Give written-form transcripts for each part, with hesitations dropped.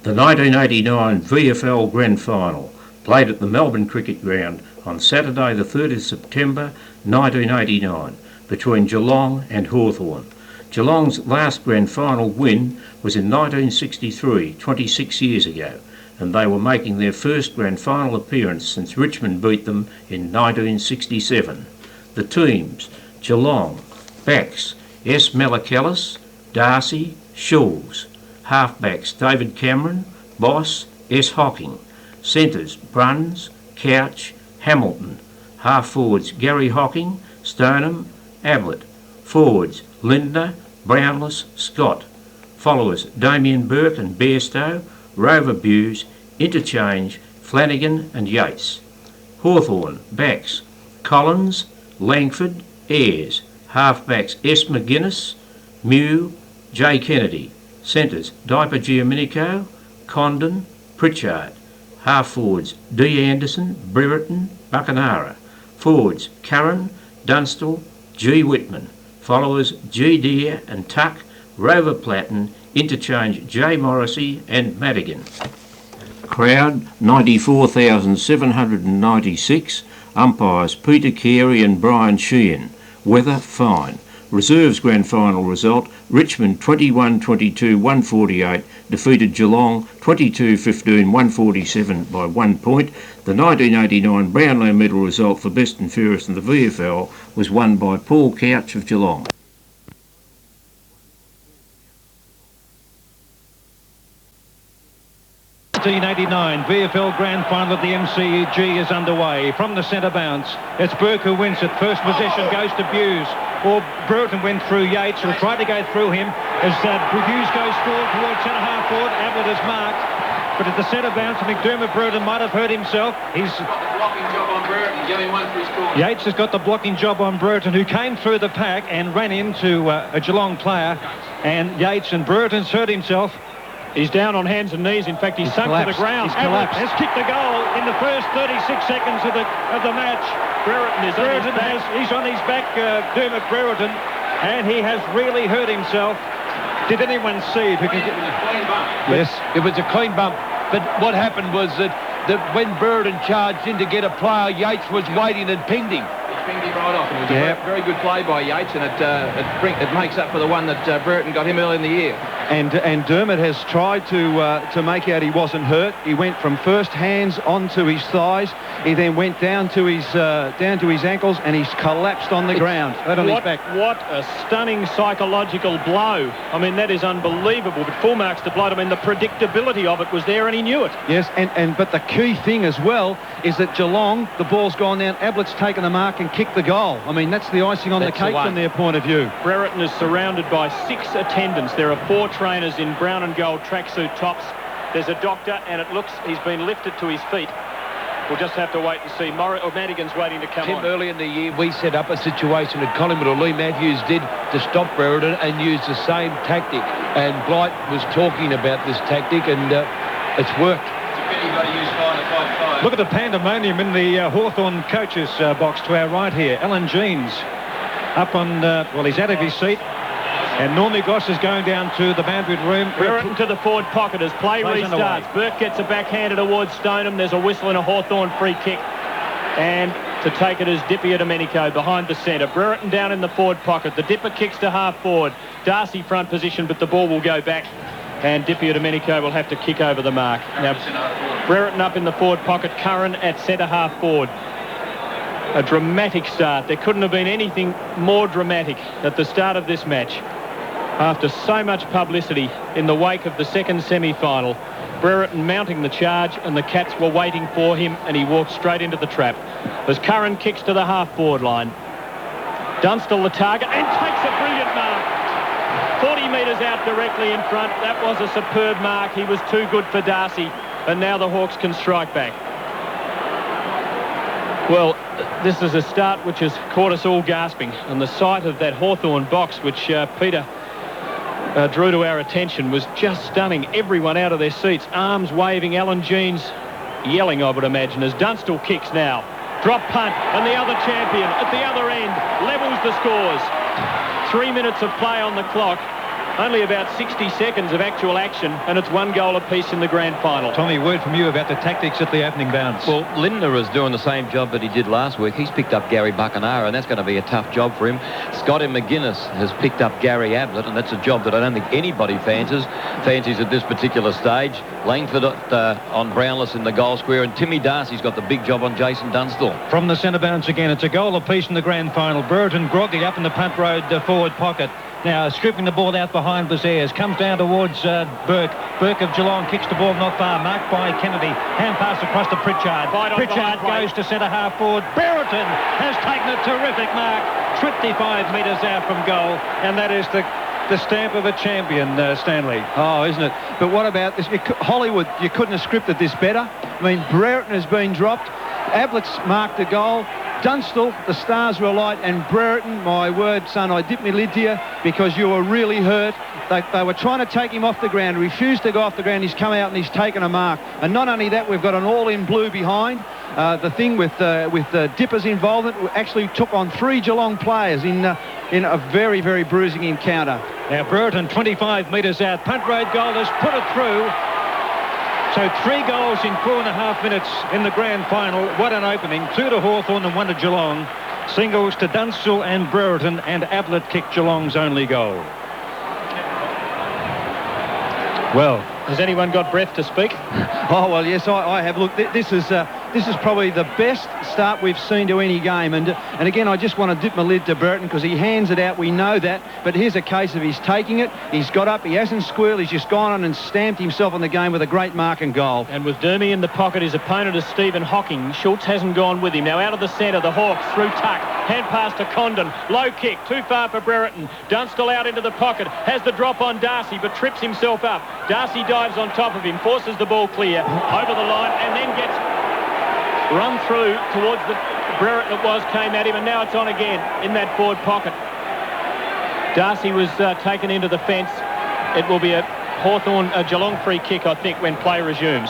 The 1989 VFL Grand Final, played at the Melbourne Cricket Ground on Saturday the 3rd of September 1989, between Geelong and Hawthorn. Geelong's last Grand Final win was in 1963, 26 years ago, and they were making their first Grand Final appearance since Richmond beat them in 1967. The teams: Geelong, backs S. Malachellis, Darcy, Shawls. Halfbacks: David Cameron, Boss, S. Hocking. Centres: Bruns, Couch, Hamilton. Half-forwards: Gary Hocking, Stoneham, Ablett. Forwards: Lindner, Brownless, Scott. Followers: Damien Burke and Bairstow, Rover Buse. Interchange: Flanagan and Yates. Hawthorn, backs: Collins, Langford, Ayres. Halfbacks: S. McGuinness, Mew, J. Kennedy. Centres: Diaper Giaminico, Condon, Pritchard. Half-forwards: D. Anderson, Brereton, Buckenara. Forwards: Curran, Dunstall, G. Whitman. Followers: G. Deere and Tuck, Rover Platten. Interchange: J. Morrissey and Madigan. Crowd 94,796. Umpires: Peter Carey and Brian Sheehan. Weather: fine. Reserves Grand Final result: Richmond 21-22-148 defeated Geelong 22-15-147 by 1 point. The 1989 Brownlow Medal result for best and fairest in the VFL was won by Paul Couch of Geelong. 1989 VFL Grand Final at the MCG is underway. From the centre bounce, it's Burke who wins it. First possession goes to Buse. Or Burton went through Yates, who tried to go through him. As Buse goes forward towards centre half forward, Ablett is marked. But at the centre bounce, McDermott Burton might have hurt himself. He's got the blocking job on Burton, giving one for his score. Yates has got the blocking job on Burton, who came through the pack and ran into a Geelong player. And Yates and Burton's hurt himself. He's down on hands and knees. In fact, he's sunk collapsed. to the ground. He's collapsed. Has kicked the goal in the first 36 seconds of the match. Brereton is on his back. He's on his back, Dermot Brereton, and he has really hurt himself. Did anyone see if he can get a clean bump? Yes, it was a clean bump. But what happened was that when Brereton charged in to get a player, Yates was waiting and pinged him. Pinged him right off. It was a very good play by Yates, and it makes up for the one that Brereton got him early in the year. And Dermot has tried to make out he wasn't hurt. He went from first hands onto his thighs. He then went down to his ankles, and he's collapsed on the ground, on his back. What a stunning psychological blow! I mean, that is unbelievable. But full marks to blood. I mean, the predictability of it was there, and he knew it. Yes, but the key thing as well is that Geelong, the ball's gone down. Ablett's taken the mark and kicked the goal. I mean, that's the icing on the cake from their point of view. Brereton is surrounded by 6 attendants. There are 4 trainers in brown and gold tracksuit tops. There's a doctor, and it looks he's been lifted to his feet. We'll just have to wait and see. Madigan's waiting to come on. Early in the year, we set up a situation at Collingwood, or Lee Matthews did, to stop Brereton and use the same tactic. And Blight was talking about this tactic, and it's worked. Look at the pandemonium in the Hawthorn coaches box to our right here. Alan Jeans up on, he's out of his seat. And Normie Goss is going down to the boundary room. Brereton to the forward pocket as play restarts. Burke gets it backhanded towards Stoneham. There's a whistle and a Hawthorn free kick. And to take it is Dippia Domenico behind the centre. Brereton down in the forward pocket. The Dipper kicks to half forward. Darcy front position, but the ball will go back. And Dippia Domenico will have to kick over the mark. Now, Brereton up in the forward pocket. Curran at centre half forward. A dramatic start. There couldn't have been anything more dramatic at the start of this match. After so much publicity in the wake of the second semi-final, Brereton mounting the charge, and the Cats were waiting for him, and he walked straight into the trap. As Curran kicks to the half-forward line. Dunstall the target, and takes a brilliant mark. 40 metres out directly in front. That was a superb mark. He was too good for Darcy, and now the Hawks can strike back. Well, this is a start which has caught us all gasping, and the sight of that Hawthorn box, which Peter drew to our attention, was just stunning. Everyone out of their seats, arms waving. Alan Jeans yelling, I would imagine, as Dunstall kicks now. Drop punt, and the other champion at the other end levels the scores. 3 minutes of play on the clock, only about 60 seconds of actual action, and it's 1 goal apiece in the grand final. Tommy, word from you about the tactics at the opening bounce. Well, Lindner is doing the same job that he did last week. He's picked up Gary Buckenara, and that's going to be a tough job for him. Scotty McGuinness has picked up Gary Ablett, and that's a job that I don't think anybody fancies at this particular stage. Langford on Brownless in the goal square, and Timmy Darcy's got the big job on Jason Dunstall. From the centre bounce again, it's a goal apiece in the grand final. Brereton groggy up in the punt road forward pocket. Now stripping the ball out behind Bazairs. Comes down towards Burke. Burke of Geelong kicks the ball not far. Marked by Kennedy. Hand pass across to Pritchard. Pritchard goes to centre half forward. Brereton has taken a terrific mark. 25 metres out from goal. And that is the stamp of a champion, Stanley. Oh, isn't it? But what about this? Hollywood, you couldn't have scripted this better. I mean, Brereton has been dropped. Ablett's marked the goal. Dunstall, the stars were alight, and Brereton, my word, son, I dipped my lid to you because you were really hurt. They were trying to take him off the ground, refused to go off the ground. He's come out and he's taken a mark. And not only that, we've got an all-in blue behind. The thing with Dipper's involvement actually took on 3 Geelong players in a very, very bruising encounter. Now Brereton, 25 metres out. Punt road goal has put it through. So 3 goals in 4.5 minutes in the grand final. What an opening. 2 to Hawthorn and 1 to Geelong. Singles to Dunstall and Brereton, and Ablett kicked Geelong's only goal. Well, has anyone got breath to speak? Oh, well, yes, I have. Look, this is probably the best start we've seen to any game. And again, I just want to dip my lid to Brereton because he hands it out. We know that. But here's a case of he's taking it. He's got up. He hasn't squealed. He's just gone on and stamped himself on the game with a great mark and goal. And with Dermy in the pocket, his opponent is Stephen Hocking. Schultz hasn't gone with him. Now out of the centre, the Hawks through tuck. Hand pass to Condon. Low kick. Too far for Brereton. Dunstall out into the pocket. Has the drop on Darcy, but trips himself up. Darcy dives on top of him. Forces the ball clear over the line and then gets run through towards the Brereton came at him, and now it's on again in that forward pocket. Darcy was taken into the fence. It will be a Hawthorn Geelong free kick, I think, when play resumes.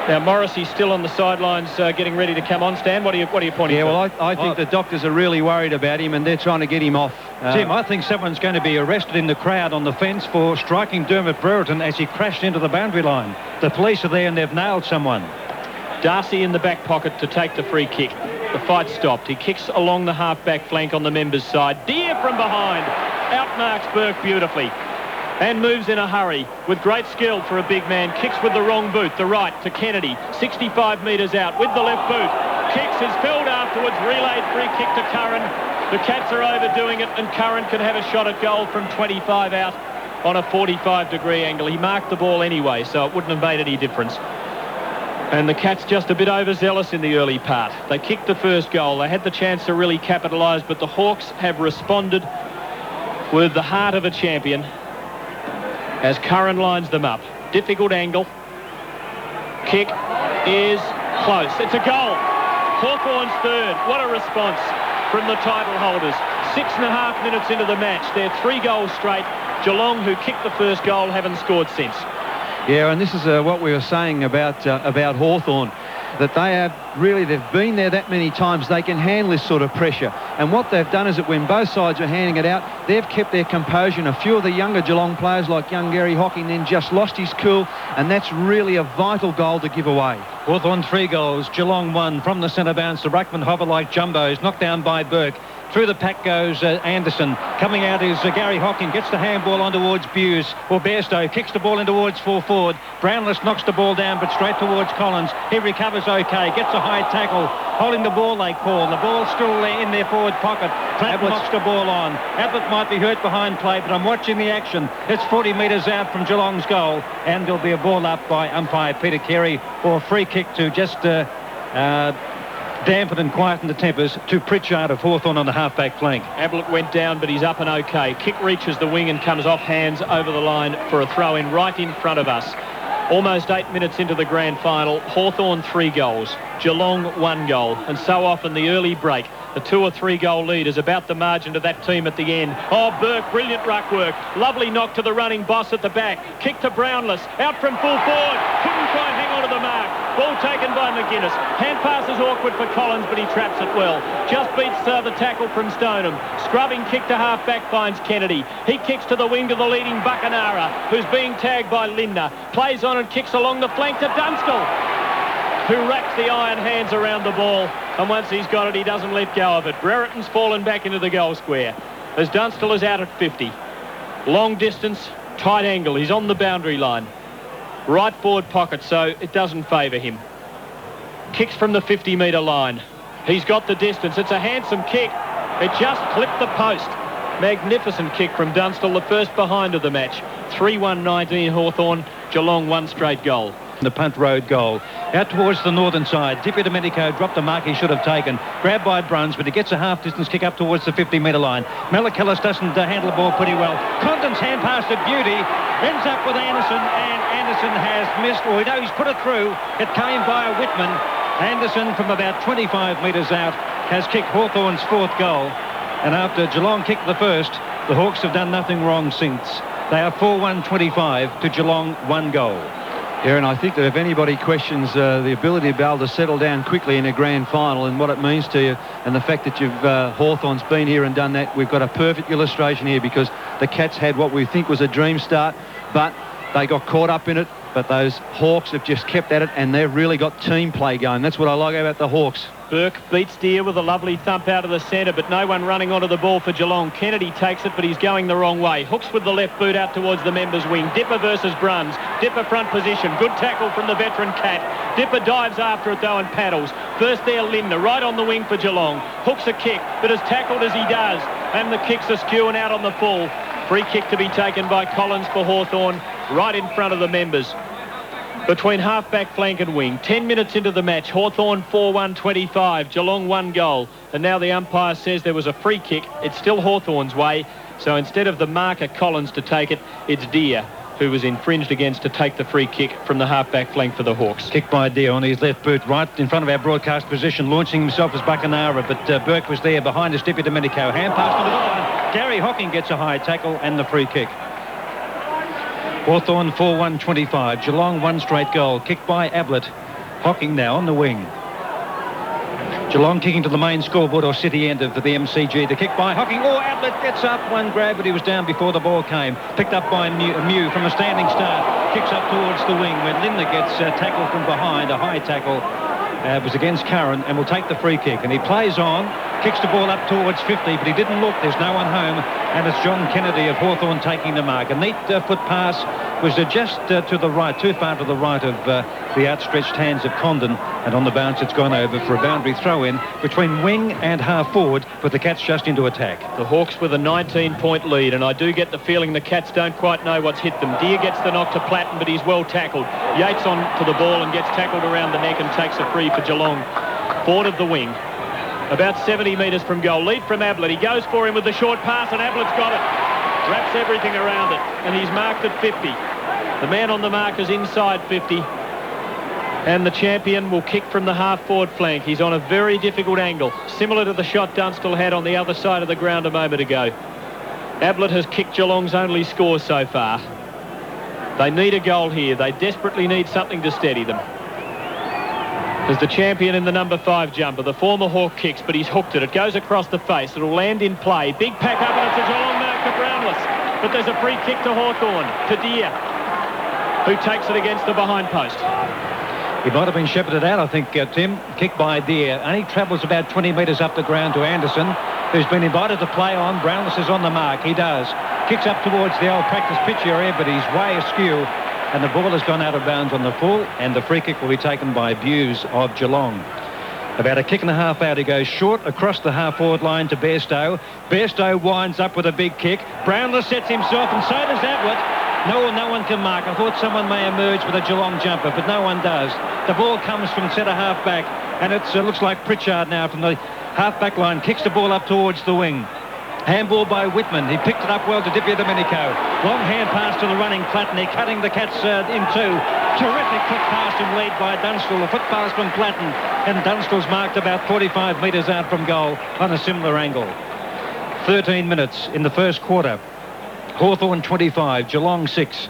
Now Morrissey's still on the sidelines getting ready to come on. Stan, what are you pointing to? Yeah, well, I think the doctors are really worried about him and they're trying to get him off. Tim, I think someone's going to be arrested in the crowd on the fence for striking Dermot Brereton as he crashed into the boundary line. The police are there and they've nailed someone. Darcy in the back pocket to take the free kick. The fight stopped. He kicks along the half-back flank on the members' side. Deer from behind. Outmarks Burke beautifully. And moves in a hurry with great skill for a big man. Kicks with the wrong boot, the right to Kennedy. 65 metres out with the left boot. Kicks is felled afterwards. Relayed free kick to Curran. The Cats are overdoing it, and Curran can have a shot at goal from 25 out on a 45-degree angle. He marked the ball anyway, so it wouldn't have made any difference. And the Cats just a bit overzealous in the early part. They kicked the first goal. They had the chance to really capitalise, but the Hawks have responded with the heart of a champion as Curran lines them up. Difficult angle. Kick is close. It's a goal. Hawthorn's third. What a response from the title holders. 6.5 minutes into the match. They're 3 goals straight. Geelong, who kicked the first goal, haven't scored since. Yeah, and this is what we were saying about Hawthorn, that they've been there that many times, they can handle this sort of pressure. And what they've done is that when both sides are handing it out, they've kept their composure. And a few of the younger Geelong players like young Gary Hocking then just lost his cool, and that's really a vital goal to give away. Hawthorn 3 goals, Geelong 1 from the centre bounce. The ruckman hover like jumbos, knocked down by Burke. Through the pack goes Anderson. Coming out is Gary Hocking. Gets the handball on towards Buse. Or Bairstow kicks the ball in towards full forward. Brownless knocks the ball down, but straight towards Collins. He recovers okay. Gets a high tackle. Holding the ball, Lake Paul. The ball's still in their forward pocket. Platt knocks the ball on. Ablett might be hurt behind play, but I'm watching the action. It's 40 metres out from Geelong's goal, and there'll be a ball up by umpire Peter Carey, or a free kick to just dampen and quieten the tempers to Pritchard of Hawthorn on the half-back flank. Ablett went down, but he's up and okay. Kick reaches the wing and comes off hands over the line for a throw-in right in front of us. Almost 8 minutes into the grand final. Hawthorn 3 goals. Geelong 1 goal. And so often the early break, the 2 or 3 goal lead is about the margin to that team at the end. Oh, Burke, brilliant ruck work. Lovely knock to the running boss at the back. Kick to Brownless. Out from full forward. Couldn't quite hang on to the mark. Ball taken by McGuinness. Hand pass is awkward for Collins, but he traps it well. Just beats the tackle from Stoneham. Scrubbing kick to half-back finds Kennedy. He kicks to the wing to the leading Buccanara, who's being tagged by Lindner. Plays on and kicks along the flank to Dunstall, who wraps the iron hands around the ball. And once he's got it, he doesn't let go of it. Brereton's fallen back into the goal square as Dunstall is out at 50. Long distance, tight angle. He's on the boundary line. Right forward pocket, so it doesn't favour him. Kicks from the 50-metre line. He's got the distance. It's a handsome kick. It just clipped the post. Magnificent kick from Dunstall, the first behind of the match. 3-1-19 Hawthorn. Geelong 1 straight goal. The punt road goal. Out towards the northern side. Di Domenico dropped a mark he should have taken. Grabbed by Bruns, but he gets a half-distance kick up towards the 50-metre line. Malachillis doesn't handle the ball pretty well. Condon's hand pass to Beauty. Ends up with Anderson, and Anderson has missed. Or no, he's put it through. It came via Whitman. Anderson, from about 25 metres out, has kicked Hawthorn's 4th goal. And after Geelong kicked the first, the Hawks have done nothing wrong since. They are 4-1-25 to Geelong 1 goal. Yeah, and I think that if anybody questions the ability to be able to settle down quickly in a grand final and what it means to you, and the fact that Hawthorn's been here and done that, we've got a perfect illustration here, because the Cats had what we think was a dream start, but they got caught up in it. But those Hawks have just kept at it, and they've really got team play going. That's what I like about the Hawks. Burke beats Deere with a lovely thump out of the centre, but no one running onto the ball for Geelong. Kennedy takes it, but he's going the wrong way. Hooks with the left boot out towards the members' wing. Dipper versus Bruns. Dipper front position. Good tackle from the veteran Cat. Dipper dives after it, though, and paddles. First there, Lindner, right on the wing for Geelong. Hooks a kick, but is tackled as he does, and the kick's askew and out on the full. Free kick to be taken by Collins for Hawthorn, right in front of the members. Between half-back flank and wing. 10 minutes into the match. Hawthorn 4-1-25. Geelong 1 goal. And now the umpire says there was a free kick. It's still Hawthorn's way. So instead of the marker Collins to take it, it's Deere who was infringed against to take the free kick from the half-back flank for the Hawks. Kick by Deere on his left boot, right in front of our broadcast position, launching himself as Buccanara, but Burke was there behind his Di Domenico. Hand pass to the line. Gary Hocking gets a high tackle and the free kick. Hawthorn 4-1-25. Geelong 1 straight goal. Kicked by Ablett. Hocking now on the wing. Geelong kicking to the main scoreboard or city end of the MCG. The kick by Hocking. Oh, Ablett gets up. One grab, but he was down before the ball came. Picked up by Mew from a standing start. Kicks up towards the wing when Lindner gets tackled from behind. A high tackle. Was against Curran and will take the free kick. And he plays on. Kicks the ball up towards 50, but he didn't look. There's no one home. And it's John Kennedy of Hawthorn taking the mark. A neat foot pass was just to the right, too far to the right of the outstretched hands of Condon. And on the bounce, it's gone over for a boundary throw-in between wing and half-forward, but the Cats just into attack. The Hawks with a 19-point lead, and I do get the feeling the Cats don't quite know what's hit them. Deere gets the knock to Platten, but he's well tackled. Yates on to the ball and gets tackled around the neck and takes a free for Geelong. Forward of the wing. About 70 metres from goal. Lead from Ablett. He goes for him with the short pass, and Ablett's got it. Wraps everything around it, and he's marked at 50. The man on the mark is inside 50. And the champion will kick from the half-forward flank. He's on a very difficult angle, similar to the shot Dunstall had on the other side of the ground a moment ago. Ablett has kicked Geelong's only score so far. They need a goal here. They desperately need something to steady them. As the champion in the number 5 jumper, the former Hawk kicks, but he's hooked it. It goes across the face. It'll land in play. Big pack up, and it's a Geelong mark to Brownless. But there's a free kick to Hawthorn, to Deere, who takes it against the behind post. He might have been shepherded out, I think, Tim. Kicked by Deere. And he travels about 20 metres up the ground to Anderson, who's been invited to play on. Brownless is on the mark. He does. Kicks up towards the old practice pitch area, but he's way askew. And the ball has gone out of bounds on the full, and the free kick will be taken by Buse of Geelong. About a kick and a half out, he goes short across the half-forward line to Bairstow. Bairstow winds up with a big kick. Brownless sets himself, and so does Ablett. No one can mark. I thought someone may emerge with a Geelong jumper, but no one does. The ball comes from centre half-back, and it looks like Pritchard now from the half-back line. Kicks the ball up towards the wing. Handball by Whitman. He picked it up well to Di Domenico. Long hand pass to the running Platten. Cutting the Cats in two. Terrific quick pass in lead by Dunstall. A foot pass from Platten. And Dunstall's marked about 45 metres out from goal on a similar angle. 13 minutes in the first quarter. Hawthorn 25, Geelong 6.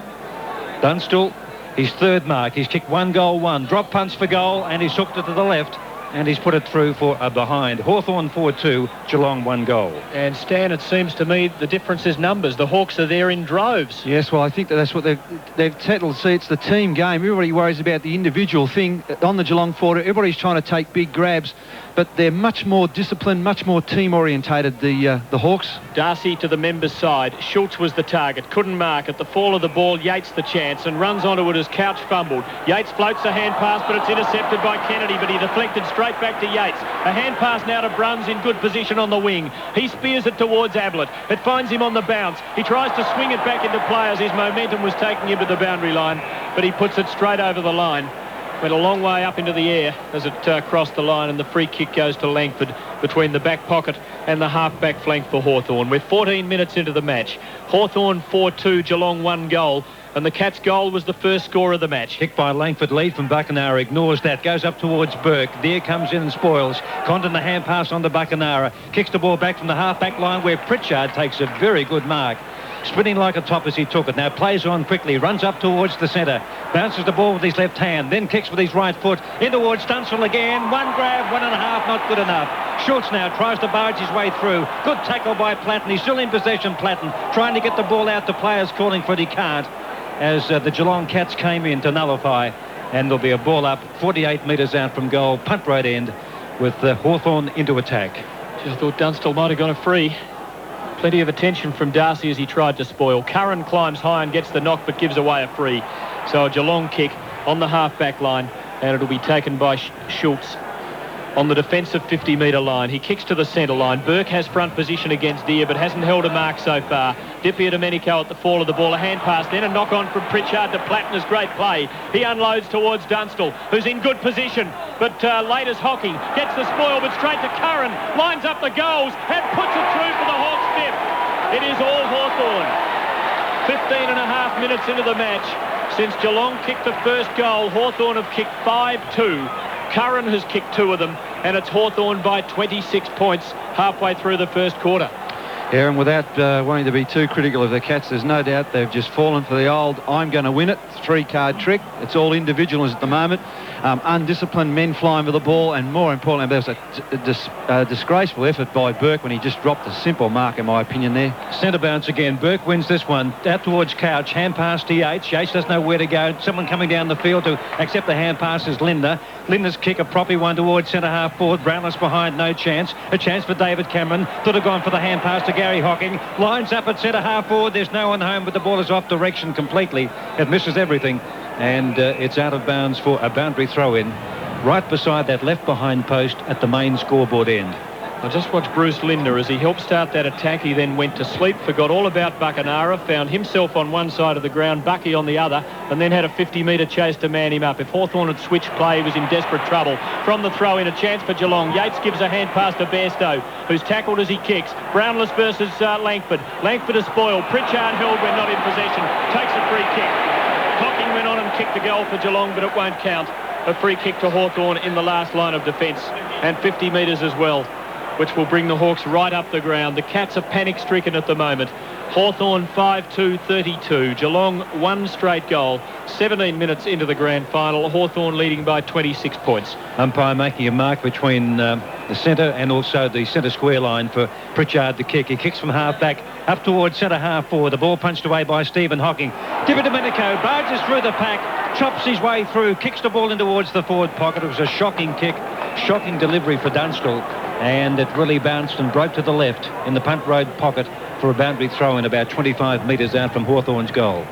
Dunstall, his 3rd mark. He's kicked 1 goal, 1. Drop punts for goal, and he's hooked it to the left. and he's put it through for a behind. Hawthorn 4-2, Geelong 1 goal. And Stan, it seems to me the difference is numbers. The Hawks are there in droves. Yes, well, I think that's what they've settled. See, it's the team game. Everybody worries about the individual thing on the Geelong 4. Everybody's trying to take big grabs, but they're much more disciplined, much more team-orientated, the Hawks. Darcy to the members' side. Schultz was the target. Couldn't mark at the fall of the ball. Yates the chance and runs onto it as Couch fumbled. Yates floats a hand pass, but it's intercepted by Kennedy, but he deflected straight back to Yates. A hand pass now to Bruns in good position on the wing. He spears it towards Ablett. It finds him on the bounce. He tries to swing it back into play as his momentum was taking him to the boundary line, but he puts it straight over the line. Went a long way up into the air as it crossed the line, and the free kick goes to Langford between the back pocket and the half-back flank for Hawthorn. We're 14 minutes into the match. Hawthorn 4-2, Geelong 1 goal. And the Cats' goal was the first score of the match. Kick by Langford, lead from Buckenara, ignores that, goes up towards Burke. There comes in and spoils. Condon the hand pass on to Buckenara. Kicks the ball back from the half-back line where Pritchard takes a very good mark. Spinning like a top as he took it. Now plays on quickly, runs up towards the centre. Bounces the ball with his left hand, then kicks with his right foot. In towards Tunstall again. One grab, 1.5, not good enough. Schultz now tries to barge his way through. Good tackle by Platten. He's still in possession, Platten. Trying to get the ball out to players calling for it, he can't. As the Geelong Cats came in to nullify, and there'll be a ball up 48 metres out from goal, punt right end, with Hawthorn into attack. I thought Dunstall might have got a free. Plenty of attention from Darcy as he tried to spoil. Curran climbs high and gets the knock, but gives away a free. So a Geelong kick on the half-back line, and it'll be taken by Schultz on the defensive 50-metre line. He kicks to the centre line. Burke has front position against Deere, but hasn't held a mark so far. Dippia Domenico at the fall of the ball. A hand pass, then a knock-on from Pritchard to Platten is great play. He unloads towards Dunstall, who's in good position, but late as Hocking. Gets the spoil, but straight to Curran. Lines up the goals and puts it through for the Hawks' fifth. It is all Hawthorn. 15 and a half minutes into the match. Since Geelong kicked the first goal, Hawthorn have kicked 5-2. Curran has kicked 2 of them, and it's Hawthorn by 26 points halfway through the first quarter. Yeah, and without wanting to be too critical of the Cats, there's no doubt they've just fallen for the old I'm going to win it 3-card trick. It's all individuals at the moment. Undisciplined men flying for the ball, and more importantly, there was a disgraceful effort by Burke when he just dropped a simple mark, in my opinion, there. Centre bounce again. Burke wins this one. Out towards Couch. Hand pass to Yates. Yates doesn't know where to go. Someone coming down the field to accept the hand pass is Linder. Linder's kick, a proppy one towards centre half forward. Brownless behind, no chance. A chance for David Cameron. Could have gone for the hand pass to Gary Hocking. Lines up at centre half forward. There's no one home, but the ball is off direction completely. It misses everything. And it's out of bounds for a boundary throw-in right beside that left behind post at the main scoreboard end. I just watched Bruce Linder as he helped start that attack. He then went to sleep, forgot all about Buckenara, found himself on one side of the ground, Bucky on the other, and then had a 50-metre chase to man him up. If Hawthorn had switched play, he was in desperate trouble. From the throw-in, a chance for Geelong. Yates gives a hand pass to Bairstow, who's tackled as he kicks. Brownless versus Langford. Langford is spoiled. Pritchard held when not in possession. Takes a free kick. Hocking went on and kicked the goal for Geelong, but it won't count. A free kick to Hawthorn in the last line of defence, and 50 metres as well, which will bring the Hawks right up the ground. The Cats are panic-stricken at the moment. Hawthorn 5-2-32. Geelong 1 straight goal. 17 minutes into the grand final. Hawthorn leading by 26 points. Umpire making a mark between the centre and also the centre square line for Pritchard to kick. He kicks from half-back up towards centre half forward. The ball punched away by Stephen Hocking. Dippia Domenico barges through the pack, chops his way through, kicks the ball in towards the forward pocket. It was a shocking kick, shocking delivery for Dunstall, and it really bounced and broke to the left in the punt road pocket for a boundary throw in about 25 metres out from Hawthorn's goal.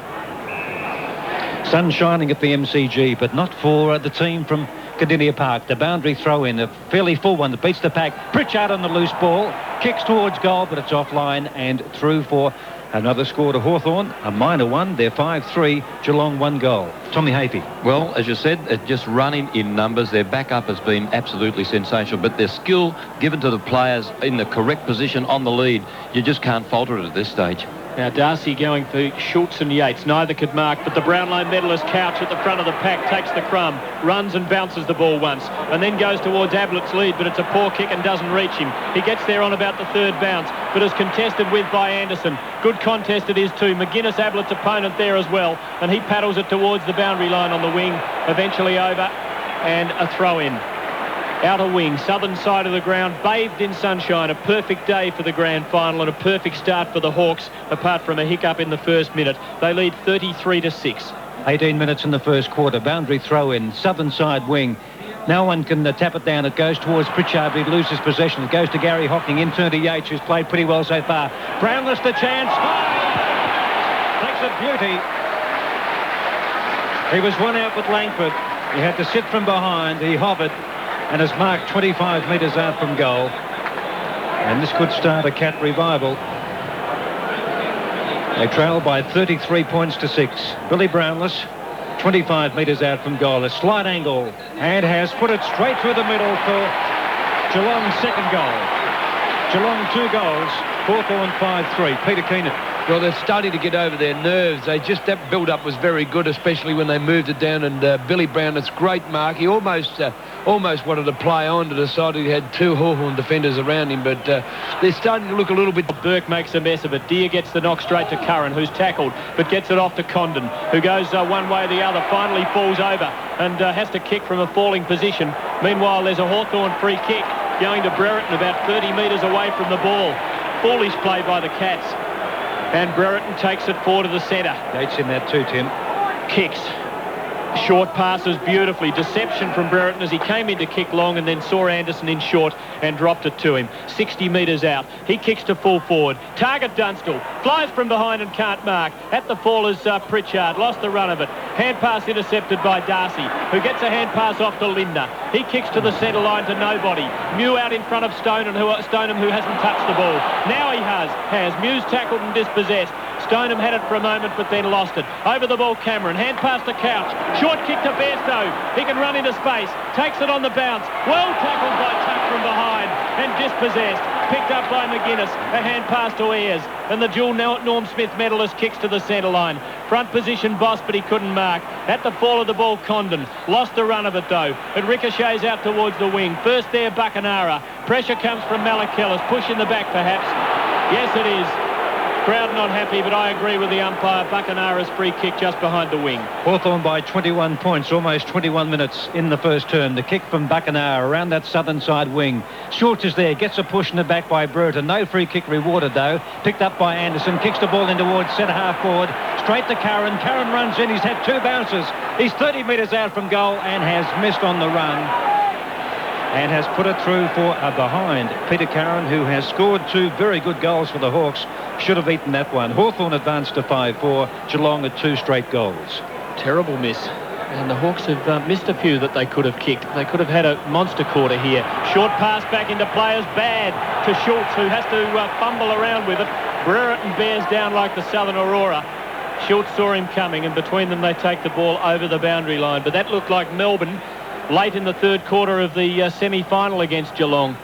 Sun shining at the MCG, but not for the team from Cardinia Park. The boundary throw in, a fairly full one that beats the pack. Pritchard on the loose ball, kicks towards goal, but it's offline and through for another score to Hawthorn, a minor one. They're 5-3, Geelong 1 goal. Tommy Hafey. Well, as you said, it's just running in numbers. Their backup has been absolutely sensational, but their skill given to the players in the correct position on the lead, you just can't falter it at this stage. Now Darcy going for Schultz and Yates. Neither could mark, but the Brownlow medalist Couch at the front of the pack takes the crumb, runs and bounces the ball once, and then goes towards Ablett's lead, but it's a poor kick and doesn't reach him. He gets there on about the third bounce, but is contested with by Anderson. Good contest it is too. McGuinness, Ablett's opponent, there as well, and he paddles it towards the boundary line on the wing, eventually over, and a throw in. Outer wing, southern side of the ground, bathed in sunshine. A perfect day for the grand final and a perfect start for the Hawks, apart from a hiccup in the first minute. They lead 33-6. 18 minutes in the first quarter. Boundary throw in, southern side wing. No one can tap it down. It goes towards Pritchard, but he loses possession. It goes to Gary Hocking, in turn to Yates, who's played pretty well so far. Brownless the chance. Takes a beauty. He was one out with Langford. He had to sit from behind. He hovered and has marked 25 metres out from goal. And this could start a Cat revival. They trail by 33 points to 6. Billy Brownless, 25 metres out from goal. A slight angle and has put it straight through the middle for Geelong's second goal. Geelong 2 goals, Hawthorn 5-3. Peter Keenan. Well, they're starting to get over their nerves. That build-up was very good, especially when they moved it down. And Billy Brown, it's great mark. He almost wanted to play on to decide he had 2 Hawthorn defenders around him, but they're starting to look a little bit... Burke makes a mess of it. Deere gets the knock straight to Curran, who's tackled, but gets it off to Condon, who goes one way or the other, finally falls over and has to kick from a falling position. Meanwhile, there's a Hawthorn free kick going to Brereton about 30 metres away from the ball. Foolish play by the Cats. And Brereton takes it forward to the centre. Yates in that too, Tim. Kicks. Short passes beautifully. Deception from Brereton as he came in to kick long and then saw Anderson in short and dropped it to him. 60 metres out. He kicks to full forward. Target Dunstall. Flies from behind and can't mark. At the fall is Pritchard. Lost the run of it. Hand pass intercepted by Darcy, who gets a hand pass off to Linder. He kicks to the centre line to nobody. Mew out in front of Stoneham, who hasn't touched the ball. Now he has. Mew's tackled and dispossessed. Stoneham had it for a moment but then lost it. Over the ball, Cameron. Hand pass to Couch. Short kick to Bairstow. He can run into space. Takes it on the bounce. Well tackled by Tuck from behind and dispossessed. Picked up by McGuinness. A hand pass to Ayres. And the dual Norm Smith medalist kicks to the centre line. Front position Boss, but he couldn't mark. At the fall of the ball, Condon. Lost the run of it though. It ricochets out towards the wing. First there, Buckenara. Pressure comes from Malakellis. Push in the back perhaps. Yes, it is. Crowd not happy, but I agree with the umpire. Buckenara's free kick just behind the wing. Hawthorn by 21 points, almost 21 minutes in the first term. The kick from Buckenara around that southern side wing. Schultz is there, gets a push in the back by Brereton. No free kick rewarded though. Picked up by Anderson, kicks the ball in towards centre half forward. Straight to Curran. Curran runs in, he's had 2 bounces. He's 30 metres out from goal and has missed on the run. And has put it through for a behind. Peter Curran, who has scored 2 very good goals for the Hawks, should have eaten that one. Hawthorn advanced to 5-4. Geelong at 2 straight goals. Terrible miss. And the Hawks have missed a few that they could have kicked. They could have had a monster quarter here. Short pass back into players. Bad to Schultz, who has to fumble around with it. Brereton bears down like the Southern Aurora. Schultz saw him coming, and between them they take the ball over the boundary line. But that looked like Melbourne late in the third quarter of the semi-final against Geelong,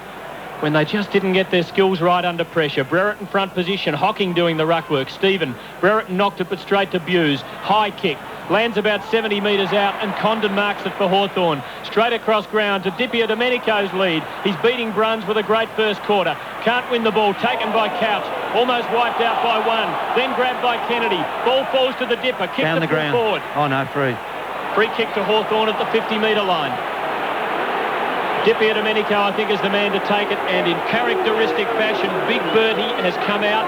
when they just didn't get their skills right under pressure. Brereton front position, Hocking doing the ruck work. Stephen, Brereton knocked it but straight to Buse. High kick, lands about 70 metres out and Condon marks it for Hawthorn. Straight across ground to Dipia Domenico's lead. He's beating Bruns with a great first quarter. Can't win the ball, taken by Couch. Almost wiped out by one. Then grabbed by Kennedy. Ball falls to the Dipper. Kick down the ground. Forward. Oh no, free. Free kick to Hawthorn at the 50-metre line. Dipia Domenico, I think, is the man to take it, and in characteristic fashion, Big Bertie has come out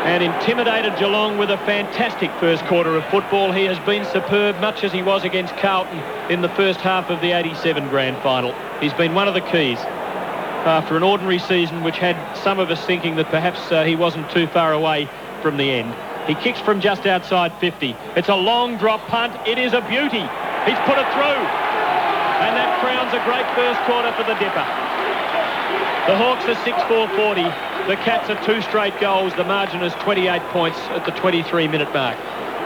and intimidated Geelong with a fantastic first quarter of football. He has been superb, much as he was against Carlton in the first half of the 87 grand final. He's been one of the keys after an ordinary season which had some of us thinking that perhaps he wasn't too far away from the end. He kicks from just outside 50. It's a long drop punt. It is a beauty. He's put it through. And that crowns a great first quarter for the Dipper. The Hawks are 6-4-40. The Cats are 2 straight goals. The margin is 28 points at the 23-minute mark.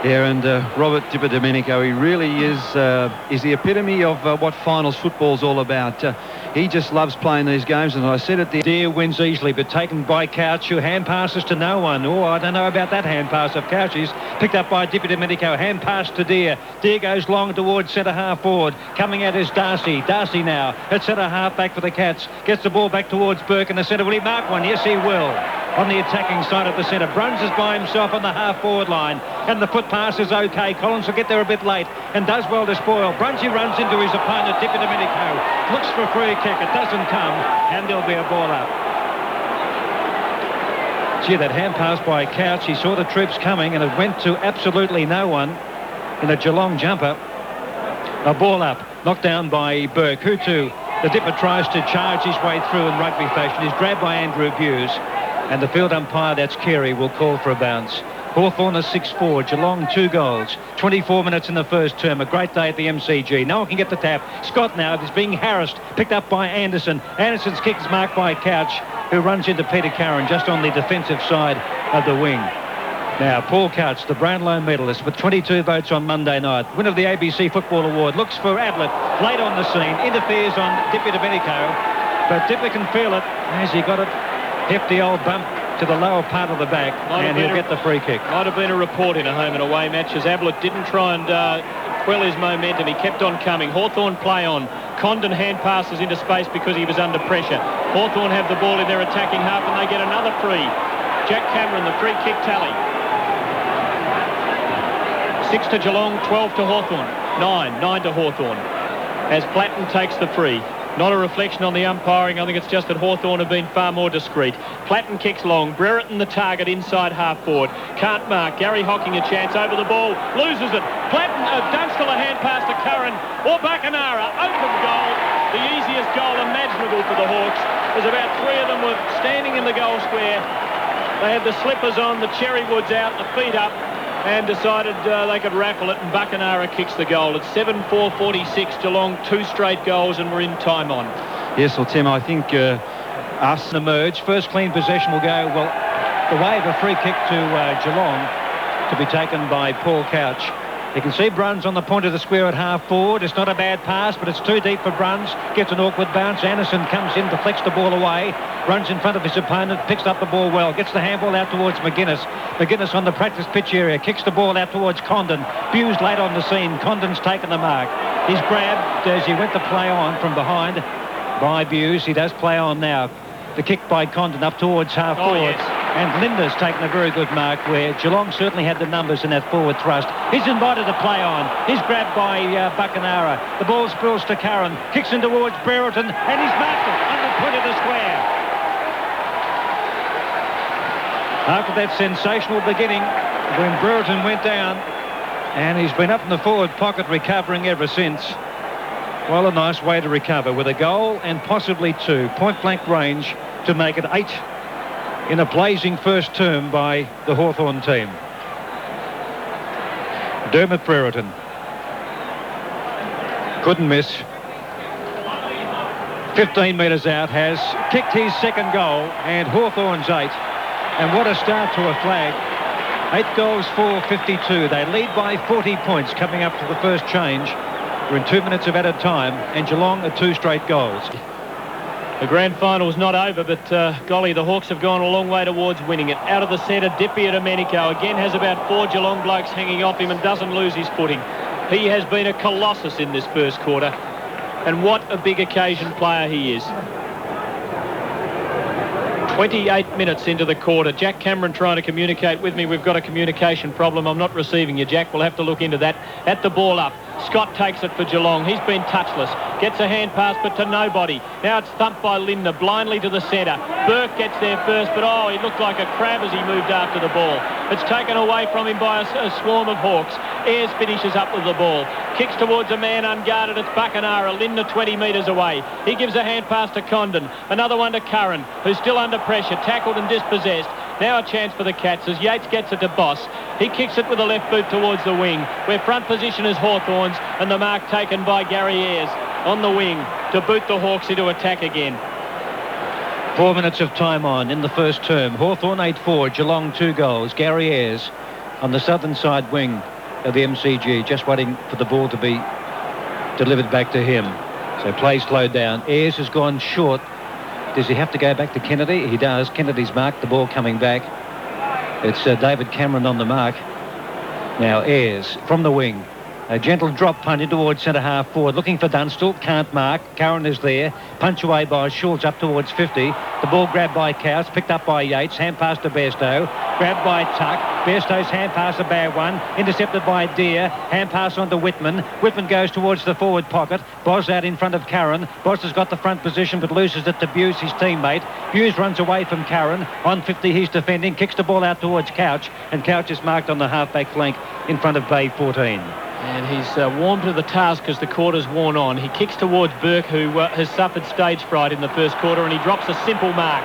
Yeah, and Robert Dipper Domenico, he really is the epitome of what finals football's all about. He just loves playing these games, and I said it, the Deere wins easily, but taken by Couch, who hand passes to no one. Oh, I don't know about that hand pass of Couch's. Picked up by Dipper Domenico, hand pass to Deere. Deere goes long towards centre half forward. Coming out is Darcy. Darcy now at centre half back for the Cats. Gets the ball back towards Burke in the centre. Will he mark one? Yes, he will. on the attacking side of the centre. Bruns is by himself on the half-forward line, and the foot pass is OK. Collins will get there a bit late and does well to spoil. Brunsy runs into his opponent, Di Domenico. Looks for a free kick. It doesn't come, and there'll be a ball up. Gee, that hand pass by Couch. He saw the troops coming, and it went to absolutely no one in a Geelong jumper. A ball up, knocked down by Burke, who too, the Dipper tries to charge his way through in rugby fashion. He's grabbed by Andrew Buse, and the field umpire, that's Carey, will call for a bounce. Hawthorn is 6-4, Geelong 2 goals, 24 minutes in the first term. A great day at the MCG. No one can get the tap. Scott now is being harassed, picked up by Anderson. Anderson's kick is marked by Couch, who runs into Peter Curran just on the defensive side of the wing. Now, Paul Couch, the Brownlow medalist with 22 votes on Monday night, winner of the ABC Football Award, looks for Ablett, late on the scene, interferes on Di Domenico, but Dipper can feel it as he got it, hefty old bump to the lower part of the back, and he'll get the free kick. Might have been a report in a home and away match as Ablett didn't try and quell his momentum. He kept on coming. Hawthorn play on. Condon hand passes into space because he was under pressure. Hawthorn have the ball in their attacking half, and they get another free. Jack Cameron, the free kick tally. 6 to Geelong, 12 to Hawthorn. 9 to Hawthorn. As Platten takes the free. Not a reflection on the umpiring. I think it's just that Hawthorn have been far more discreet. Platten kicks long. Brereton the target inside half forward. Can't mark. Gary Hocking a chance over the ball. Loses it. Platten, Dunstall a hand pass to Curran or Bacanara. Open goal. The easiest goal imaginable for the Hawks. There's about 3 of them were standing in the goal square. They had the slippers on, the cherry woods out, the feet up, and decided they could raffle it, and Bacanara kicks the goal. It's 7-4-46, Geelong, 2 straight goals, and we're in time on. Yes, well, Tim, I think us emerge. First clean possession will go, well, the way of a free kick to Geelong to be taken by Paul Couch. You can see Bruns on the point of the square at half forward. It's not a bad pass, but it's too deep for Bruns. Gets an awkward bounce. Anderson comes in, deflects the ball away. Runs in front of his opponent, picks up the ball well. Gets the handball out towards McGuinness. McGuinness on the practice pitch area. Kicks the ball out towards Condon. Buse late on the scene. Condon's taken the mark. He's grabbed as he went to play on from behind by Buse. He does play on now. The kick by Condon up towards half forward. Yes. And Linda's taken a very good mark where Geelong certainly had the numbers in that forward thrust. He's invited to play on. He's grabbed by Bacanara. The ball spills to Curran. Kicks in towards Brereton, and he's marked it on the point of the square. After that sensational beginning when Brereton went down, and he's been up in the forward pocket recovering ever since. Well, a nice way to recover with a goal and possibly 2. Point-blank range to make it 8 in a blazing first term by the Hawthorn team. Dermot Brereton. Couldn't miss. 15 metres out, has kicked his second goal, and Hawthorn's 8. And what a start to a flag. 8 goals for 52. They lead by 40 points coming up to the first change. We're in 2 minutes of added time, and Geelong are 2 straight goals. The grand final's not over, but golly, the Hawks have gone a long way towards winning it. Out of the centre, Di Domenico again has about 4 Geelong blokes hanging off him and doesn't lose his footing. He has been a colossus in this first quarter, and what a big occasion player he is. 28 minutes into the quarter. Jack Cameron trying to communicate with me. We've got a communication problem. I'm not receiving you, Jack. We'll have to look into that. At the ball up. Scott takes it for Geelong. He's been touchless. Gets a hand pass, but to nobody. Now it's thumped by Lindner, blindly to the centre. Burke gets there first, but he looked like a crab as he moved after the ball. It's taken away from him by a swarm of Hawks. Ayres finishes up with the ball. Kicks towards a man unguarded. It's Bacanara. Lindner 20 metres away. He gives a hand pass to Condon. Another one to Curran, who's still under pressure, tackled and dispossessed. Now a chance for the Cats as Yates gets it to Boss. He kicks it with the left boot towards the wing, where front position is Hawthorn's, and the mark taken by Gary Ayres on the wing to boot the Hawks into attack again. 4 minutes of time on in the first term. Hawthorn 8-4, Geelong 2 goals. Gary Ayres on the southern side wing of the MCG, just waiting for the ball to be delivered back to him. So play slowed down. Ayres has gone short. Does he have to go back to Kennedy? He does. Kennedy's marked the ball coming back. It's David Cameron on the mark. Now Ayres from the wing. A gentle drop punt in towards centre half forward. Looking for Dunstall. Can't mark. Curran is there. Punch away by Schultz up towards 50. The ball grabbed by Couch. Picked up by Yates. Hand pass to Bairstow. Grabbed by Tuck. Bairstow's hand pass, a bad one. Intercepted by Deere. Hand pass on to Whitman. Whitman goes towards the forward pocket. Boz out in front of Curran. Boz has got the front position but loses it to Buse, his teammate. Buse runs away from Curran. On 50 he's defending. Kicks the ball out towards Couch. And Couch is marked on the half-back flank in front of Bay 14. And he's warmed to the task as the quarter's worn on. He kicks towards Burke, who has suffered stage fright in the first quarter, and he drops a simple mark.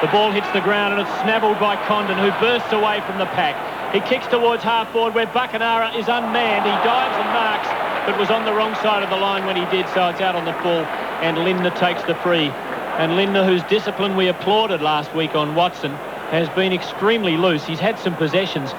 The ball hits the ground and it's snabbled by Condon, who bursts away from the pack. He kicks towards half forward where Buckenara is unmanned. He dives and marks, but was on the wrong side of the line when he did, so it's out on the full, and Lindner takes the free. And Lindner, whose discipline we applauded last week on Watson, has been extremely loose. He's had some possessions,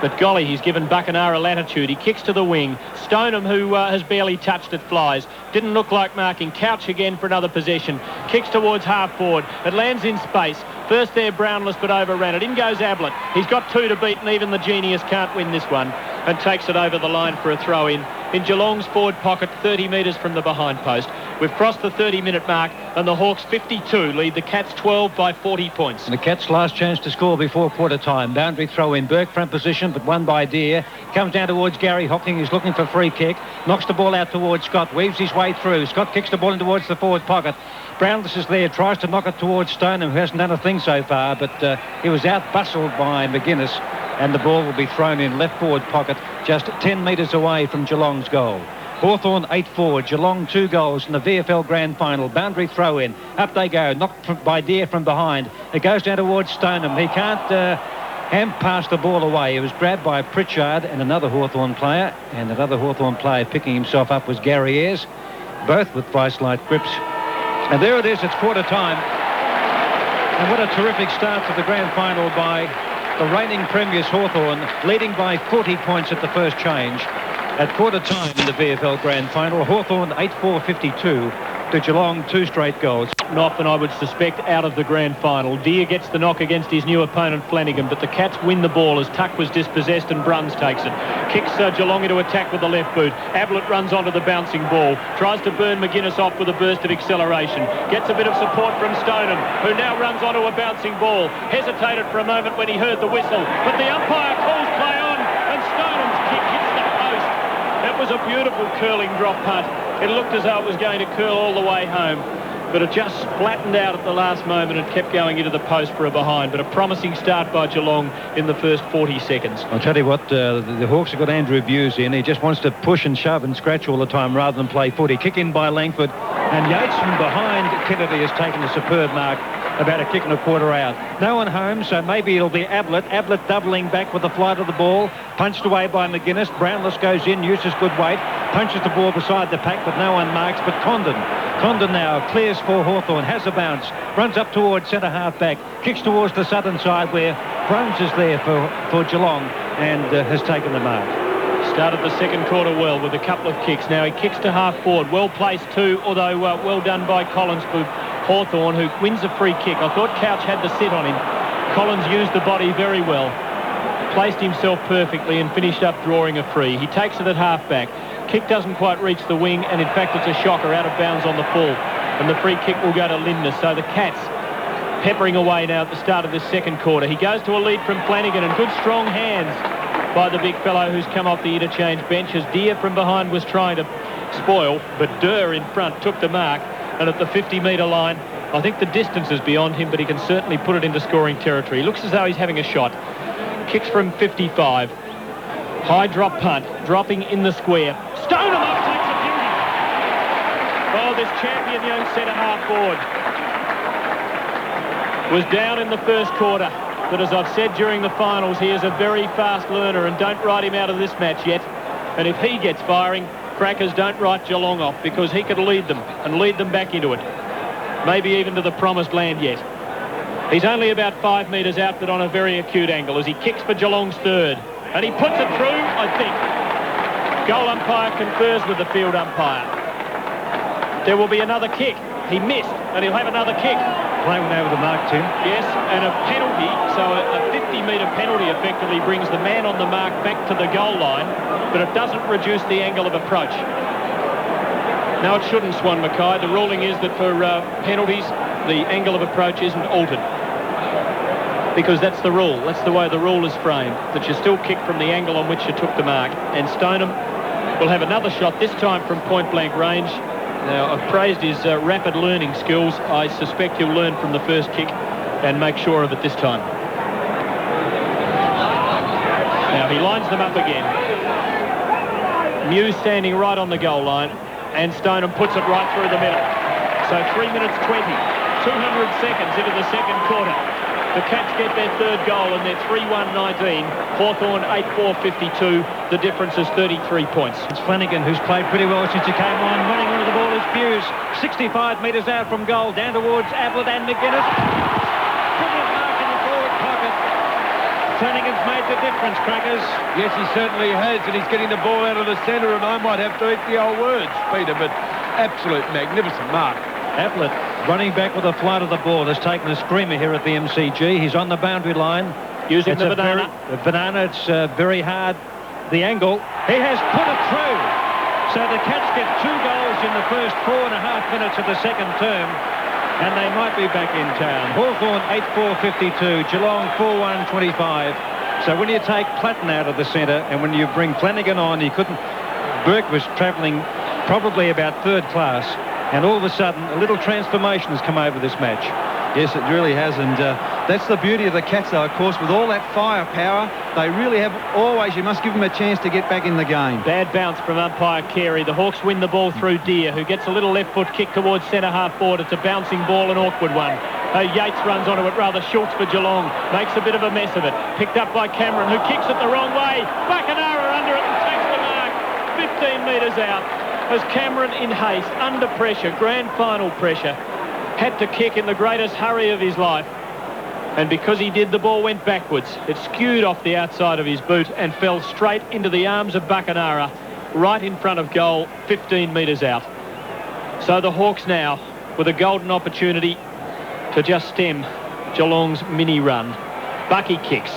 but golly, he's given Buckenara latitude. He kicks to the wing. Stoneham, who has barely touched it, flies. Didn't look like marking. Couch again for another possession. Kicks towards half forward. It lands in space. First there, Brownless, but overran it. In goes Ablett. He's got 2 to beat, and even the genius can't win this one, and takes it over the line for a throw-in. In Geelong's forward pocket, 30 metres from the behind post. We've crossed the 30-minute mark, and the Hawks 52 lead the Cats 12 by 40 points. And the Cats' last chance to score before quarter time. Boundary throw in. Burke front position, but won by Deere. Comes down towards Gary Hocking. He's looking for free kick. Knocks the ball out towards Scott. Weaves his way through. Scott kicks the ball in towards the forward pocket. Brownless is there. Tries to knock it towards Stoneham, who hasn't done a thing so far, but he was out-bustled by McGuinness, and the ball will be thrown in left forward pocket, just 10 metres away from Geelong's goal. Hawthorn 8 forward, Geelong 2 goals in the VFL Grand Final. Boundary throw in. Up they go. Knocked by Deere from behind. It goes down towards Stoneham. He can't hand pass the ball away. It was grabbed by Pritchard and another Hawthorn player. And another Hawthorn player picking himself up was Gary Ayres, both with vice-light grips. And there it is. It's quarter time. And what a terrific start to the Grand Final by the reigning premiers Hawthorn, leading by 40 points at the first change. At quarter time in the VFL Grand Final, Hawthorn 8-4-52 to Geelong 2 straight goals. Knock, and I would suspect out of the Grand Final. Deere gets the knock against his new opponent Flanagan, but the Cats win the ball as Tuck was dispossessed and Bruns takes it. Kicks Geelong into attack with the left boot. Ablett runs onto the bouncing ball. Tries to burn McGuinness off with a burst of acceleration. Gets a bit of support from Stoneham, who now runs onto a bouncing ball. Hesitated for a moment when he heard the whistle, but the umpire calls play on, and Stoneham's kick hits the post. That was a beautiful curling drop punt. It looked as though it was going to curl all the way home, but it just flattened out at the last moment and kept going into the post for a behind. But a promising start by Geelong in the first 40 seconds. I'll tell you what, the Hawks have got Andrew Buse in. He just wants to push and shove and scratch all the time rather than play footy. Kick in by Langford, and Yates from behind Kennedy has taken a superb mark. About a kick and a quarter out. No one home, so maybe it'll be Ablett. Ablett doubling back with the flight of the ball. Punched away by McGuinness. Brownless goes in, uses good weight. Punches the ball beside the pack, but no one marks. But Condon now clears for Hawthorn. Has a bounce. Runs up towards centre half back. Kicks towards the southern side where Bruns is there for Geelong and has taken the mark. Started the second quarter well with a couple of kicks. Now he kicks to half forward. Well placed too, although well done by Collins for Hawthorn, who wins a free kick. I thought Couch had to sit on him. Collins used the body very well. Placed himself perfectly and finished up drawing a free. He takes it at half back. Kick doesn't quite reach the wing, and in fact it's a shocker out of bounds on the full. And the free kick will go to Lindner. So the Cats peppering away now at the start of this second quarter. He goes to a lead from Flanagan, and good strong hands by the big fellow who's come off the interchange bench as Deere from behind was trying to spoil, but Durr in front took the mark, and at the 50-metre line, I think the distance is beyond him, but he can certainly put it into scoring territory. He looks as though he's having a shot. Kicks from 55. High drop punt, dropping in the square. Stoneham up takes a beauty. Oh, this champion young centre-half forward was down in the first quarter. But as I've said during the finals, he is a very fast learner, and don't write him out of this match yet. And if he gets firing, Crackers don't write Geelong off, because he could lead them and lead them back into it. Maybe even to the promised land yet. He's only about 5 metres out, but on a very acute angle as he kicks for Geelong's third. And he puts it through, I think. Goal umpire confers with the field umpire. There will be another kick. He missed, and he'll have another kick. play went over the mark, Tim. Yes, and a penalty, so a 50-metre penalty effectively brings the man on the mark back to the goal line, but it doesn't reduce the angle of approach. No, it shouldn't, Swan Mackay. The ruling is that for penalties, the angle of approach isn't altered. Because that's the rule. That's the way the rule is framed, that you still kick from the angle on which you took the mark. And Stoneham will have another shot, this time from point-blank range. Now, I've praised his rapid learning skills. I suspect he'll learn from the first kick and make sure of it this time. Now, he lines them up again. Mew standing right on the goal line, and Stoneham puts it right through the middle. So 3 minutes 20, 200 seconds into the second quarter. The Cats get their third goal and they're 3-1-19. Hawthorn 8-4-52. The difference is 33 points. It's Flanagan, who's played pretty well since he came on. Running onto the ball is Hughes. 65 metres out from goal. Down towards Ablett and McGuinness. Brilliant mark in the forward pocket. Flanagan's made the difference, Crackers. Yes, he certainly has, and he's getting the ball out of the centre, and I might have to eat the old words, Peter, but absolute magnificent mark. Ablett running back with a flight of the ball has taken a screamer here at the MCG. He's on the boundary line. Using the banana. The banana, it's very hard. The angle. He has put it through. So the Cats get 2 goals in the first 4.5 minutes of the second term. And they might be back in town. Hawthorn 8-4-52. Geelong 4-1-25. So when you take Platten out of the centre and when you bring Flanagan on, he couldn't. Burke was travelling probably about third class. And all of a sudden, a little transformation has come over this match. Yes, it really has, and that's the beauty of the Cats, though, of course. With all that firepower, they really have always, you must give them a chance to get back in the game. Bad bounce from umpire Carey. The Hawks win the ball through Deere, who gets a little left foot kick towards centre half forward. It's a bouncing ball, an awkward one. Yates runs onto it, rather Schultz for Geelong. Makes a bit of a mess of it. Picked up by Cameron, who kicks it the wrong way. Bacanara under it and takes the mark. 15 metres out. As Cameron, in haste, under pressure, grand final pressure, had to kick in the greatest hurry of his life. And because he did, the ball went backwards. It skewed off the outside of his boot and fell straight into the arms of Bacanara, right in front of goal, 15 metres out. So the Hawks now, with a golden opportunity to just stem Geelong's mini run. Bucky kicks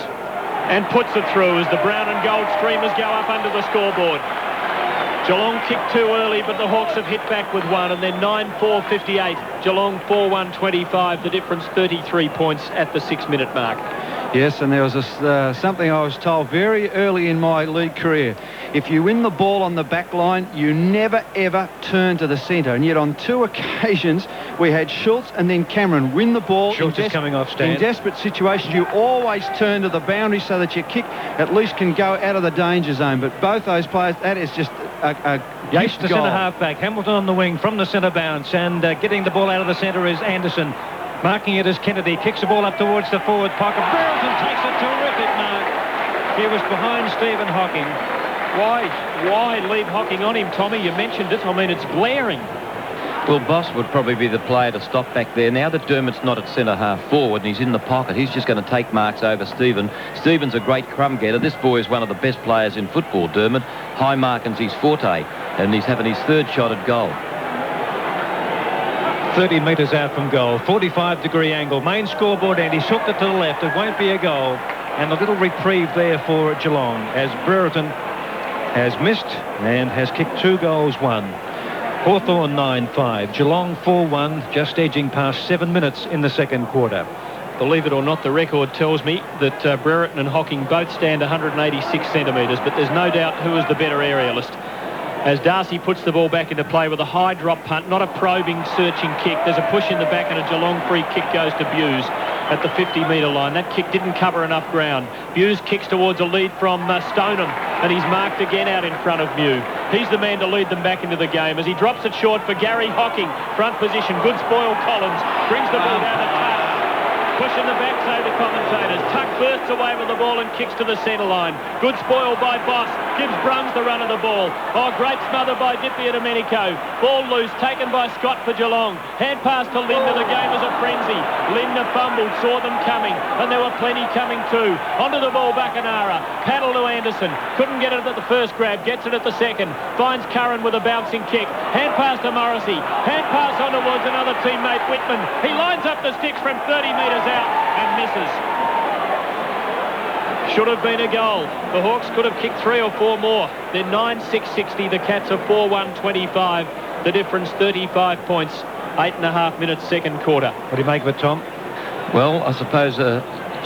and puts it through as the brown and gold streamers go up under the scoreboard. Geelong kicked too early, but the Hawks have hit back with one, and then 9-4-58. Geelong 4-1-25. The difference 33 points at the 6-minute mark. Yes, and there was something I was told very early in my league career. If you win the ball on the back line, you never, ever turn to the centre. And yet on 2 occasions, we had Schultz and then Cameron win the ball. Schultz is coming off stand. In desperate situations, you always turn to the boundary so that your kick at least can go out of the danger zone. But both those players, that is just a Yates, the goal. centre half back. Hamilton on the wing from the centre bounce. And getting the ball out of the centre is Anderson. Marking it as Kennedy. Kicks the ball up towards the forward pocket. Burlton takes a terrific mark. He was behind Stephen Hocking. Why leave Hocking on him, Tommy? You mentioned it. I mean, it's glaring. Well, Boss would probably be the player to stop back there. Now that Dermott's not at centre half forward and he's in the pocket, he's just going to take marks over Stephen. Stephen's a great crumb getter. This boy is one of the best players in football, Dermott. High marking's his forte, and he's having his third shot at goal. 30 metres out from goal, 45-degree angle, main scoreboard end. He's hooked it to the left. It won't be a goal. And a little reprieve there for Geelong as Brereton has missed and has kicked 2 goals, 1. Hawthorn 9-5, Geelong 4-1, just edging past 7 minutes in the second quarter. Believe it or not, the record tells me that Brereton and Hocking both stand 186 centimetres, but there's no doubt who is the better aerialist. As Darcy puts the ball back into play with a high drop punt, not a probing, searching kick. There's a push in the back and a Geelong free kick goes to Buse at the 50-metre line. That kick didn't cover enough ground. Buse kicks towards a lead from Stoneham, and he's marked again out in front of Mew. He's the man to lead them back into the game as he drops it short for Gary Hocking. Front position, good spoil Collins, brings the ball down the touch. Pushing the back, say the commentators. Tuck bursts away with the ball and kicks to the centre line. Good spoil by Boss. Gives Brums the run of the ball. Oh, great smother by Dippia Domenico. Ball loose, taken by Scott for Geelong. Hand pass to Linda. The game is a frenzy. Linda fumbled, saw them coming, and there were plenty coming too. Onto the ball, Bacanara. Paddle to Anderson. Couldn't get it at the first grab. Gets it at the second. Finds Curran with a bouncing kick. Hand pass to Morrissey. Hand pass on towards another teammate, Whitman. He lines up the sticks from 30 metres out and misses. Should have been a goal. The Hawks could have kicked 3 or 4 more. They're 9-6-60. The Cats are 4-1-25. The difference 35 points. 8.5 minutes second quarter. What do you make of it, Tom? Well, I suppose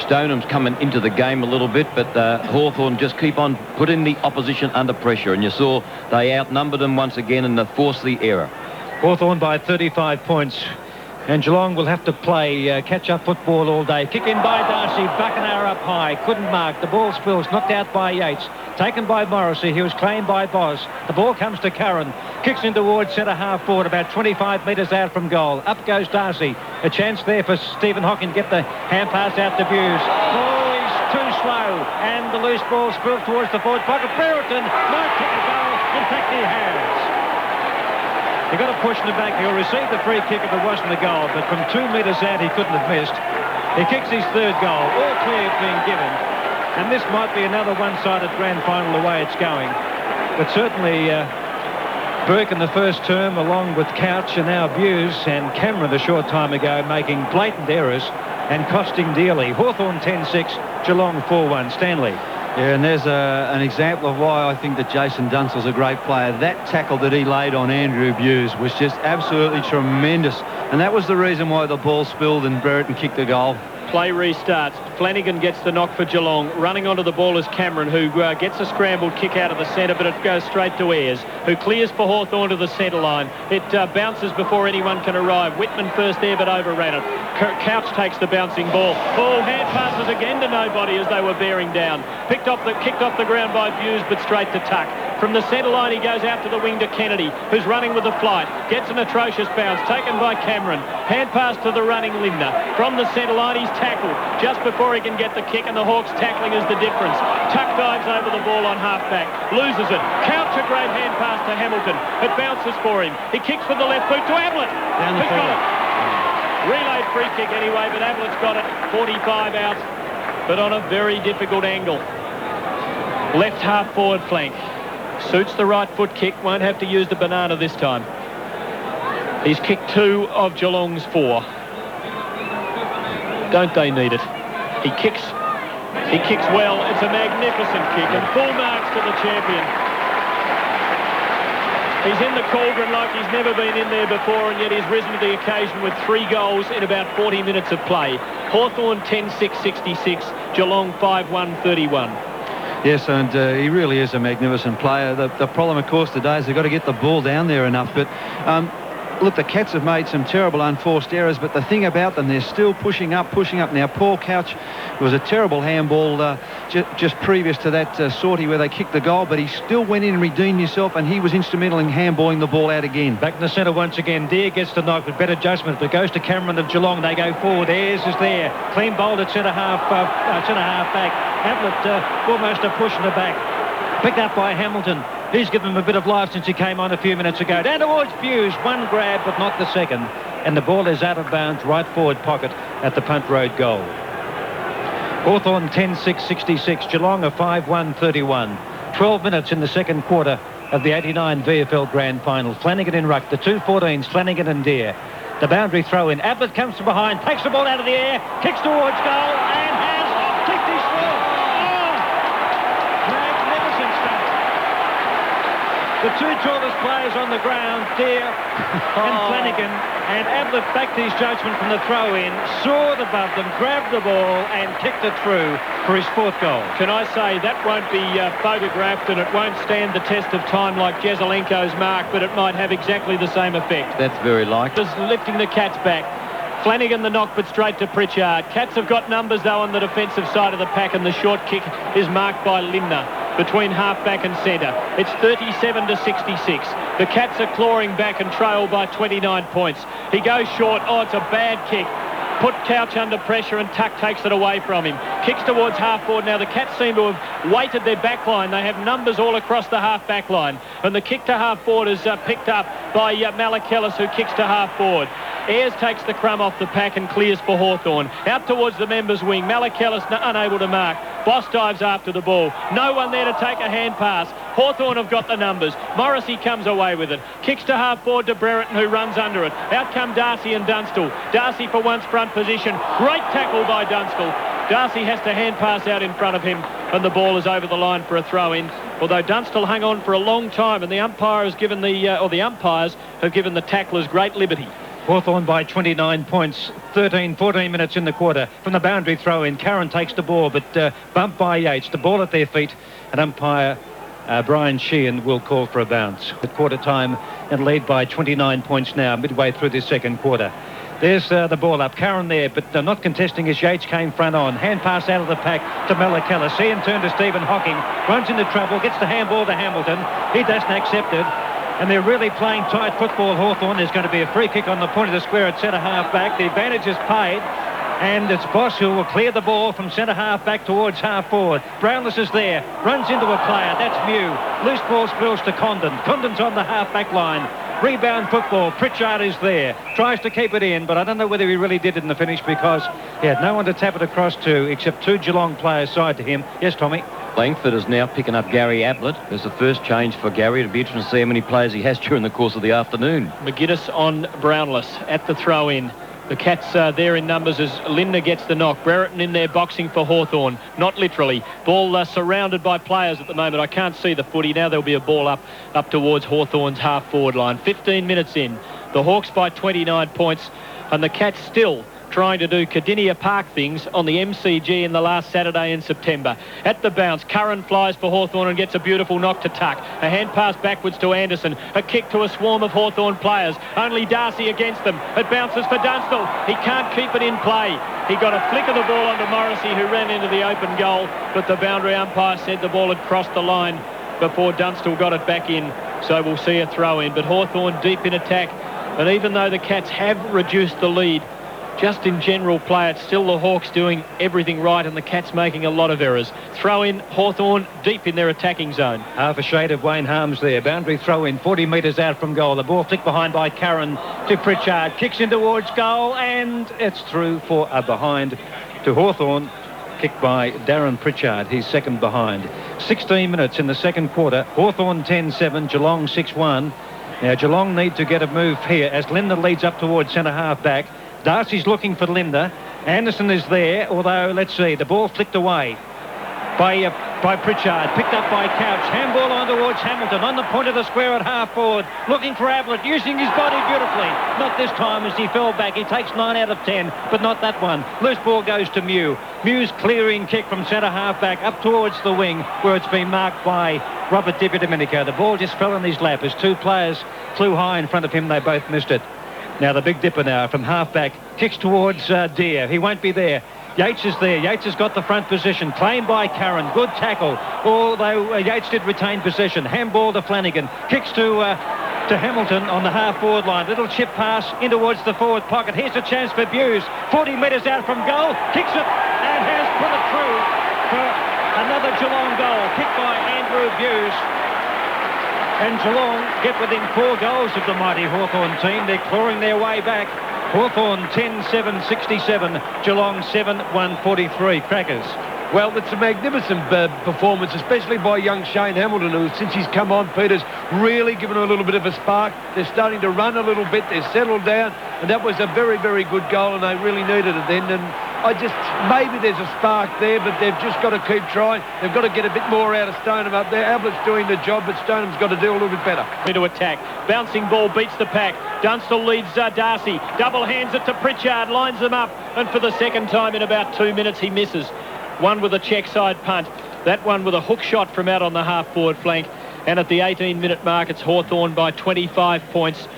Stoneham's coming into the game a little bit, but Hawthorn just keep on putting the opposition under pressure, and you saw they outnumbered them once again and they forced the error. Hawthorn by 35 points. And Geelong will have to play catch-up football all day. Kick in by Darcy. Bacanara up high. Couldn't mark. The ball spills. Knocked out by Yates. Taken by Morrissey. He was claimed by Boz. The ball comes to Curran. Kicks in towards centre half forward, about 25 metres out from goal. Up goes Darcy. A chance there for Stephen Hockin to get the hand pass out to Buse. Oh, he's too slow. And the loose ball spills towards the forward pocket. Brereton might kick a goal. In fact, he has. He got a push in the back. He'll receive the free kick if it wasn't a goal, but from 2 metres out he couldn't have missed. He kicks his third goal. All clear being given. And this might be another one-sided grand final the way it's going. But certainly Burke in the first term, along with Couch and now Buse and Cameron a short time ago, making blatant errors and costing dearly. Hawthorn 10-6, Geelong 4-1. Stanley. Yeah, and there's an example of why I think that Jason Dunstall's a great player. That tackle that he laid on Andrew Buse was just absolutely tremendous. And that was the reason why the ball spilled and Brereton kicked the goal. Play restarts. Flanagan gets the knock for Geelong. Running onto the ball is Cameron, who gets a scrambled kick out of the centre, but it goes straight to Ayres, who clears for Hawthorn to the centre line. It bounces before anyone can arrive. Whitman first there, but overran it. Couch takes the bouncing ball. Oh, hand passes again to nobody as they were bearing down. Kicked off the ground by Buse, but straight to Tuck. From the centre line, he goes out to the wing to Kennedy, who's running with the flight. Gets an atrocious bounce, taken by Cameron. Hand pass to the running Linda. From the centre line, he's tackled just before he can get the kick, and the Hawks tackling is the difference. Tuck dives over the ball on half-back, loses it. Couch a great hand pass to Hamilton. It bounces for him. He kicks with the left boot to Ablett. Down the got it. Relayed free kick anyway, but Ablett's got it. 45 out, but on a very difficult angle. Left half forward flank. Suits the right foot kick. Won't have to use the banana this time. He's kicked 2 of Geelong's 4. Don't they need it? He kicks well. It's a magnificent kick, and full marks to the champion. He's in the cauldron like he's never been in there before, and yet he's risen to the occasion with 3 goals in about 40 minutes of play. Hawthorn 10-6-66, Geelong 5-1-31. Yes, and he really is a magnificent player. The problem, of course, today is they've got to get the ball down there enough. But look, the Cats have made some terrible unforced errors, but the thing about them, they're still pushing up. Now, Paul Couch was a terrible handball just previous to that sortie where they kicked the goal, but he still went in and redeemed himself, and he was instrumental in handballing the ball out again. Back in the centre once again. Deere gets the knock with better judgment, but goes to Cameron of Geelong. They go forward. Ayres is there. Clean bowled at centre half back. Ablett almost a push in the back. Picked up by Hamilton. He's given him a bit of life since he came on a few minutes ago. Down towards Buse. One grab, but not the second. And the ball is out of bounds, right forward pocket at the Punt Road goal. Hawthorn 10-6-66. Geelong a 5-1-31. 12 minutes in the second quarter of the 89 VFL Grand Final. Flanagan in ruck. The 2-14s, Flanagan and Deere. The boundary throw in. Ablett comes from behind, takes the ball out of the air, kicks towards goal, and has kicked his foot. Oh! Magnificent stuff. The 2 tallest players on the ground, Deere and Flanagan, and Ablett backed his judgment from the throw-in, soared above them, grabbed the ball and kicked it through for his 4th goal. Can I say that won't be photographed, and it won't stand the test of time like Jezelenko's mark, but it might have exactly the same effect. That's very likely. Just lifting the Cats back. Flanagan the knock, but straight to Pritchard. Cats have got numbers though on the defensive side of the pack, and the short kick is marked by Lindner between half-back and centre. It's 37-66. The Cats are clawing back and trail by 29 points. He goes short. Oh, it's a bad kick. put Couch under pressure, and Tuck takes it away from him. Kicks towards half forward. Now the Cats seem to have weighted their back line. They have numbers all across the half back line. And the kick to half forward is picked up by Malakellis, who kicks to half forward. Ayres takes the crumb off the pack and clears for Hawthorn. Out towards the members' wing. Malakellis unable to mark. Boss dives after the ball. No one there to take a hand pass. Hawthorn have got the numbers. Morrissey comes away with it. Kicks to half forward to Brereton, who runs under it. Out come Darcy and Dunstall. Darcy for once front position. Great tackle by Dunstall. Darcy has to hand pass out in front of him, and the ball is over the line for a throw-in. Although Dunstall hung on for a long time, and the umpire has given the umpires have given the tacklers great liberty. Hawthorn by 29 points, 14 minutes in the quarter. From the boundary throw-in, Curran takes the ball, but bumped by Yates. The ball at their feet, and umpire Brian Sheehan will call for a bounce. At quarter time, and lead by 29 points now, midway through this second quarter. There's the ball up. Curran there, but not contesting as Yates came front on. Hand pass out of the pack to Malakellis. Ian turn to Stephen Hocking. Runs into trouble, gets the handball to Hamilton. He doesn't accept it. And they're really playing tight football, Hawthorn. There's going to be a free kick on the point of the square at centre half back. The advantage is paid. And it's Boss who will clear the ball from centre half back towards half forward. Brownless is there. Runs into a player. That's Mew. Loose ball spills to Condon. Condon's on the half back line. Rebound football. Pritchard is there. Tries to keep it in, but I don't know whether he really did it in the finish because he had no one to tap it across to except two Geelong players side to him. Yes, Tommy? Langford is now picking up Gary Ablett. There's the first change for Gary. It'll be interesting to see how many players he has during the course of the afternoon. McGuinness on Brownless at the throw-in. The Cats there in numbers as Lindner gets the knock. Brereton in there boxing for Hawthorn. Not literally. Ball surrounded by players at the moment. I can't see the footy. Now there'll be a ball up towards Hawthorn's half-forward line. 15 minutes in. The Hawks by 29 points. And the Cats still trying to do Cardinia Park things on the MCG in the last Saturday in September. At the bounce, Curran flies for Hawthorn and gets a beautiful knock to Tuck. A hand pass backwards to Anderson. A kick to a swarm of Hawthorn players. Only Darcy against them. It bounces for Dunstall. He can't keep it in play. He got a flick of the ball onto Morrissey, who ran into the open goal, but the boundary umpire said the ball had crossed the line before Dunstall got it back in. So we'll see a throw in. But Hawthorn deep in attack. And even though the Cats have reduced the lead, just in general play, it's still the Hawks doing everything right and the Cats making a lot of errors. Throw in, Hawthorn deep in their attacking zone. Half a shade of Wayne Harms there. Boundary throw in, 40 metres out from goal. The ball flicked behind by Curran to Pritchard. Kicks in towards goal and it's through for a behind to Hawthorn. Kicked by Darren Pritchard. He's second behind. 16 minutes in the second quarter. Hawthorn 10-7, Geelong 6-1. Now Geelong need to get a move here as Lindner leads up towards centre half back. Darcy's looking for Lindner. Anderson is there, although, let's see, the ball flicked away by Pritchard. Picked up by Couch. Handball on towards Hamilton on the point of the square at half forward. Looking for Ablett, using his body beautifully. Not this time as he fell back. He takes 9 out of 10, but not that one. Loose ball goes to Mew. Mew's clearing kick from centre half back up towards the wing where it's been marked by Robert Di Domenico. The ball just fell in his lap as two players flew high in front of him. They both missed it. Now the big dipper now from half-back. Kicks towards Deere. He won't be there. Yates is there. Yates has got the front position. Claimed by Curran. Good tackle. Although Yates did retain possession. Handball to Flanagan. Kicks to Hamilton on the half-forward line. Little chip pass in towards the forward pocket. Here's a chance for Buse. 40 metres out from goal. Kicks it and has put it through for another Geelong goal. Kicked by Andrew Buse. And Geelong get within 4 goals of the mighty Hawthorn team. They're clawing their way back. Hawthorn 10-7-67, Geelong 7-1-43. Crackers. Well, it's a magnificent performance, especially by young Shane Hamilton, who, since he's come on, Peter's really given him a little bit of a spark. They're starting to run a little bit. They're settled down. And that was a very, very good goal, and they really needed it then. And maybe there's a spark there, but they've just got to keep trying. They've got to get a bit more out of Stoneham up there. Ablett's doing the job, but Stoneham's got to do a little bit better. Into attack. Bouncing ball beats the pack. Dunstall leads Darcy. Double hands it to Pritchard. Lines them up. And for the second time in about 2 minutes, he misses. One with a check side punt. That one with a hook shot from out on the half-forward flank. And at the 18-minute mark, it's Hawthorn by 25 points.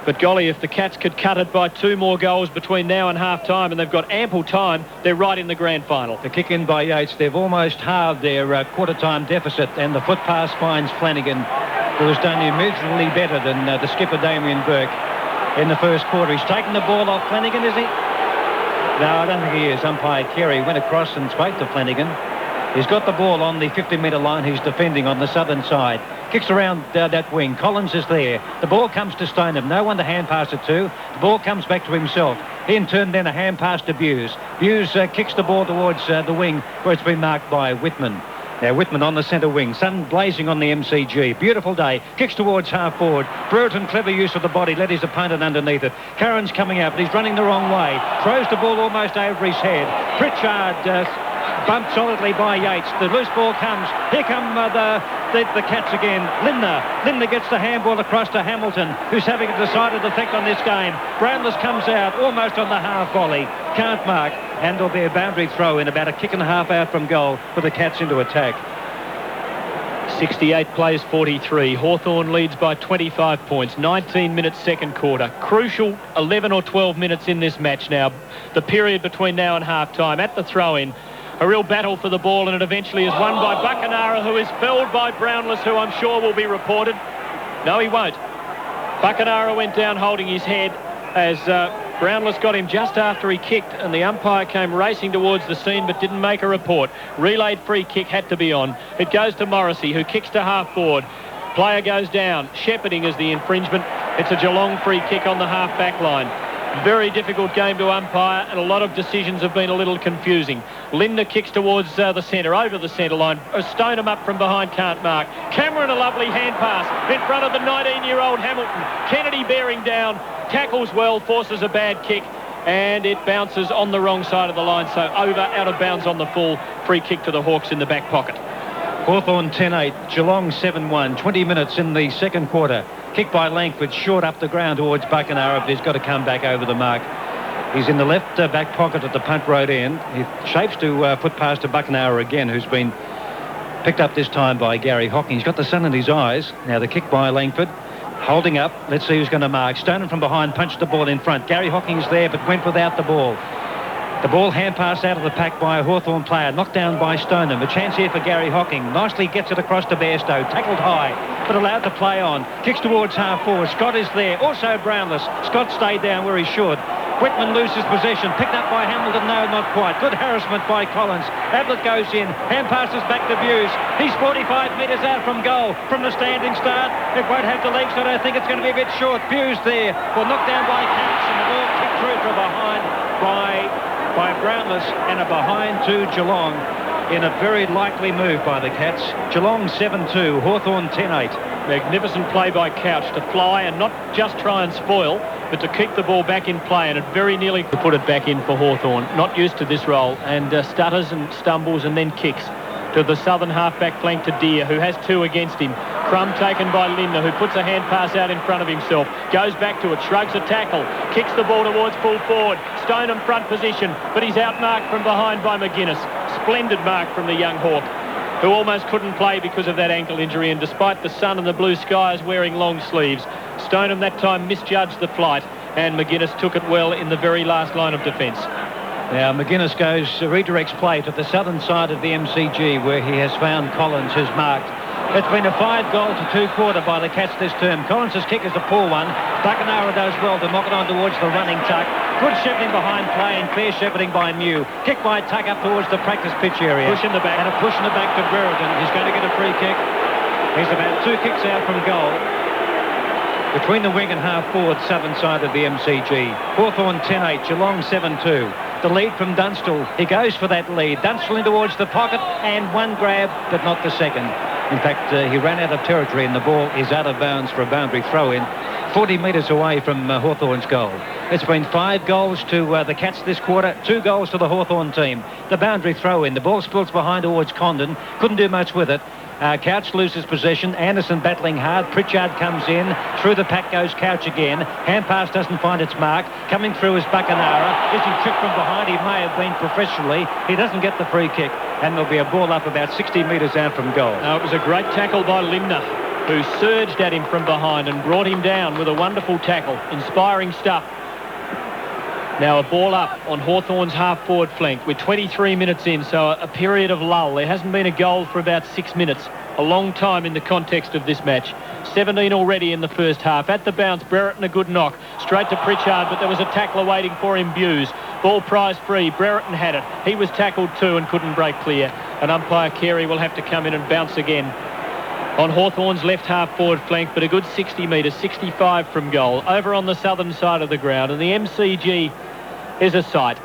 But golly, if the Cats could cut it by 2 more goals between now and half-time, and they've got ample time, they're right in the grand final. The kick in by Yates. They've almost halved their quarter-time deficit, and the foot pass finds Flanagan, who has done immeasurably better than the skipper Damien Burke in the first quarter. He's taken the ball off Flanagan, is he? No, I don't think he is. Umpire Carey went across and spoke to Flanagan. He's got the ball on the 50-metre line. He's defending on the southern side. Kicks around that wing. Collins is there. The ball comes to Stoneham. No one to hand pass it to. The ball comes back to himself. He in turn then a hand pass to Buse. Buse kicks the ball towards the wing where it's been marked by Whitman. Now Whitman on the centre wing. Sun blazing on the MCG. Beautiful day. Kicks towards half forward. Brereton, clever use of the body. Let his opponent underneath it. Curran's coming out, but he's running the wrong way. Throws the ball almost over his head. Pritchard bumped solidly by Yates. The loose ball comes. Here come the Cats again. Lindner gets the handball across to Hamilton, who's having a decided effect on this game. Brownless comes out almost on the half volley. Can't mark. And there'll be a boundary throw in, about a kick and a half out from goal for the Cats into attack. 68 plays 43. Hawthorn leads by 25 points. 19 minutes second quarter. Crucial 11 or 12 minutes in this match now. The period between now and half-time. At the throw-in, a real battle for the ball, and it eventually is won by Buckenara, who is felled by Brownless, who I'm sure will be reported. No, he won't. Buckenara went down holding his head as Brownless got him just after he kicked, and the umpire came racing towards the scene but didn't make a report. Relayed free kick had to be on. It goes to Morrissey, who kicks to half forward. Player goes down. Shepherding is the infringement. It's a Geelong free kick on the half-back line. Very difficult game to umpire, and a lot of decisions have been a little confusing. Lindner kicks towards the centre, over the centre line. Stoneham up from behind, can't mark. Cameron, a lovely hand pass in front of the 19-year-old Hamilton. Kennedy bearing down, tackles well, forces a bad kick, and it bounces on the wrong side of the line, so over, out of bounds on the full. Free kick to the Hawks in the back pocket. Hawthorn 10-8, Geelong 7-1, 20 minutes in the second quarter. Kick by Langford, short up the ground towards Buckenara, but he's got to come back over the mark. He's in the left back pocket at the punt road end. He shapes to put past to Buckenara again, who's been picked up this time by Gary Hocking. He's got the sun in his eyes. Now the kick by Langford, holding up. Let's see who's going to mark. Stoneham from behind punched the ball in front. Gary Hocking's there, but went without the ball. The ball hand passed out of the pack by a Hawthorn player, knocked down by Stoneham. A chance here for Gary Hocking. Nicely gets it across to Bairstow. Tackled high, but allowed to play on. Kicks towards half forward. Scott is there. Also Brownless. Scott stayed down where he should. Whitman loses possession. Picked up by Hamilton. No, not quite. Good harassment by Collins. Ablett goes in. Hand passes back to Buse. He's 45 metres out from goal. From the standing start. It won't have the legs, so I don't think it's going to be a bit short. Buse there. Well, knocked down by Counts, and the ball kicked through from behind by Brownless, and a behind to Geelong in a very likely move by the Cats. Geelong 7-2, Hawthorn 10-8. Magnificent play by Couch to fly and not just try and spoil, but to keep the ball back in play, and it very nearly put it back in for Hawthorn. Not used to this role, and stutters and stumbles and then kicks to the southern half-back flank to Deere, who has two against him. Crumb taken by Lindner, who puts a hand pass out in front of himself. Goes back to it, shrugs a tackle, kicks the ball towards full forward. Stoneham front position, but he's outmarked from behind by McGuinness. Splendid mark from the young Hawk, who almost couldn't play because of that ankle injury, and despite the sun and the blue skies wearing long sleeves, Stoneham that time misjudged the flight, and McGuinness took it well in the very last line of defence. Now McGuinness redirects play to the southern side of the MCG, where he has found Collins, who's marked. It's been a 5-goal to 2 quarter by the Cats this term. Collins' kick is a poor one. Buckenara does well to knock it on towards the running Tuck. Good shepherding behind play and fair shepherding by Mew. Kick by Tuck up towards the practice pitch area. Push in the back. And a push in the back to Brereton. He's going to get a free kick. He's about 2 kicks out from goal. Between the wing and half forward southern side of the MCG. Hawthorn 10-8, Geelong 7-2. The lead from Dunstall. He goes for that lead. Dunstall in towards the pocket, and one grab, but not the second. In fact, he ran out of territory, and the ball is out of bounds for a boundary throw-in, 40 metres away from Hawthorn's goal. It's been 5 goals to the Cats this quarter, 2 goals to the Hawthorn team. The boundary throw-in. The ball spills behind towards Condon. Couldn't do much with it. Couch loses possession. Anderson battling hard. Pritchard comes in. Through the pack goes Couch again. Hand pass doesn't find its mark. Coming through is Buckenara. Is he tripped from behind? He may have been professionally. He doesn't get the free kick. And there'll be a ball up about 60 metres out from goal. It was a great tackle by Lindner, who surged at him from behind and brought him down with a wonderful tackle. Inspiring stuff. Now a ball up on Hawthorn's half-forward flank. We're 23 minutes in, so a period of lull. There hasn't been a goal for about 6 minutes. A long time in the context of this match. 17 already in the first half. At the bounce, Brereton a good knock. Straight to Pritchard, but there was a tackler waiting for him, Buse. Ball prize free. Brereton had it. He was tackled too and couldn't break clear. And umpire Carey will have to come in and bounce again on Hawthorn's left half forward flank, but a good 60 metres, 65 from goal. Over on the southern side of the ground, and the MCG is a sight.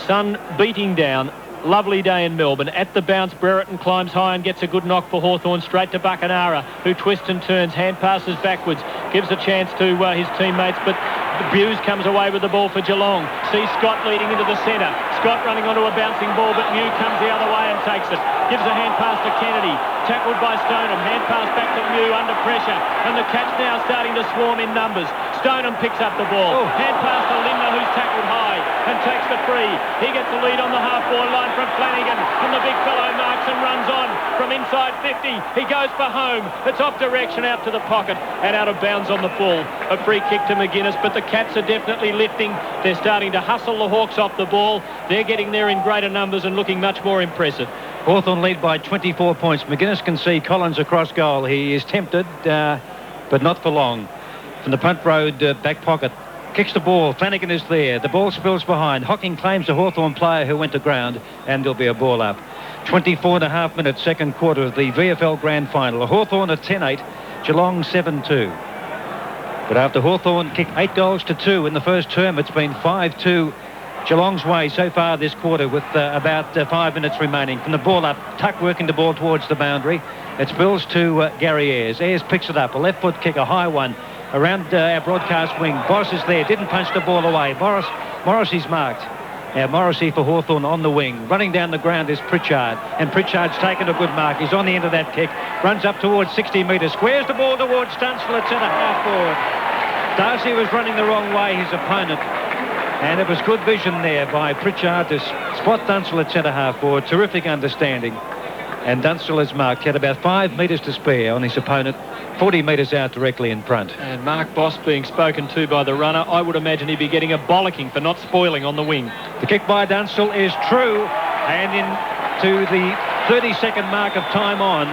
Sun beating down. Lovely day in Melbourne. At the bounce, Brereton climbs high and gets a good knock for Hawthorn straight to Buckenara, who twists and turns, hand passes backwards, gives a chance to his teammates, but Buse comes away with the ball for Geelong. Sees Scott leading into the centre. Scott running onto a bouncing ball, but Mew comes the other way and takes it. Gives a hand pass to Kennedy. Tackled by Stoneham. Hand pass back to Mew under pressure. And the Cats now starting to swarm in numbers. Stoneham picks up the ball. Hand pass to Lindner, who's tackled high and takes the free. He gets the lead on the half-forward line from Flanagan. And the big fellow marks and runs on from inside 50. He goes for home. It's off direction out to the pocket and out of bounds on the full. A free kick to McGuinness, but the Cats are definitely lifting. They're starting to hustle the Hawks off the ball. They're getting there in greater numbers and looking much more impressive. Hawthorn lead by 24 points. McGuinness can see Collins across goal. He is tempted, but not for long. From the punt road back pocket, kicks the ball. Flanagan is there. The ball spills behind. Hocking claims a Hawthorn player who went to ground, and there'll be a ball up. 24 and a half minutes, second quarter of the VFL Grand Final. Hawthorn at 10-8, Geelong 7-2. But after Hawthorn kicked 8 goals to 2 in the first term, it's been 5-2 Geelong's way so far this quarter with about 5 minutes remaining. From the ball up, Tuck working the ball towards the boundary. It spills to Gary Ayres. Ayres picks it up. A left foot kick, a high one. Around our broadcast wing. Boris is there. Didn't punch the ball away. Morrissey's marked. Now Morrissey for Hawthorn on the wing. Running down the ground is Pritchard. And Pritchard's taken a good mark. He's on the end of that kick. Runs up towards 60 metres. Squares the ball towards Tunstall at centre half forward. Darcy was running the wrong way, his opponent. And it was good vision there by Pritchard to spot Dunstall at centre half forward. Terrific understanding. And Dunstall is marked. He had about 5 metres to spare on his opponent. 40 metres out directly in front. And Mark Boss being spoken to by the runner. I would imagine he'd be getting a bollocking for not spoiling on the wing. The kick by Dunstall is true. And into the 32nd mark of time on,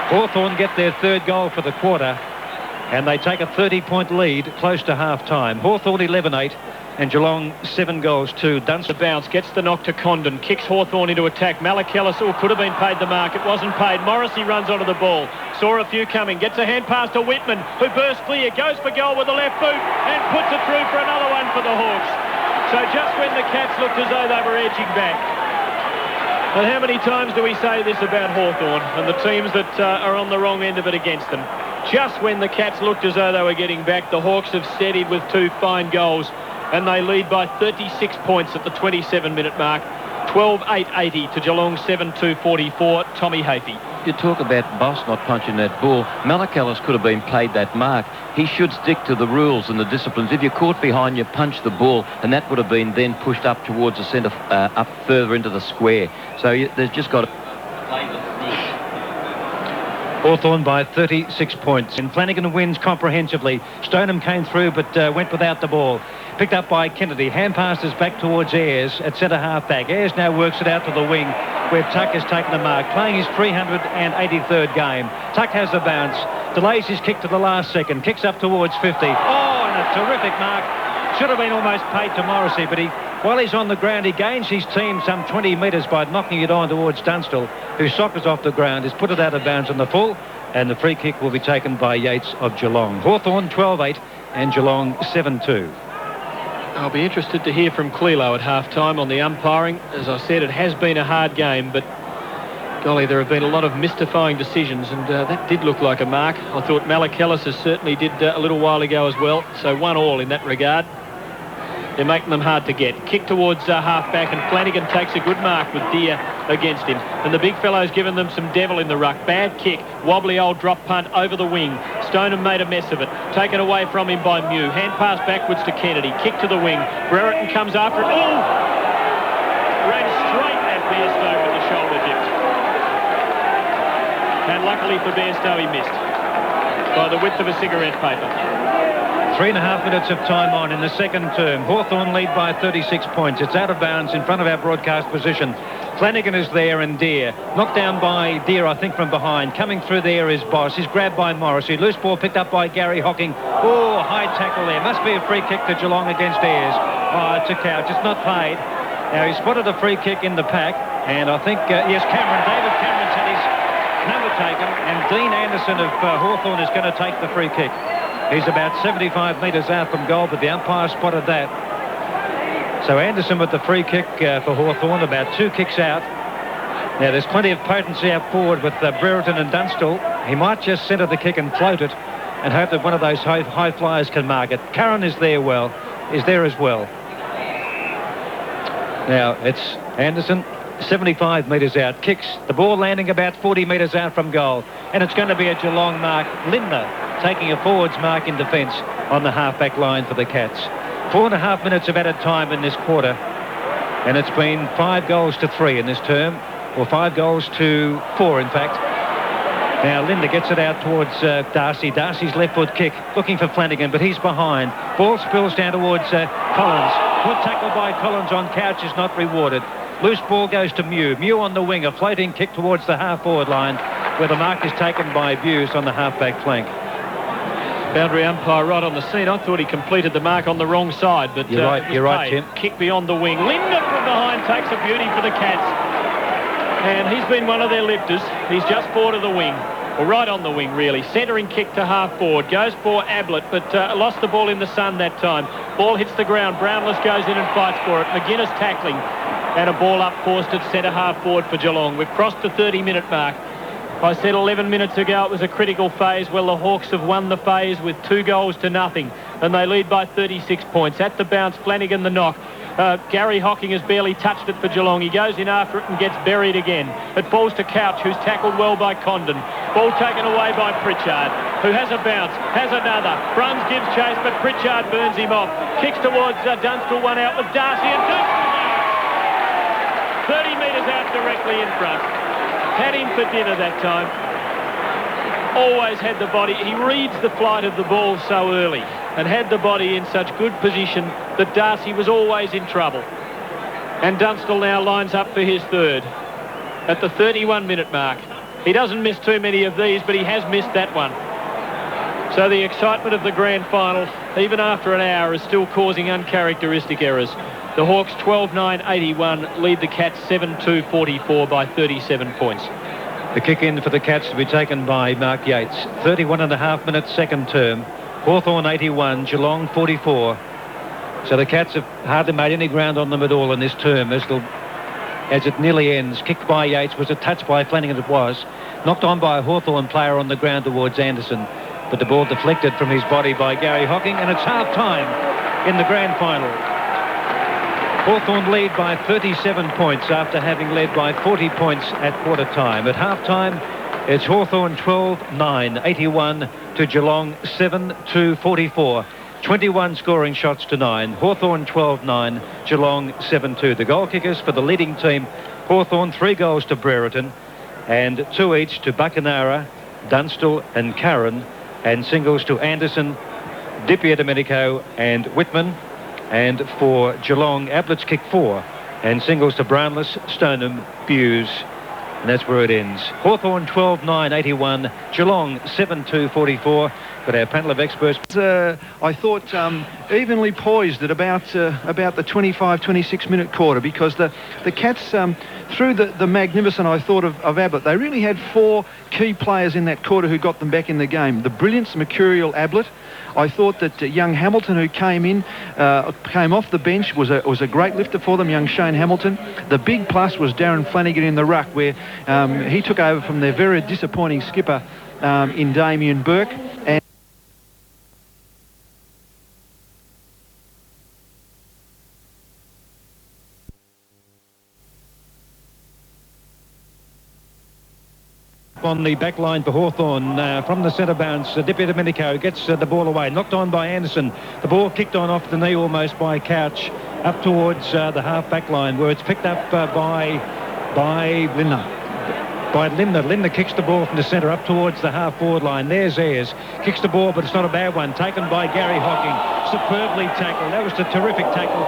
Hawthorn get their third goal for the quarter. And they take a 30-point lead close to half-time. Hawthorn 11-8. And Geelong 7 goals to Dunstall. The bounce gets the knock to Condon, kicks Hawthorn into attack. Malakellis could have been paid the mark. It wasn't paid. Morrissey runs onto the ball. Saw a few coming. Gets a hand pass to Whitman, who bursts clear. Goes for goal with the left boot and puts it through for another one for the Hawks. So just when the Cats looked as though they were edging back. And how many times do we say this about Hawthorn and the teams that are on the wrong end of it against them? Just when the Cats looked as though they were getting back, the Hawks have steadied with 2 fine goals. And they lead by 36 points at the 27-minute mark. 12-8-80 to Geelong 7-2-44. Tommy Hafey. You talk about Boss not punching that ball. Malakellis could have been paid that mark. He should stick to the rules and the disciplines. If you're caught behind, you punch the ball, and that would have been then pushed up towards the centre, up further into the square. So there's just got to play the rules. Hawthorn by 36 points. And Flanagan wins comprehensively. Stoneham came through but went without the ball. Picked up by Kennedy. Hand passes back towards Ayres at centre half back. Ayres now works it out to the wing where Tuck has taken the mark. Playing his 383rd game. Tuck has the bounce. Delays his kick to the last second. Kicks up towards 50. Oh, and a terrific mark. Should have been almost paid to Morrissey, but while he's on the ground, he gains his team some 20 metres by knocking it on towards Dunstall, who soccers off the ground, has put it out of bounds on the full, and the free kick will be taken by Yates of Geelong. Hawthorn 12-8 and Geelong 7-2. I'll be interested to hear from Clelo at half-time on the umpiring. As I said, it has been a hard game, but golly, there have been a lot of mystifying decisions, and that did look like a mark. I thought Malakellis certainly did a little while ago as well, so 1-1 in that regard. They're making them hard to get. Kick towards half-back, and Flanagan takes a good mark with Deere against him. And the big fellow's given them some devil in the ruck. Bad kick, wobbly old drop punt over the wing. Stoneham made a mess of it. Taken away from him by Mew. Hand pass backwards to Kennedy. Kick to the wing. Brereton comes after it. Oh! Ran straight at Bairstow with the shoulder dipped. And luckily for Bairstow, he missed by the width of a cigarette paper. 3.5 minutes of time on in the second term. Hawthorn lead by 36 points. It's out of bounds in front of our broadcast position. Flanagan is there and Deere. Knocked down by Deere, I think, from behind. Coming through there is Boss. He's grabbed by Morrissey. Loose ball picked up by Gary Hocking. Oh, high tackle there. Must be a free kick to Geelong against Ayres. Oh, it's a couch. It's not paid. Now, he spotted a free kick in the pack. And I think, yes, David Cameron's had his number taken. And Dean Anderson of Hawthorn is going to take the free kick. He's about 75 metres out from goal, but the umpire spotted that. So Anderson with the free kick for Hawthorn, about 2 kicks out. Now there's plenty of potency up forward with Brereton and Dunstall. He might just centre the kick and float it and hope that one of those high flyers can mark it. Curran is there as well. Now it's Anderson, 75 metres out, kicks, the ball landing about 40 metres out from goal. And it's going to be a Geelong mark. Lindner taking a forwards mark in defence on the half-back line for the Cats. 4.5 minutes of added time in this quarter, and it's been 5 goals to 3 in this term, or 5 goals to 4 in fact. Now Lindner gets it out towards Darcy. Darcy's left foot kick, looking for Flanagan, but he's behind. Ball spills down towards Collins. Good tackle by Collins on Couch is not rewarded. Loose ball goes to Mew. Mew on the wing, a floating kick towards the half-forward line, where the mark is taken by Buse on the half-back flank. Boundary umpire right on the scene. I thought he completed the mark on the wrong side, but you're right, Tim. Kick beyond the wing. Lindner from behind takes a beauty for the Cats, and he's been one of their lifters. He's just forward of the wing, or right on the wing really. Centering kick to half forward, goes for Ablett, but lost the ball in the sun that time. Ball hits the ground. Brownless goes in and fights for it. McGuinness tackling, and a ball up forced at centre half forward for Geelong. We've crossed the 30-minute mark. I said 11 minutes ago it was a critical phase. Well, the Hawks have won the phase with 2 goals to nothing, and they lead by 36 points. At the bounce, Flanagan the knock. Gary Hocking has barely touched it for Geelong. He goes in after it and gets buried again. It falls to Couch, who's tackled well by Condon. Ball taken away by Pritchard, who has a bounce, has another. Bruns gives chase, but Pritchard burns him off. Kicks towards Dunstall, one out with Darcy, and Dunstall 30 metres out directly in front. Had him for dinner that time. Always had the body. He reads the flight of the ball so early and had the body in such good position that Darcy was always in trouble. And Dunstall now lines up for his third at the 31-minute mark. He doesn't miss too many of these, but he has missed that one. So the excitement of the grand final, even after an hour, is still causing uncharacteristic errors. The Hawks 12-9-81 lead the Cats 7-2-44 by 37 points. The kick in for the Cats to be taken by Mark Yates. 31.5 minutes second term. Hawthorn 81, Geelong 44. So the Cats have hardly made any ground on them at all in this term as it nearly ends. Kicked by Yates, was a touch by Flanagan, it was. Knocked on by a Hawthorn player on the ground towards Anderson. But the ball deflected from his body by Gary Hocking, and it's half-time in the grand final. Hawthorn lead by 37 points after having led by 40 points at quarter time. At half-time, it's Hawthorn 12-9-81 to Geelong 7-2-44. 21 scoring shots to 9. Hawthorn 12-9, Geelong 7-2. The goal kickers for the leading team, Hawthorn 3 goals to Brereton and 2 each to Buckenara, Dunstall and Curran, and singles to Anderson, Di Domenico and Whitman. And for Geelong, Ablett's kick 4, and singles to Brownless, Stoneham, Buse, and that's where it ends. Hawthorn 12-9-81, Geelong 7-2-44. But our panel of experts, I thought evenly poised at about the 25-26 minute quarter, because the Cats, through the magnificent, I thought, of Ablett, they really had 4 key players in that quarter who got them back in the game. The brilliance, mercurial Ablett. I thought that young Hamilton, who came off the bench, was a great lifter for them, young Shane Hamilton. The big plus was Darren Flanagan in the ruck, where he took over from their very disappointing skipper in Damien Burke. And on the back line for Hawthorn from the centre bounce. Di Domenico gets the ball away, knocked on by Anderson. The ball kicked on off the knee almost by Couch up towards the half back line, where it's picked up by by Linda. Linda kicks the ball from the centre up towards the half-forward line. There's Ayres. Kicks the ball, but it's not a bad one. Taken by Gary Hocking. Superbly tackled. That was a terrific tackle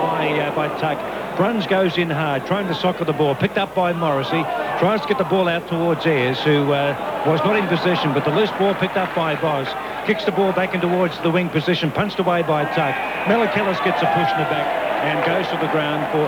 by Tuck. Bruns goes in hard, trying to soccer the ball. Picked up by Morrissey. Tries to get the ball out towards Ayres, who was not in possession, but the loose ball picked up by Boz. Kicks the ball back in towards the wing position. Punched away by Tuck. Melikelis gets a push in the back and goes to the ground for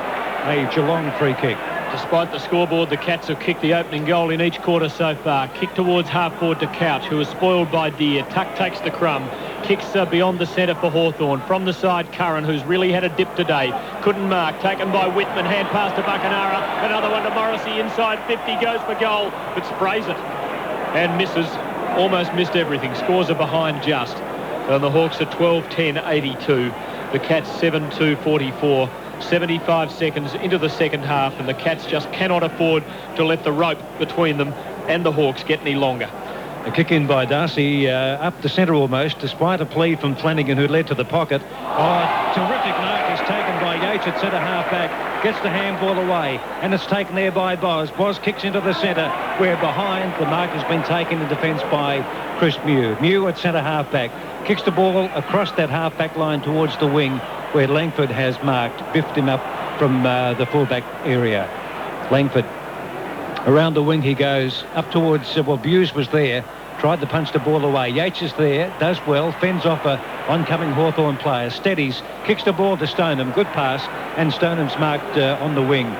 a Geelong free kick. Despite the scoreboard, the Cats have kicked the opening goal in each quarter so far. Kick towards half-forward to Couch, who is spoiled by Deer. Tuck takes the crumb. Kicks beyond the centre for Hawthorn. From the side, Curran, who's really had a dip today. Couldn't mark. Taken by Whitman. Hand pass to Buckenara. Another one to Morrissey. Inside 50. Goes for goal, but sprays it. And misses. Almost missed everything. Scores are behind just. And the Hawks are 12-10-82. The Cats 7-2-44. 75 seconds into the second half, and the Cats just cannot afford to let the rope between them and the Hawks get any longer. A kick in by Darcy up the centre almost, despite a plea from Flanagan, who led to the pocket. Oh, terrific mark is taken by Yates at centre half back. Gets the handball away, and it's taken there by Boz. Boz kicks into the centre, where behind the mark has been taken in defence by Chris Mew. Mew at centre half back. Kicks the ball across that half back line towards the wing, where Langford has marked, biffed him up from the fullback area. Langford around the wing he goes, up towards, Bewes was there, tried to punch the ball away. Yates is there, does well, fends off a oncoming Hawthorn player. Steadies, kicks the ball to Stoneham, good pass, and Stoneham's marked on the wing.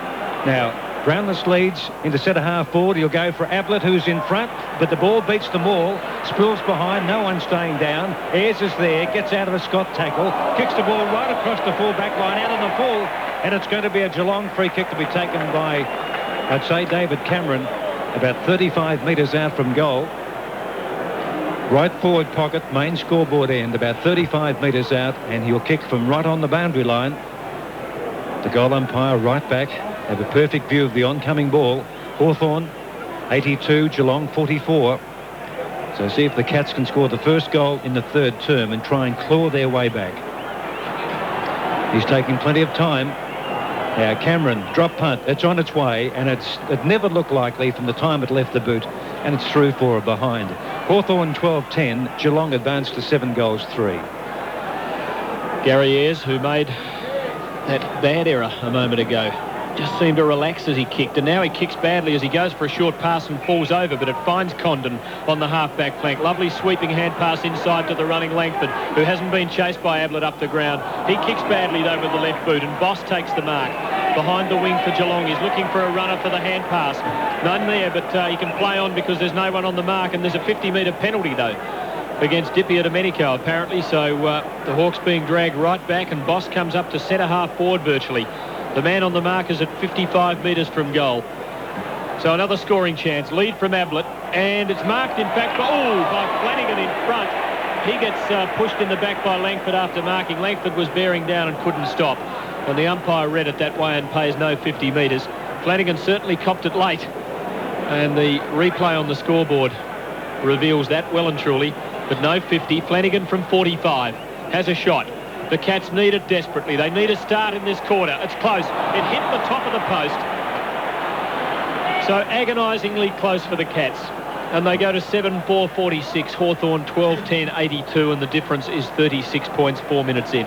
Now, Brownless leads into centre half forward. He'll go for Ablett, who's in front, but the ball beats them all. Spills behind, no one staying down. Ayres is there, gets out of a Scott tackle, kicks the ball right across the full back line, out on the full, and it's going to be a Geelong free kick to be taken by, I'd say, David Cameron, about 35 metres out from goal. Right forward pocket, main scoreboard end, about 35 metres out, and he'll kick from right on the boundary line. The goal umpire right back. Have a perfect view of the oncoming ball. Hawthorn 82, Geelong 44. So see if the Cats can score the first goal in the third term and try and claw their way back. He's taking plenty of time. Now Cameron, drop punt, it's on its way, and it never looked likely from the time it left the boot, and it's through for a behind. Hawthorn 12-10, Geelong advanced to 7-3. Gary Ayres, who made that bad error a moment ago, just seemed to relax as he kicked, and now he kicks badly as he goes for a short pass and falls over, but it finds Condon on the half-back flank. Lovely sweeping hand pass inside to the running Langford, who hasn't been chased by Ablett up the ground. He kicks badly though with the left boot, and Boss takes the mark. Behind the wing for Geelong, he's looking for a runner for the hand pass. None there, but he can play on because there's no one on the mark, and there's a 50-metre penalty though against Dipia Domenico apparently, so the Hawks being dragged right back, and Boss comes up to centre half forward virtually. The man on the mark is at 55 metres from goal. So another scoring chance. Lead from Ablett. And it's marked, in fact, by Flanagan in front. He gets pushed in the back by Langford after marking. Langford was bearing down and couldn't stop. And the umpire read it that way and pays no 50 metres. Flanagan certainly copped it late. And the replay on the scoreboard reveals that well and truly. But no 50. Flanagan from 45 has a shot. The Cats need it desperately. They need a start in this quarter. It's close. It hit the top of the post. So agonisingly close for the Cats. And they go to 7-4-46. Hawthorn 12-10-82, and the difference is 36 points 4 minutes in.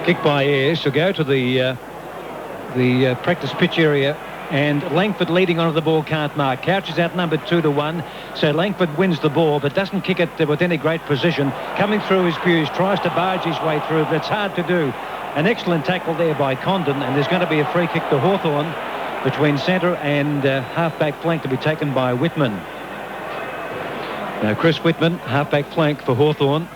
Kick by Ayres. She'll go to the practice pitch area, and Langford leading onto the ball can't mark. Couch is outnumbered 2-1, so Langford wins the ball but doesn't kick it with any great precision. Coming through his views, tries to barge his way through, but it's hard to do. An excellent tackle there by Condon, and there's going to be a free kick to Hawthorn between centre and half-back flank to be taken by Whitman. Now Chris Whitman, half-back flank for Hawthorn.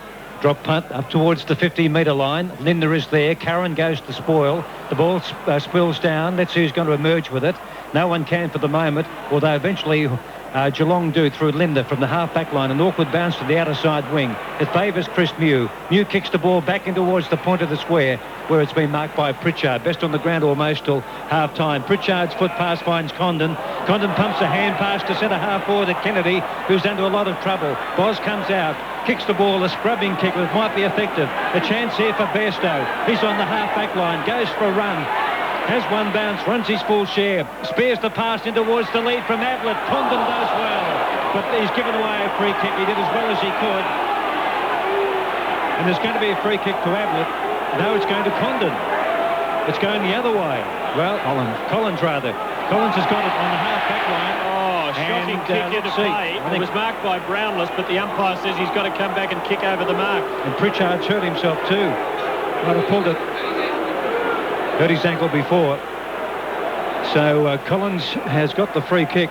Drop punt up towards the 50-metre line. Linda is there. Curran goes to spoil. The ball spills down. Let's see who's going to emerge with it. No one can for the moment, although eventually Geelong do through Linda from the half-back line. An awkward bounce to the outer side wing. It favours Chris Mew. Mew kicks the ball back in towards the point of the square, where it's been marked by Pritchard. Best on the ground almost till half-time. Pritchard's foot pass finds Condon. Condon pumps a hand pass to centre half forward at Kennedy, who's under a lot of trouble. Boz comes out, kicks the ball, a scrubbing kick that might be effective. A chance here for Bairstow. He's on the half-back line, goes for a run. Has one bounce, runs his full share, spears the pass in towards the lead from Ablett. Condon does well, but he's given away a free kick. He did as well as he could. And there's going to be a free kick to Ablett. No, it's going to Condon. It's going the other way. Well, Collins rather. Collins has got it on the half-back line. Oh, shocking kick into play. It was marked by Brownless, but the umpire says he's got to come back and kick over the mark. And Pritchard's hurt himself too. Might have pulled it. Hurt his ankle before. So Collins has got the free kick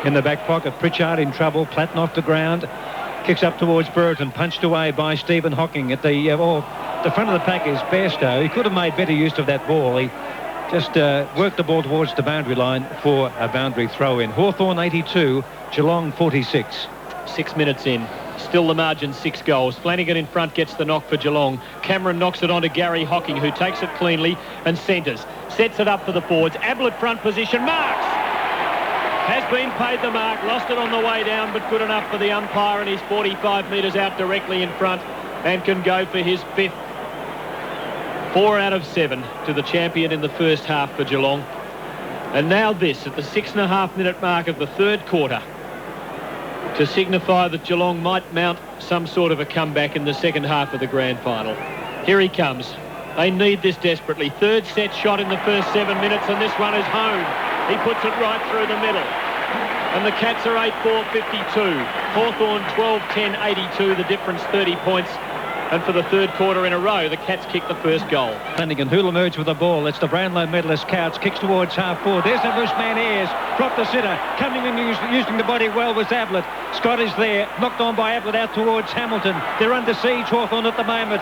in the back pocket. Pritchard in trouble. Platten off the ground. Kicks up towards Burton. Punched away by Stephen Hocking. At the front of the pack is Bairstow. He could have made better use of that ball. He just worked the ball towards the boundary line for a boundary throw-in. Hawthorn 82, Geelong 46. 6 minutes in. Still the margin 6 goals. Flanagan in front gets the knock for Geelong. Cameron knocks it on to Gary Hocking, who takes it cleanly and centres. Sets it up for the forwards. Ablett front position. Marks! Has been paid the mark. Lost it on the way down, but good enough for the umpire, and he's 45 metres out directly in front and can go for his 5th. 4 out of 7 to the champion in the first half for Geelong. And now this at the 6.5-minute mark of the third quarter, to signify that Geelong might mount some sort of a comeback in the second half of the grand final. Here he comes. They need this desperately. Third set shot in the first 7 minutes, and this one is home. He puts it right through the middle. And the Cats are 8-4-52. Hawthorn 12-10-82. The difference 30 points. And for the third quarter in a row, the Cats kick the first goal. Flanagan, who'll emerge with the ball. It's the Brownlow medalist Couch. Kicks towards half forward. There's the Bushman Ayres. Dropped the sitter. Coming in using the body well was Ablett. Scott is there. Knocked on by Ablett out towards Hamilton. They're under siege, Hawthorn at the moment.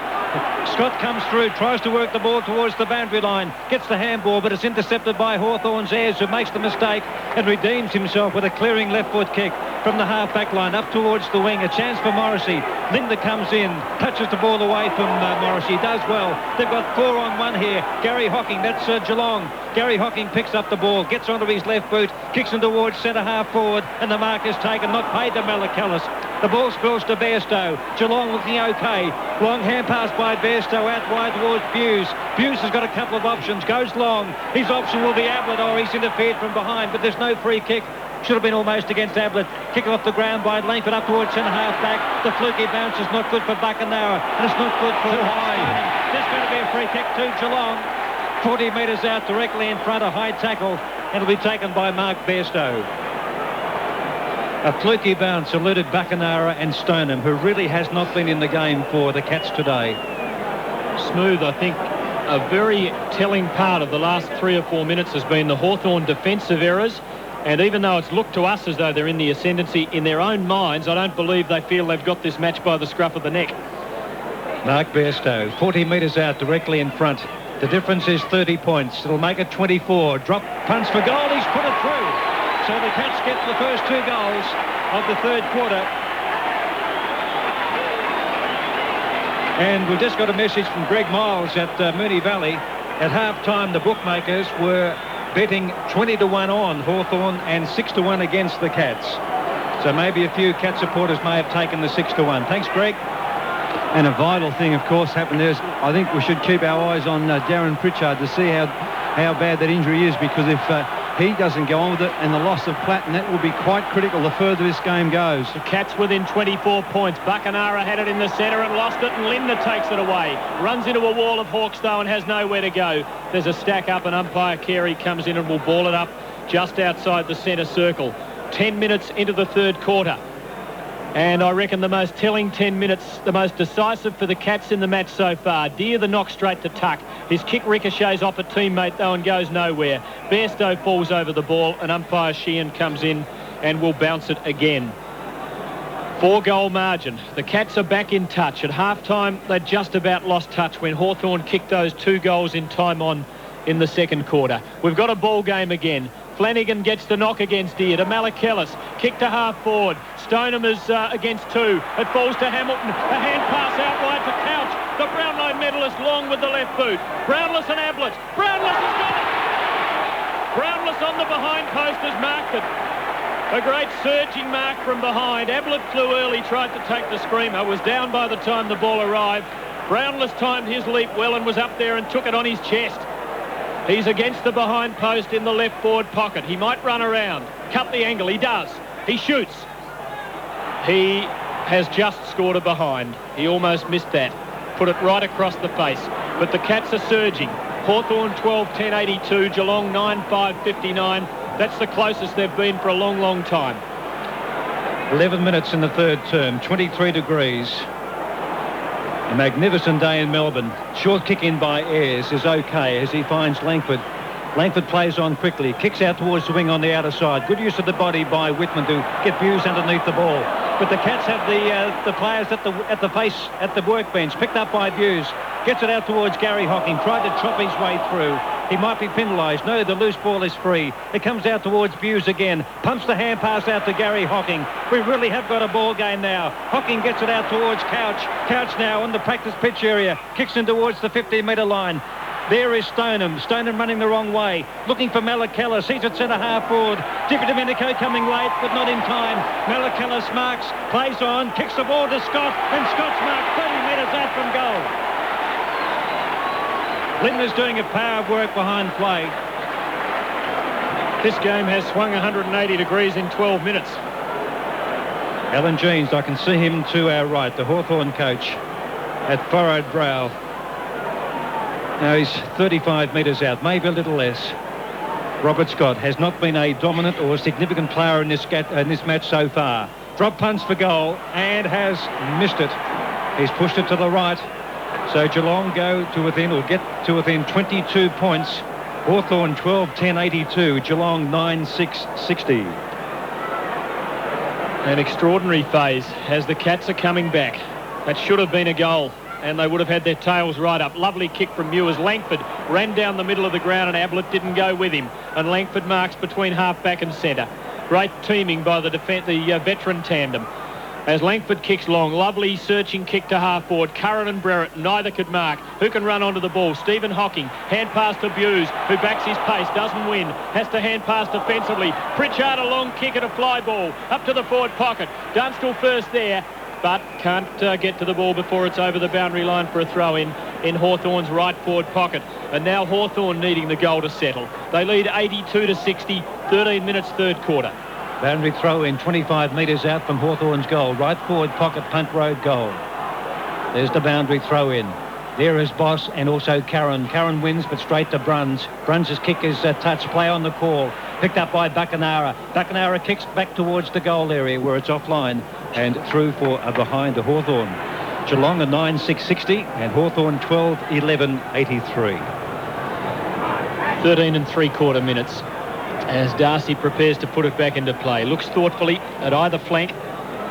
Scott comes through, tries to work the ball towards the boundary line. Gets the handball, but it's intercepted by Hawthorn's Ayres, who makes the mistake and redeems himself with a clearing left foot kick from the half-back line up towards the wing. A chance for Morrissey. Linda comes in, touches the ball away from Morrissey. Does well. They've got 4-on-1 here. Gary Hocking, that's Geelong. Gary Hocking picks up the ball, gets onto his left boot, kicks him towards centre half forward, and the mark is taken, not paid to Malakalis. The ball spills to Bairstow. Geelong looking okay. Long hand pass by Bairstow out wide towards Buse. Buse has got a couple of options. Goes long. His option will be Ablett, or he's interfered from behind, but there's no free kick. Should have been almost against Ablett. Kick off the ground by Langford up towards centre half back. The fluky bounce is not good for Buckenara, and it's not good for high. There's going to be a free kick to Geelong. 40 metres out directly in front, a high tackle. It'll be taken by Mark Bairstow. A fluky bounce eluded Buckenara and Stoneham, who really has not been in the game for the Cats today. Smooth, I think. A very telling part of the last 3 or 4 minutes has been the Hawthorn defensive errors. And even though it's looked to us as though they're in the ascendancy, in their own minds, I don't believe they feel they've got this match by the scruff of the neck. Mark Bairstow, 40 metres out directly in front. The difference is 30 points. It'll make it 24. Drop, punch for goal. He's put it through. So the Cats get the first 2 goals of the third quarter. And we've just got a message from Greg Miles at Moonee Valley. At half-time, the bookmakers were betting 20-1 on Hawthorn and 6-1 against the Cats. So maybe a few Cat supporters may have taken the 6-1. Thanks, Greg. And a vital thing, of course, happened there is I think we should keep our eyes on Darren Pritchard to see how bad that injury is, because if he doesn't go on with it and the loss of Platten, that will be quite critical the further this game goes. The Cats within 24 points. Buckenara had it in the centre and lost it, and Linda takes it away. Runs into a wall of Hawks, though, and has nowhere to go. There's a stack up, and umpire Carey comes in and will ball it up just outside the centre circle. 10 minutes into the third quarter. And I reckon the most telling 10 minutes, the most decisive for the Cats in the match so far. Deer the knock straight to Tuck. His kick ricochets off a teammate, though, and goes nowhere. Bairstow falls over the ball, and umpire Sheehan comes in and will bounce it again. 4-goal margin. The Cats are back in touch. At half-time, they just about lost touch when Hawthorn kicked those 2 goals in time on in the second quarter. We've got a ball game again. Flanagan gets the knock against Deer to Malakalis. Kick to half forward. Stoneham is against 2. It falls to Hamilton. A hand pass out wide to Couch. The Brownlow medalist long with the left boot. Brownless and Ablett. Brownless has got it! Brownless on the behind post has marked it. A great surging mark from behind. Ablett flew early, tried to take the screamer, was down by the time the ball arrived. Brownless timed his leap well and was up there and took it on his chest. He's against the behind post in the left forward pocket. He might run around, cut the angle. He does. He shoots. He has just scored a behind. He almost missed that. Put it right across the face. But the Cats are surging. Hawthorn 12-10-82, Geelong 9-5-59. That's the closest they've been for a long, long time. 11 minutes in the third term, 23 degrees. A magnificent day in Melbourne. Short kick in by Ayres is okay as he finds Langford. Langford plays on quickly, kicks out towards the wing on the outer side. Good use of the body by Whitman to get views underneath the ball. But the Cats have the players at the face at the workbench, picked up by Views. Gets it out towards Gary Hocking, tried to chop his way through. He might be penalised. No, the loose ball is free. It comes out towards Views again. Pumps the hand pass out to Gary Hocking. We really have got a ball game now. Hocking gets it out towards Couch. Couch now on the practice pitch area. Kicks in towards the 15-metre line. There is Stoneham. Stoneham running the wrong way. Looking for Malakella. Sees it centre half forward. Di Domenico coming late, but not in time. Malakella marks, plays on, kicks the ball to Scott, and Scott's marked 30 metres out from goal. Lindner's doing a power of work behind play. This game has swung 180 degrees in 12 minutes. Alan Jeans, I can see him to our right, the Hawthorn coach, at furrowed brow. Now he's 35 metres out, maybe a little less. Robert Scott has not been a dominant or significant player in this match so far. Drop punts for goal and has missed it. He's pushed it to the right. So Geelong go to within, or get to within 22 points. Hawthorn 12-10-82, Geelong 9-6-60. An extraordinary phase as the Cats are coming back. That should have been a goal, and they would have had their tails right up. Lovely kick from Mewers. Langford ran down the middle of the ground and Ablett didn't go with him. And Langford marks between half-back and centre. Great teaming by the veteran tandem. As Langford kicks long, lovely searching kick to half forward. Curran and Brereton, neither could mark. Who can run onto the ball? Stephen Hocking, hand pass to Buse, who backs his pace, doesn't win, has to hand pass defensively. Pritchard a long kick at a fly ball, up to the forward pocket. Dunstall first there, but can't get to the ball before it's over the boundary line for a throw-in Hawthorn's right forward pocket. And now Hawthorn needing the goal to settle. They lead 82-60, 13 minutes third quarter. Boundary throw in 25 metres out from Hawthorn's goal. Right forward pocket, punt road goal. There's the boundary throw in. There is Boss and also Curran. Curran wins, but straight to Bruns. Bruns' kick is a touch play on the call. Picked up by Buckenara. Buckenara kicks back towards the goal area where it's offline and through for a behind to Hawthorn. Geelong are 9-6-60 and Hawthorn 12-11-83. 13 3/4 minutes. As Darcy prepares to put it back into play. Looks thoughtfully at either flank.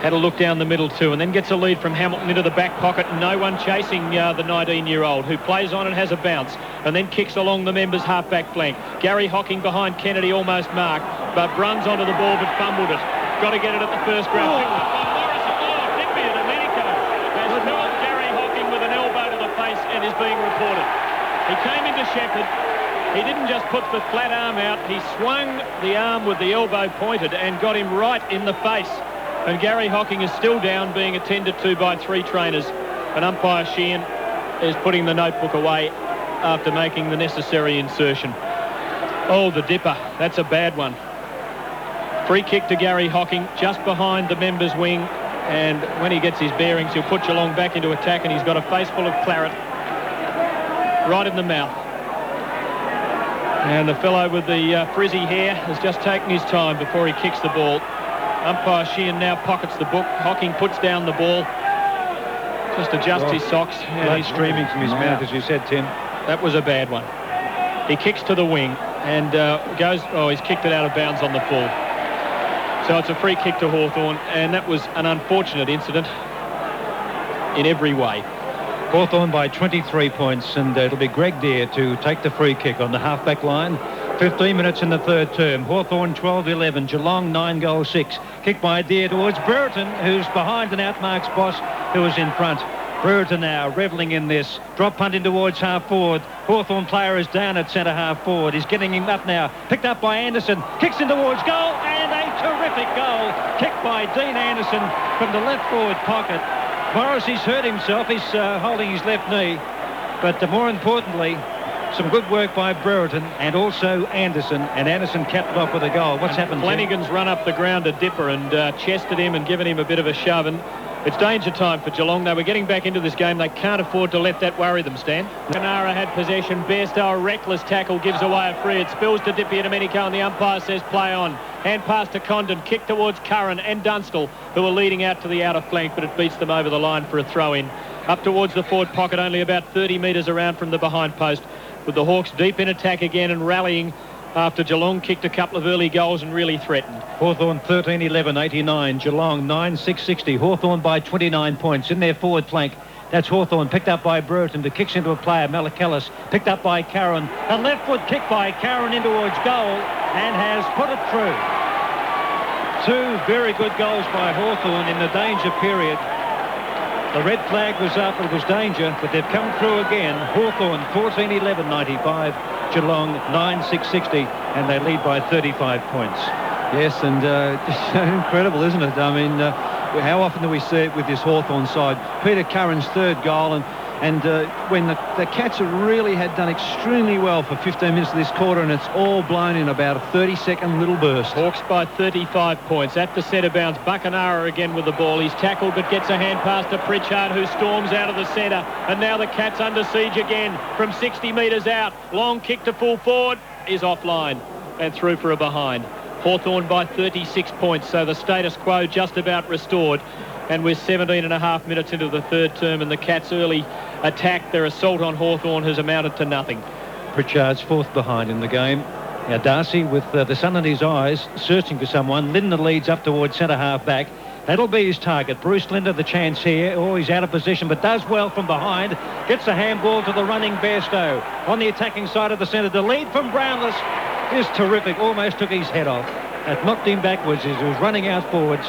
Had a look down the middle too, and then gets a lead from Hamilton into the back pocket. No one chasing the 19-year-old, who plays on and has a bounce, and then kicks along the members' half-back flank. Gary Hocking behind Kennedy, almost marked, but Bruns onto the ball but fumbled it. Got to get it at the first grab. Picked up by Morrison. Digby and Domenico has held Gary Hocking with an elbow to the face and is being reported. He came into Shepherd. He didn't just put the flat arm out, he swung the arm with the elbow pointed and got him right in the face. And Gary Hocking is still down, being attended to by 3 trainers. And umpire Sheehan is putting the notebook away after making the necessary insertion. Oh, the dipper, that's a bad one. Free kick to Gary Hocking, just behind the members' wing. And when he gets his bearings, he'll put Geelong back into attack, and he's got a face full of claret right in the mouth. And the fellow with the frizzy hair has just taken his time before he kicks the ball. Umpire Sheehan now pockets the book. Hocking puts down the ball. Just adjusts his socks. Blood streaming from his mouth, as you said, Tim. That was a bad one. He kicks to the wing and he's kicked it out of bounds on the full. So it's a free kick to Hawthorn, and that was an unfortunate incident in every way. Hawthorn by 23 points, and it'll be Greg Deere to take the free kick on the half-back line. 15 minutes in the third term. Hawthorn 12-11, Geelong 9-6. Kick by Deere towards Brereton, who's behind and outmarks Boss, who is in front. Brereton now revelling in this. Drop punt in towards half forward. Hawthorn player is down at centre half forward. He's getting him up now. Picked up by Anderson. Kicks in towards goal, and a terrific goal. Kicked by Dean Anderson from the left forward pocket. Morrissey's hurt himself. He's holding his left knee. But more importantly, some good work by Brereton and also Anderson, and Anderson capped it off with a goal. What's happened? Flanagan's run up the ground a dipper and chested him and given him a bit of a shove, and it's danger time for Geelong. They were getting back into this game. They can't afford to let that worry them, Stan. Canara had possession. Bairstow, a reckless tackle, gives away a free. It spills to Dippy and Domenico, and the umpire says play on. Hand pass to Condon, kick towards Curran and Dunstall, who are leading out to the outer flank, but it beats them over the line for a throw-in. Up towards the forward pocket, only about 30 metres around from the behind post, with the Hawks deep in attack again and rallying after Geelong kicked a couple of early goals and really threatened. Hawthorn 13-11-89, Geelong 9-6-60. Hawthorn by 29 points in their forward flank. That's Hawthorn, picked up by Brereton, to kicks into a player, Malakalis, picked up by Curran. A left foot kick by Curran in towards goal and has put it through. Two very good goals by Hawthorn in the danger period. The red flag was up, it was danger, but they've come through again. Hawthorn 14-11-95, Geelong 9-6-60, and they lead by 35 points. Yes, and just incredible, isn't it? I mean, how often do we see it with this Hawthorn side? Peter Curran's third goal, and when the Cats really had done extremely well for 15 minutes of this quarter, and it's all blown in about a 30-second little burst. Hawks by 35 points. At the centre bounce, Buckenara again with the ball. He's tackled but gets a hand pass to Pritchard, who storms out of the centre. And now the Cats under siege again from 60 metres out. Long kick to full forward is offline and through for a behind. Hawthorn by 36 points, so the status quo just about restored. And we're 17 and a half minutes into the third term, and the Cats' early attack, their assault on Hawthorn, has amounted to nothing. Pritchard's fourth behind in the game. Now Darcy, with the sun in his eyes, searching for someone. Linder leads up towards centre half back. That'll be his target. Bruce Linder, the chance here. Oh, he's out of position, but does well from behind. Gets a handball to the running Bairstow. On the attacking side of the centre, the lead from Brownless is terrific. Almost took his head off. That knocked him backwards as he was running out forwards.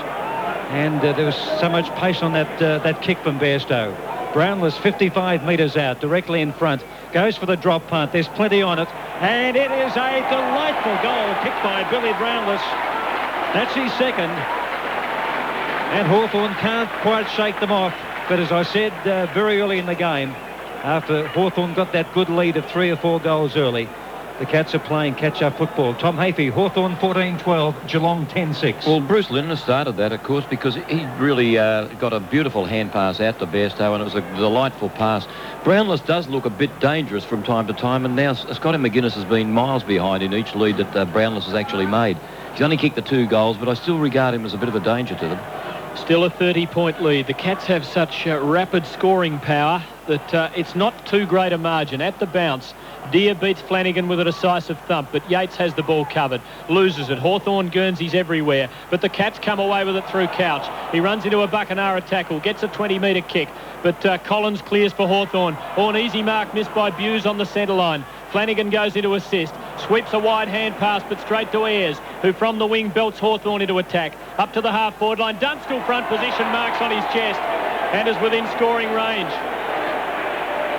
And there was so much pace on that kick from Bairstow. Brownless 55 metres out, directly in front. Goes for the drop punt. There's plenty on it. And it is a delightful goal kicked by Billy Brownless. That's his second. And Hawthorn can't quite shake them off. But as I said very early in the game, after Hawthorn got that good lead of 3 or 4 goals early, the Cats are playing catch-up football. Tom Hafey, Hawthorn 14-12, Geelong 10-6. Well, Bruce Linder started that, of course, because he really got a beautiful hand pass out to Bairstow, and it was a delightful pass. Brownless does look a bit dangerous from time to time, and now Scotty McGuinness has been miles behind in each lead that Brownless has actually made. He's only kicked the 2 goals, but I still regard him as a bit of a danger to them. Still a 30-point lead. The Cats have such rapid scoring power that it's not too great a margin. At the bounce, Deere beats Flanagan with a decisive thump, but Yates has the ball covered, loses it. Hawthorn Guernseys everywhere, but the Cats come away with it through Couch. He runs into a Buckenara tackle, gets a 20-metre kick, but Collins clears for Hawthorn. Oh, an easy mark missed by Buse on the centre line. Flanagan goes into assist, sweeps a wide hand pass, but straight to Ayres, who from the wing belts Hawthorn into attack. Up to the half-forward line, Dunstall front position, marks on his chest, and is within scoring range.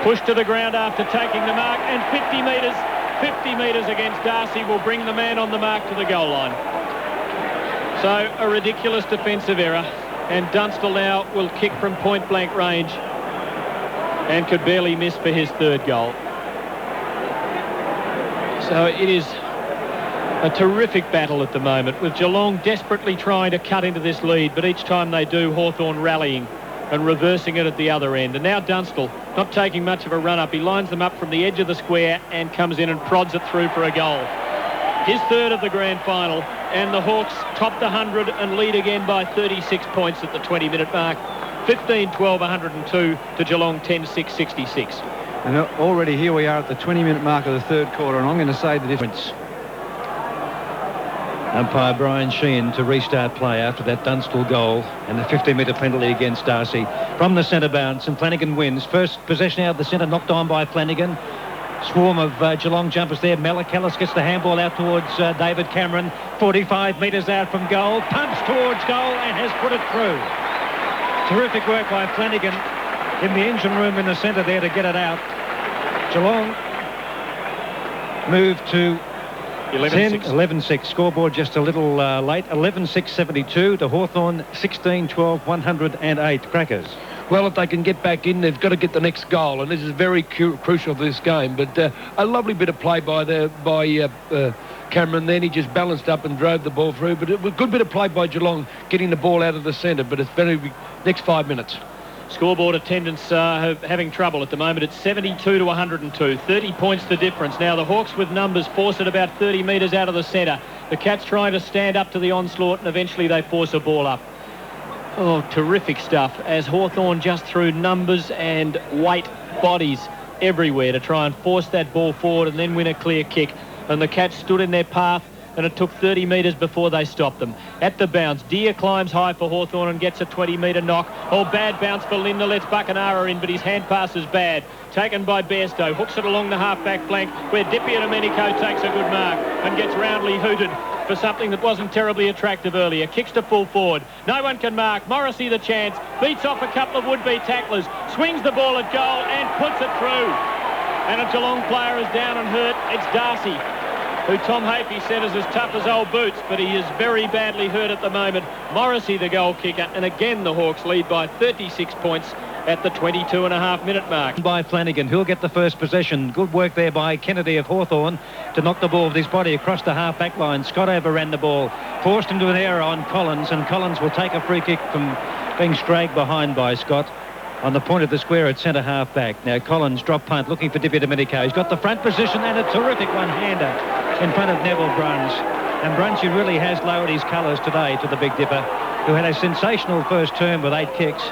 Pushed to the ground after taking the mark, and 50 metres against Darcy will bring the man on the mark to the goal line. So a ridiculous defensive error, and Dunstall now will kick from point-blank range and could barely miss for his third goal. So it is a terrific battle at the moment, with Geelong desperately trying to cut into this lead, but each time they do, Hawthorn rallying and reversing it at the other end. And now Dunstall, not taking much of a run-up. He lines them up from the edge of the square and comes in and prods it through for a goal. His third of the grand final, and the Hawks top the 100 and lead again by 36 points at the 20-minute mark. 15-12, 102 to Geelong 10-6, 66. And already here we are at the 20-minute mark of the third quarter, and I'm going to say the difference. Umpire Brian Sheehan to restart play after that Dunstall goal and the 15-metre penalty against Darcy. From the centre bounce, and Flanagan wins. First possession out of the centre, knocked on by Flanagan. Swarm of Geelong jumpers there. Malakalis gets the handball out towards David Cameron. 45 metres out from goal. Pumps towards goal and has put it through. Terrific work by Flanagan in the engine room in the centre there to get it out. Geelong move to 11-6. Scoreboard just a little late. 11-6, 72 to Hawthorn 16-12, 108. Crackers. Well, if they can get back in, they've got to get the next goal, and this is very crucial for this game. But a lovely bit of play by Cameron then. He just balanced up and drove the ball through. But it was a good bit of play by Geelong, getting the ball out of the centre. But it's very next 5 minutes. Scoreboard attendance having trouble at the moment. It's 72 to 102. 30 points the difference. Now the Hawks with numbers force it about 30 metres out of the centre. The Cats trying to stand up to the onslaught, and eventually they force a ball up. Oh, terrific stuff, as Hawthorn just threw numbers and weight bodies everywhere to try and force that ball forward and then win a clear kick. And the Cats stood in their path, and it took 30 metres before they stopped them. At the bounce, Deer climbs high for Hawthorn and gets a 20-metre knock. Oh, bad bounce for Linda, lets Buckenara in, but his hand pass is bad. Taken by Bairstow, hooks it along the half-back flank, where Dippy and Domenico takes a good mark and gets roundly hooted for something that wasn't terribly attractive earlier. Kicks to full forward. No one can mark. Morrissey the chance. Beats off a couple of would-be tacklers. Swings the ball at goal and puts it through. And a Geelong player is down and hurt. It's Darcy, who Tom Hafey said is as tough as old boots, but he is very badly hurt at the moment. Morrissey the goal kicker, and again the Hawks lead by 36 points at the 22.5-minute mark. By Flanagan, who'll get the first possession. Good work there by Kennedy of Hawthorn to knock the ball with his body across the half-back line. Scott overran the ball, forced into an error on Collins, and Collins will take a free kick from being dragged behind by Scott on the point of the square at centre half-back. Now Collins drop punt, looking for Dippy Domenico. He's got the front position and a terrific one-hander in front of Neville Bruns. And Brunsey really has lowered his colours today to the Big Dipper, who had a sensational first term with 8 kicks.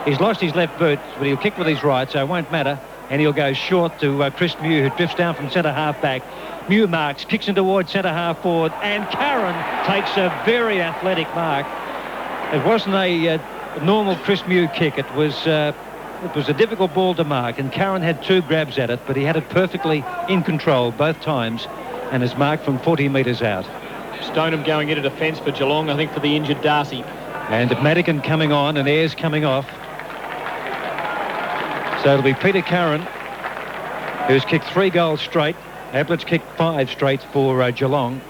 He's lost his left boot, but he'll kick with his right, so it won't matter. And he'll go short to Chris Mew, who drifts down from centre half-back. Mew marks, kicks in towards centre half-forward, and Curran takes a very athletic mark. It wasn't a normal Chris Mew kick. It was a difficult ball to mark, and Curran had 2 grabs at it, but he had it perfectly in control both times, and is marked from 40 metres out. Stoneham going into defence for Geelong, I think, for the injured Darcy. And Madigan coming on and Ayres coming off. So it'll be Peter Curran, who's kicked 3 goals straight. Ablett's kicked 5 straight for Geelong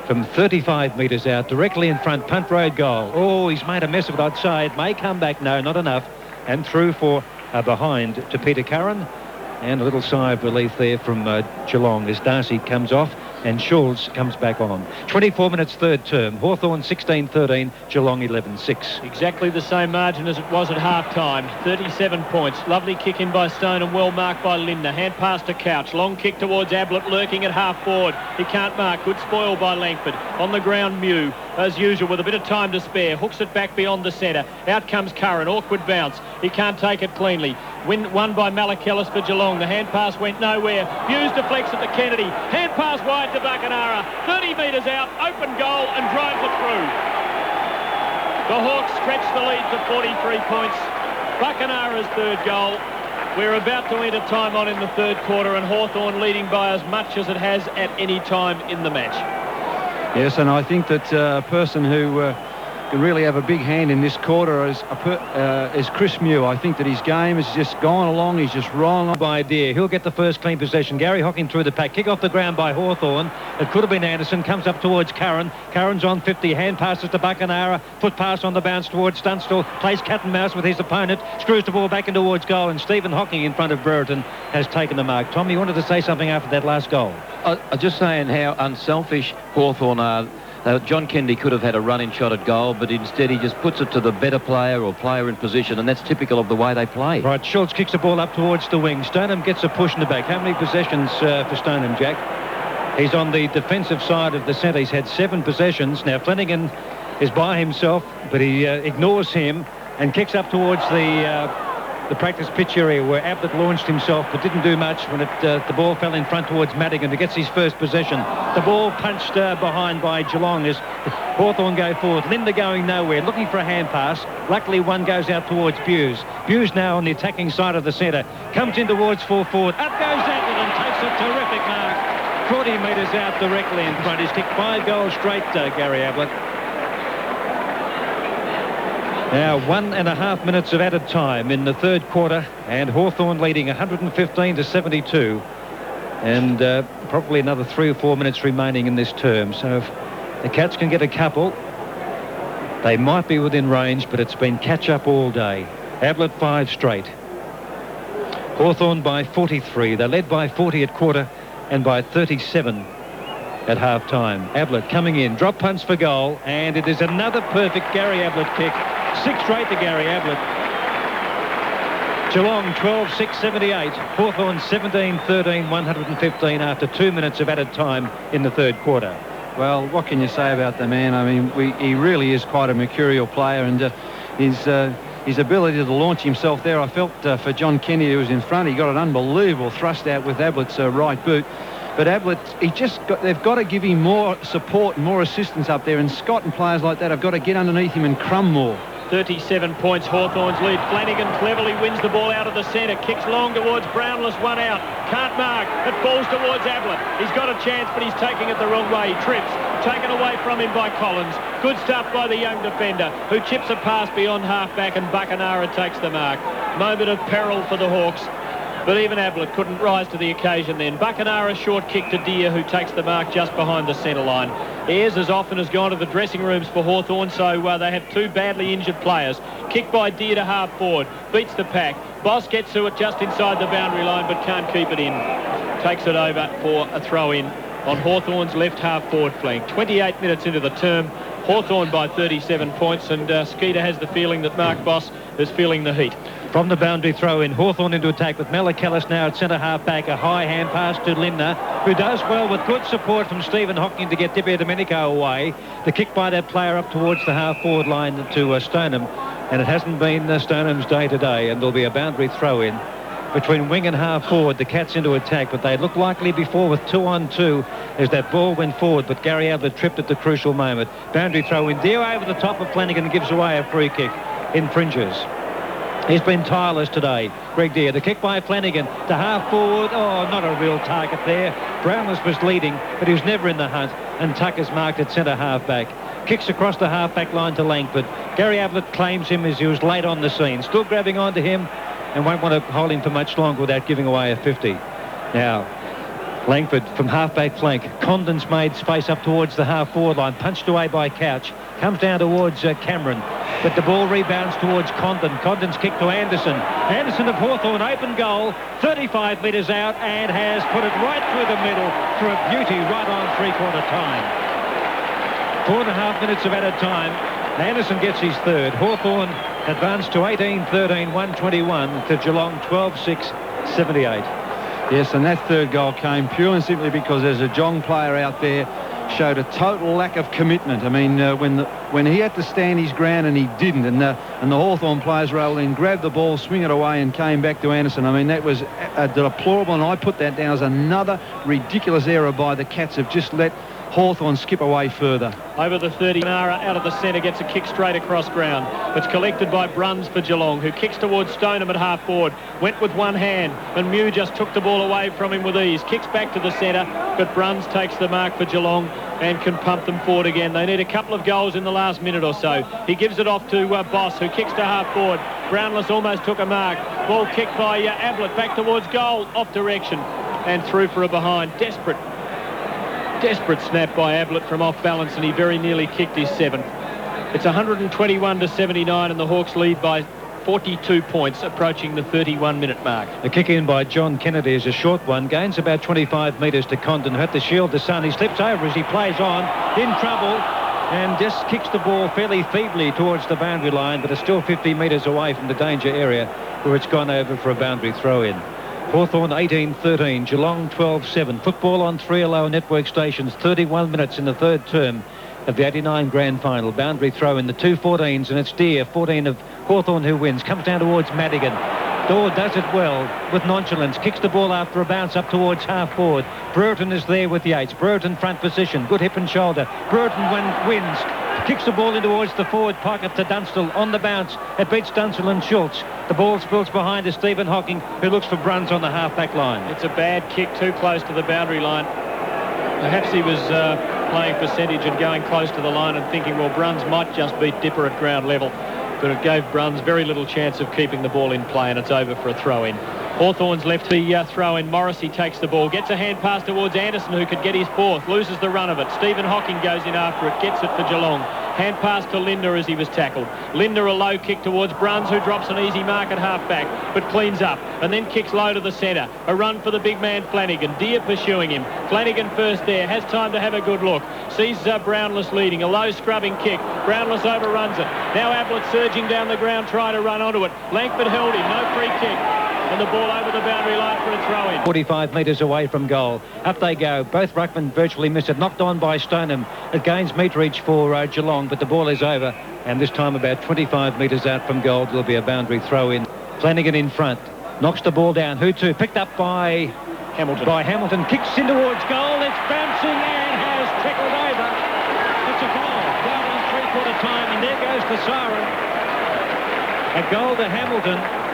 from 35 metres out, directly in front, punt road goal. Oh, he's made a mess of it, I'd say. It may come back, no, not enough. And through for behind to Peter Curran. And a little sigh of relief there from Geelong as Darcy comes off and Schultz comes back on. 24 minutes third term. Hawthorn 16-13, Geelong 11-6. Exactly the same margin as it was at half-time. 37 points. Lovely kick in by Stone and well marked by Lindner. Hand pass to Couch. Long kick towards Ablett, lurking at half-forward. He can't mark. Good spoil by Langford. On the ground, Mew, as usual, with a bit of time to spare. Hooks it back beyond the centre. Out comes Curran. Awkward bounce. He can't take it cleanly. Won by Malakellis for Geelong. The hand pass went nowhere. Hughes deflects it to Kennedy. Hand pass wide to Buckenara. 30 metres out. Open goal and drives it through. The Hawks stretch the lead to 43 points. Buckenara's third goal. We're about to enter time on in the third quarter, and Hawthorn leading by as much as it has at any time in the match. Yes, and I think that a person who can really have a big hand in this quarter is Chris Mew. I think that his game has just gone along. He's just wrong. By Deer. He'll get the first clean possession. Gary Hocking through the pack. Kick off the ground by Hawthorn. It could have been Anderson. Comes up towards Curran. Curran's on 50. Hand passes to Buckenara. Foot pass on the bounce towards Dunstall. Plays cat and mouse with his opponent. Screws the ball back in towards goal. And Stephen Hocking in front of Brereton has taken the mark. Tom, you wanted to say something after that last goal? I'm just saying how unselfish Hawthorn are. John Kennedy could have had a running shot at goal, but instead he just puts it to the better player or player in position, and that's typical of the way they play. Right, Schultz kicks the ball up towards the wing. Stoneham gets a push in the back. How many possessions for Stoneham, Jack? He's on the defensive side of the centre. He's had 7 possessions. Now Flanagan is by himself, but he ignores him and kicks up towards the practice pitch area where Ablett launched himself but didn't do much when the ball fell in front towards Madigan, who gets his first possession. The ball punched behind by Geelong as Hawthorn go forward. Linder going nowhere, looking for a hand pass. Luckily one goes out towards Buse. Buse now on the attacking side of the centre. Comes in towards full forward. Up goes Ablett and takes a terrific mark. 40 metres out directly in front. He's kicked 5 goals straight, Gary Ablett. Now 1.5 minutes of added time in the third quarter, and Hawthorn leading 115-72, and probably another 3 or 4 minutes remaining in this term. So if the Cats can get a couple, they might be within range, but it's been catch up all day. Ablett 5 straight. Hawthorn by 43. They led by 40 at quarter and by 37 at half-time. Ablett coming in, drop punch for goal, and it is another perfect Gary Ablett kick. 6 straight to Gary Ablett. Geelong 12-6-78. Hawthorn 17-13, 115 after 2 minutes of added time in the third quarter. Well, what can you say about the man? I mean, he really is quite a mercurial player, and his ability to launch himself there, I felt for John Kennedy, who was in front, he got an unbelievable thrust out with Ablett's right boot. But Ablett, they've got to give him more support and more assistance up there, and Scott and players like that have got to get underneath him and crumb more. 37 points, Hawthorn's lead. Flanagan cleverly wins the ball out of the centre. Kicks long towards Brownless, one out. Can't mark. It falls towards Ablett. He's got a chance, but he's taking it the wrong way. He trips. Taken away from him by Collins. Good stuff by the young defender, who chips a pass beyond half-back, and Buckenara takes the mark. Moment of peril for the Hawks. But even Ablett couldn't rise to the occasion then. Buckenara short kick to Deere, who takes the mark just behind the centre line. Ayres as often has gone to the dressing rooms for Hawthorn, so they have 2 badly injured players. Kick by Deere to half forward. Beats the pack. Boss gets to it just inside the boundary line, but can't keep it in. Takes it over for a throw-in on Hawthorn's left half forward flank. 28 minutes into the term. Hawthorn by 37 points, and Skeeter has the feeling that Mark Boss is feeling the heat. From the boundary throw in, Hawthorn into attack with Malakalis now at centre half-back. A high hand pass to Limner, who does well with good support from Stephen Hocking to get Di Domenico away. The kick by that player up towards the half-forward line to Stoneham, and it hasn't been Stoneham's day today, and there'll be a boundary throw in. Between wing and half-forward, the Cats into attack, but they looked likely before with 2-on-2 as that ball went forward, but Gary Ablett tripped at the crucial moment. Boundary throw in. Deere over the top of Flanagan gives away a free kick. Infringes. He's been tireless today. Greg Deere, the kick by Flanagan to half-forward. Oh, not a real target there. Brownless was leading, but he was never in the hunt, and Tucker's marked at centre half-back. Kicks across the half-back line to Langford. Gary Ablett claims him as he was late on the scene. Still grabbing onto him, and won't want to hold him for much longer without giving away a 50. Now, Langford from half-back flank. Condon's made space up towards the half-forward line. Punched away by Couch. Comes down towards Cameron. But the ball rebounds towards Condon. Condon's kick to Anderson. Anderson of Hawthorn, open goal. 35 metres out, and has put it right through the middle for a beauty right on three-quarter time. 4.5 minutes of added time. Anderson gets his third. Hawthorn advanced to 18-13, 121 to Geelong 12-6-78. Yes, and that third goal came pure and simply because there's a Geelong player out there showed a total lack of commitment. I mean, when he had to stand his ground and he didn't, and the Hawthorn players were able to grab the ball, swing it away, and came back to Anderson. I mean, that was deplorable, and I put that down as another ridiculous error by the Cats of just let Hawthorn skip away further. Over the 30, Nara out of the centre gets a kick straight across ground. It's collected by Bruns for Geelong, who kicks towards Stoneham at half forward. Went with one hand, and Mew just took the ball away from him with ease. Kicks back to the centre, but Bruns takes the mark for Geelong and can pump them forward again. They need a couple of goals in the last minute or so. He gives it off to Boss, who kicks to half forward. Brownless almost took a mark. Ball kicked by Ablett back towards goal, off direction, and through for a behind. Desperate snap by Ablett from off balance, and he very nearly kicked his 7th. It's 121-79, and the Hawks lead by 42 points, approaching the 31-minute mark. The kick in by John Kennedy is a short one. Gains about 25 metres to Condon. Hurt the shield to Sun. He slips over as he plays on. In trouble, and just kicks the ball fairly feebly towards the boundary line, but it's still 50 metres away from the danger area where it's gone over for a boundary throw-in. Hawthorn 18-13, Geelong 12-7. Football on 3LO network stations. 31 minutes in the third term of the 89 grand final. Boundary throw in the 2-14s, and it's Deere, 14 of Hawthorn, who wins. Comes down towards Madigan. Dorr does it well with nonchalance. Kicks the ball after a bounce up towards half forward. Brereton is there with Yates. Brereton front position. Good hip and shoulder. Brereton wins. Kicks the ball in towards the forward pocket to Dunstall on the bounce. It beats Dunstall and Schultz. The ball spills behind to Stephen Hocking, who looks for Bruns on the half-back line. It's a bad kick, too close to the boundary line. Perhaps he was playing percentage and going close to the line and thinking, well, Bruns might just beat Dipper at ground level. But it gave Bruns very little chance of keeping the ball in play, and it's over for a throw-in. Hawthorn's left the throw in. Morrissey takes the ball, gets a hand pass towards Anderson, who could get his fourth, loses the run of it. Stephen Hocking goes in after it, gets it for Geelong. Hand pass to Linder as he was tackled. Linder a low kick towards Bruns, who drops an easy mark at half-back, but cleans up and then kicks low to the centre. A run for the big man Flanagan. Deere pursuing him. Flanagan first there, has time to have a good look. Sees Brownless leading. A low scrubbing kick. Brownless overruns it. Now Ablett surging down the ground, trying to run onto it. Langford held him. No free kick. And the ball over the boundary line for a throw-in. 45 metres away from goal. Up they go. Both ruckmen virtually miss it. Knocked on by Stoneham. It gains meterage for Geelong, but the ball is over. And this time about 25 metres out from goal, there'll be a boundary throw-in. Flanagan in front. Knocks the ball down. Who to? Picked up by Hamilton. Kicks in towards goal. It's bouncing and has trickled over. It's a goal. Down on three-quarter time, and there goes the siren. A goal to Hamilton.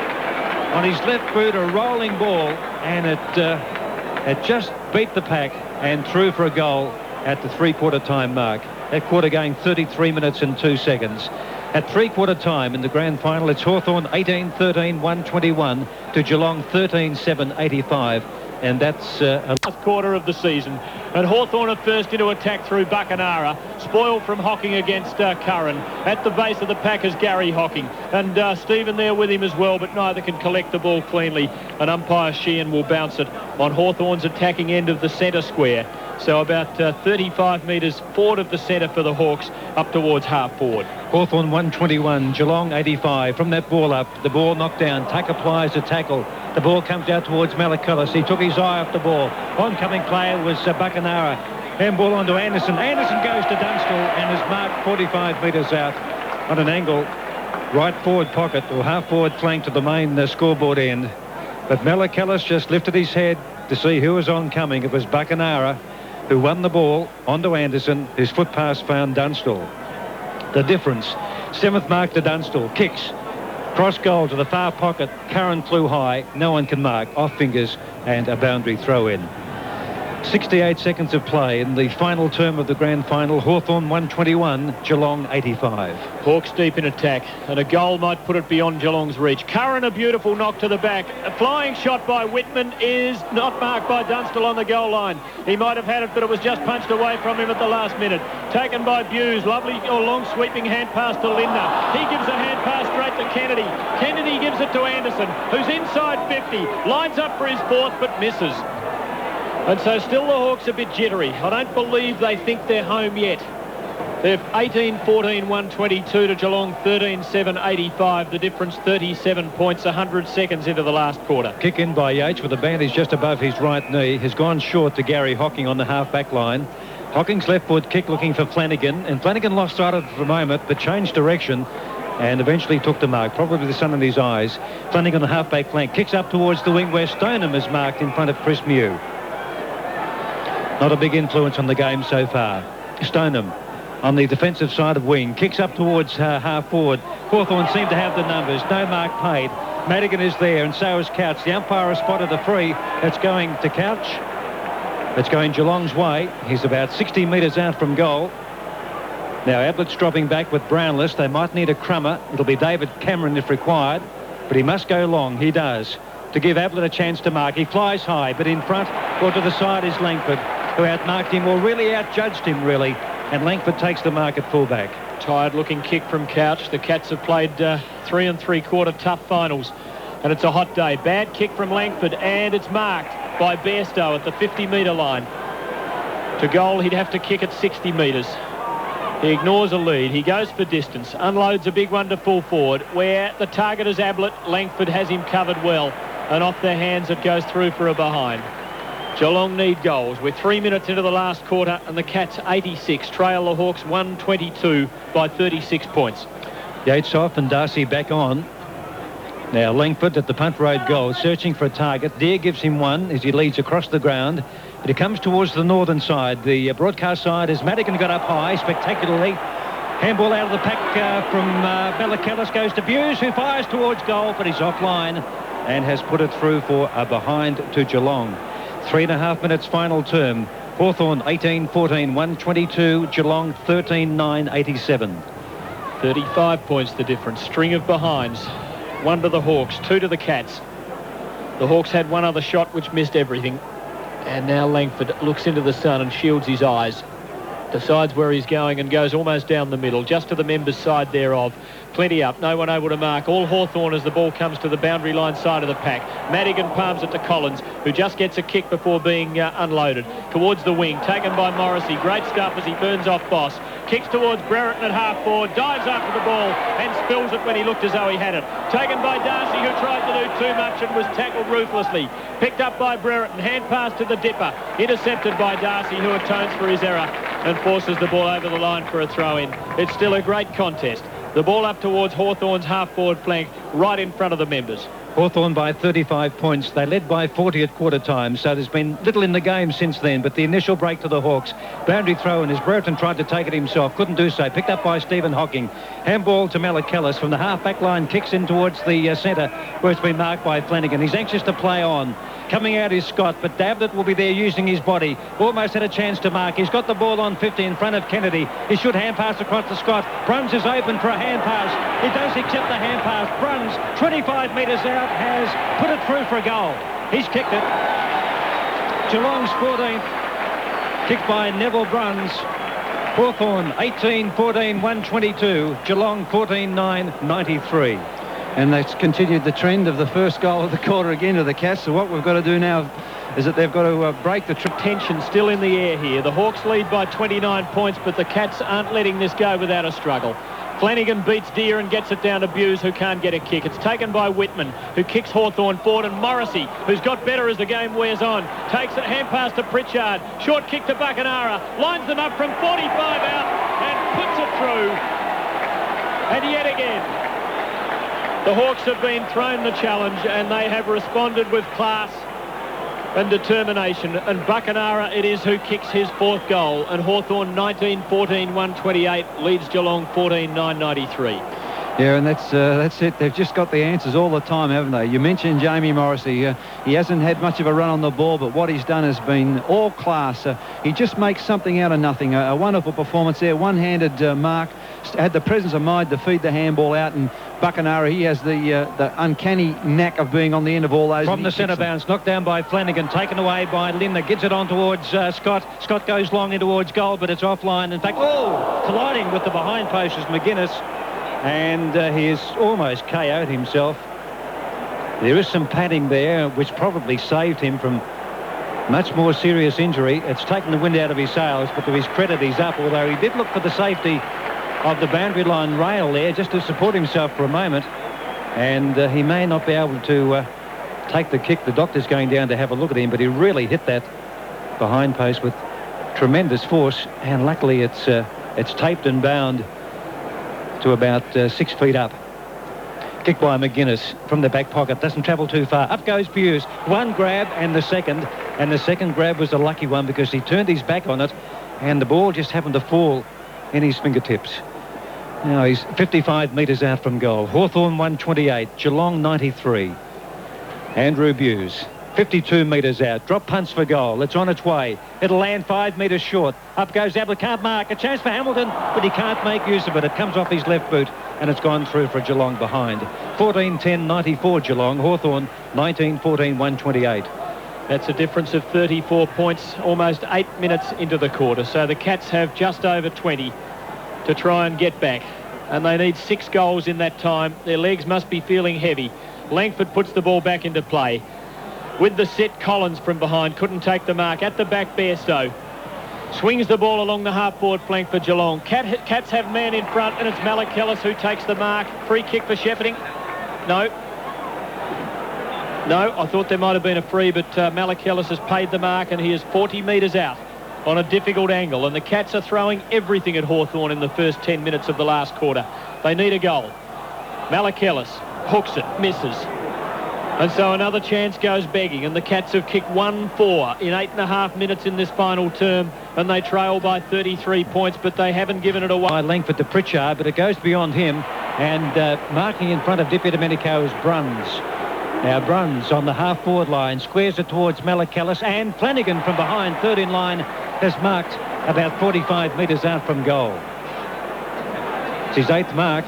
On his left boot, a rolling ball, and it just beat the pack and threw for a goal at the three-quarter time mark. That quarter going 33 minutes and 2 seconds. At three-quarter time in the grand final, it's Hawthorn 18-13, 121 to Geelong 13-7, 85. And that's last quarter of the season. And Hawthorn are first into attack through Buckenara. Spoiled from Hocking against Curran. At the base of the pack is Gary Hocking. And Stephen there with him as well, but neither can collect the ball cleanly. And umpire Sheehan will bounce it on Hawthorn's attacking end of the centre square. So about 35 metres forward of the centre for the Hawks, up towards half forward. Hawthorn 121, Geelong 85. From that ball up, the ball knocked down. Tuck applies a tackle. The ball comes out towards Malakillis. He took his eye off the ball. Oncoming player was Buckenara. Handball onto Anderson. Anderson goes to Dunstall and is marked 45 metres out on an angle. Right forward pocket or half forward flank to the main scoreboard end. But Malakillis just lifted his head to see who was oncoming. It was Buckenara, who won the ball onto Anderson. His foot pass found Dunstall. The difference, 7th mark to Dunstall. Kicks. Cross goal to the far pocket. Curran flew high. No one can mark. Off fingers and a boundary throw in. 68 seconds of play in the final term of the grand final. Hawthorn 121, Geelong 85. Hawks deep in attack, and a goal might put it beyond Geelong's reach. Curran, a beautiful knock to the back. A flying shot by Whitman is not marked by Dunstall on the goal line. He might have had it, but it was just punched away from him at the last minute. Taken by Buse. Lovely long sweeping hand pass to Linder. He gives a hand pass straight to Kennedy. Kennedy gives it to Anderson, who's inside 50. Lines up for his fourth, but misses. And so still the Hawks a bit jittery. I don't believe they think they're home yet. They're 18-14, 122 to Geelong 13-7, 85. The difference 37 points, 100 seconds into the last quarter. Kick in by Yates with the bandage just above his right knee. Has gone short to Gary Hocking on the half-back line. Hocking's left foot kick looking for Flanagan. And Flanagan lost sight of it for a moment, but changed direction and eventually took the mark, probably with the sun in his eyes. Flanagan on the half-back flank. Kicks up towards the wing where Stoneham is marked in front of Chris Mew. Not a big influence on the game so far. Stoneham on the defensive side of wing. Kicks up towards half forward. Hawthorn seem to have the numbers. No mark paid. Madigan is there and so is Couch. The umpire has spotted a free. It's going to Couch. It's going Geelong's way. He's about 60 metres out from goal. Now Ablett's dropping back with Brownless. They might need a crummer. It'll be David Cameron if required. But he must go long. He does. To give Ablett a chance to mark. He flies high, but in front or to the side is Langford, who outmarked him or really outjudged him, really. And Langford takes the mark at fullback. Tired-looking kick from Couch. The Cats have played 3 3/4 tough finals. And it's a hot day. Bad kick from Langford, and it's marked by Bairstow at the 50-metre line. To goal, he'd have to kick at 60 metres. He ignores a lead. He goes for distance. Unloads a big one to full forward, where the target is Ablett. Langford has him covered well. And off their hands, it goes through for a behind. Geelong need goals. We're 3 minutes into the last quarter, and the Cats 86 trail the Hawks 122 by 36 points. Yates off and Darcy back on. Now Langford at the punt road goal, searching for a target. Deere gives him one as he leads across the ground. But he comes towards the northern side. The broadcast side as Madigan got up high spectacularly. Handball out of the pack from Malakillis goes to Buse, who fires towards goal, but he's offline and has put it through for a behind to Geelong. 3.5 minutes final term. Hawthorn 18-14, 122. Geelong 13-9, 87. 35 points the difference. String of behinds. 1 to the Hawks, 2 to the Cats. The Hawks had one other shot which missed everything. And now Langford looks into the sun and shields his eyes. Decides where he's going and goes almost down the middle, just to the members' side thereof. Plenty up, no one able to mark. All Hawthorn as the ball comes to the boundary line side of the pack. Madigan palms it to Collins, who just gets a kick before being unloaded. Towards the wing, taken by Morrissey. Great stuff as he burns off Boss. Kicks towards Brereton at half forward, dives after the ball and spills it when he looked as though he had it. Taken by Darcy, who tried to do too much and was tackled ruthlessly. Picked up by Brereton, hand pass to the Dipper. Intercepted by Darcy, who atones for his error and forces the ball over the line for a throw-in. It's still a great contest. The ball up towards Hawthorn's half-forward flank, right in front of the members. Hawthorn by 35 points. They led by 40 at quarter time, so there's been little in the game since then. But the initial break to the Hawks. Boundary throw in as Brereton tried to take it himself. Couldn't do so. Picked up by Stephen Hocking. Handball to Malachellis from the half-back line. Kicks in towards the centre, where it's been marked by Flanagan. He's anxious to play on. Coming out is Scott, but Davlett will be there using his body. Almost had a chance to mark. He's got the ball on 50 in front of Kennedy. He should hand pass across to Scott. Bruns is open for a hand pass. He does accept the hand pass. Bruns, 25 metres out, has put it through for a goal. He's kicked it. Geelong's 14th. Kicked by Neville Bruns. Hawthorn 18-14, 122. Geelong 14-9, 93. And that's continued the trend of the first goal of the quarter again to the Cats. So what we've got to do now is that they've got to break the tension still in the air here. The Hawks lead by 29 points, but the Cats aren't letting this go without a struggle. Flanagan beats Deere and gets it down to Buse, who can't get a kick. It's taken by Whitman, who kicks Hawthorn forward, and Morrissey, who's got better as the game wears on, takes it, hand pass to Pritchard, short kick to Buckenara, lines them up from 45 out and puts it through. And yet again, the Hawks have been thrown the challenge and they have responded with class and determination. And Buckenara it is who kicks his fourth goal. And Hawthorn 19-14, 128 leads Geelong 14-9, 93. Yeah, and that's it. They've just got the answers all the time, haven't they? You mentioned Jamie Morrissey. He hasn't had much of a run on the ball, but what he's done has been all class. He just makes something out of nothing. A wonderful performance there. One-handed mark. Had the presence of mind to feed the handball out, and Buckenara, he has the uncanny knack of being on the end of all those. From the centre bounce, knocked down by Flanagan, taken away by Lindner, gets it on towards Scott. Scott goes long in towards goal, but it's offline. In fact, colliding with the behind post is McGuinness, and he is almost KO'd himself. There is some padding there, which probably saved him from much more serious injury. It's taken the wind out of his sails, but to his credit, he's up, although he did look for the safety of the boundary line rail there just to support himself for a moment, and he may not be able to take the kick. The doctor's going down to have a look at him, but he really hit that behind post with tremendous force, and luckily it's taped and bound to about 6 feet up. Kick by McGuinness from the back pocket, doesn't travel too far. Up goes Buse, one grab and the second grab was a lucky one because he turned his back on it and the ball just happened to fall in his fingertips. Now he's 55 metres out from goal. Hawthorn 128, Geelong 93. Andrew Buse, 52 metres out. Drop punts for goal. It's on its way. It'll land 5 metres short. Up goes Ablett. Can't mark. A chance for Hamilton, but he can't make use of it. It comes off his left boot, and it's gone through for Geelong behind. 14-10, 94 Geelong. Hawthorn 19-14, 128. That's a difference of 34 points, almost 8 minutes into the quarter. So the Cats have just over 20 to try and get back. And they need 6 goals in that time. Their legs must be feeling heavy. Langford puts the ball back into play. With the set, Collins from behind. Couldn't take the mark. At the back, Bairstow. Swings the ball along the half-forward flank for Geelong. Cats have man in front, and it's Malachellis who takes the mark. Free kick for Shepherding. No, I thought there might have been a free, but Malachellis has paid the mark and he is 40 metres out on a difficult angle. And the Cats are throwing everything at Hawthorn in the first 10 minutes of the last quarter. They need a goal. Malachellis hooks it, misses. And so another chance goes begging, and the Cats have kicked 1-4 in 8.5 minutes in this final term, and they trail by 33 points, but they haven't given it away. By Langford to Pritchard, but it goes beyond him, and marking in front of Di Domenico is Bruns. Now Bruns on the half-forward line, squares it towards Malachellis, and Flanagan from behind, third in line, has marked about 45 metres out from goal. It's his 8th mark.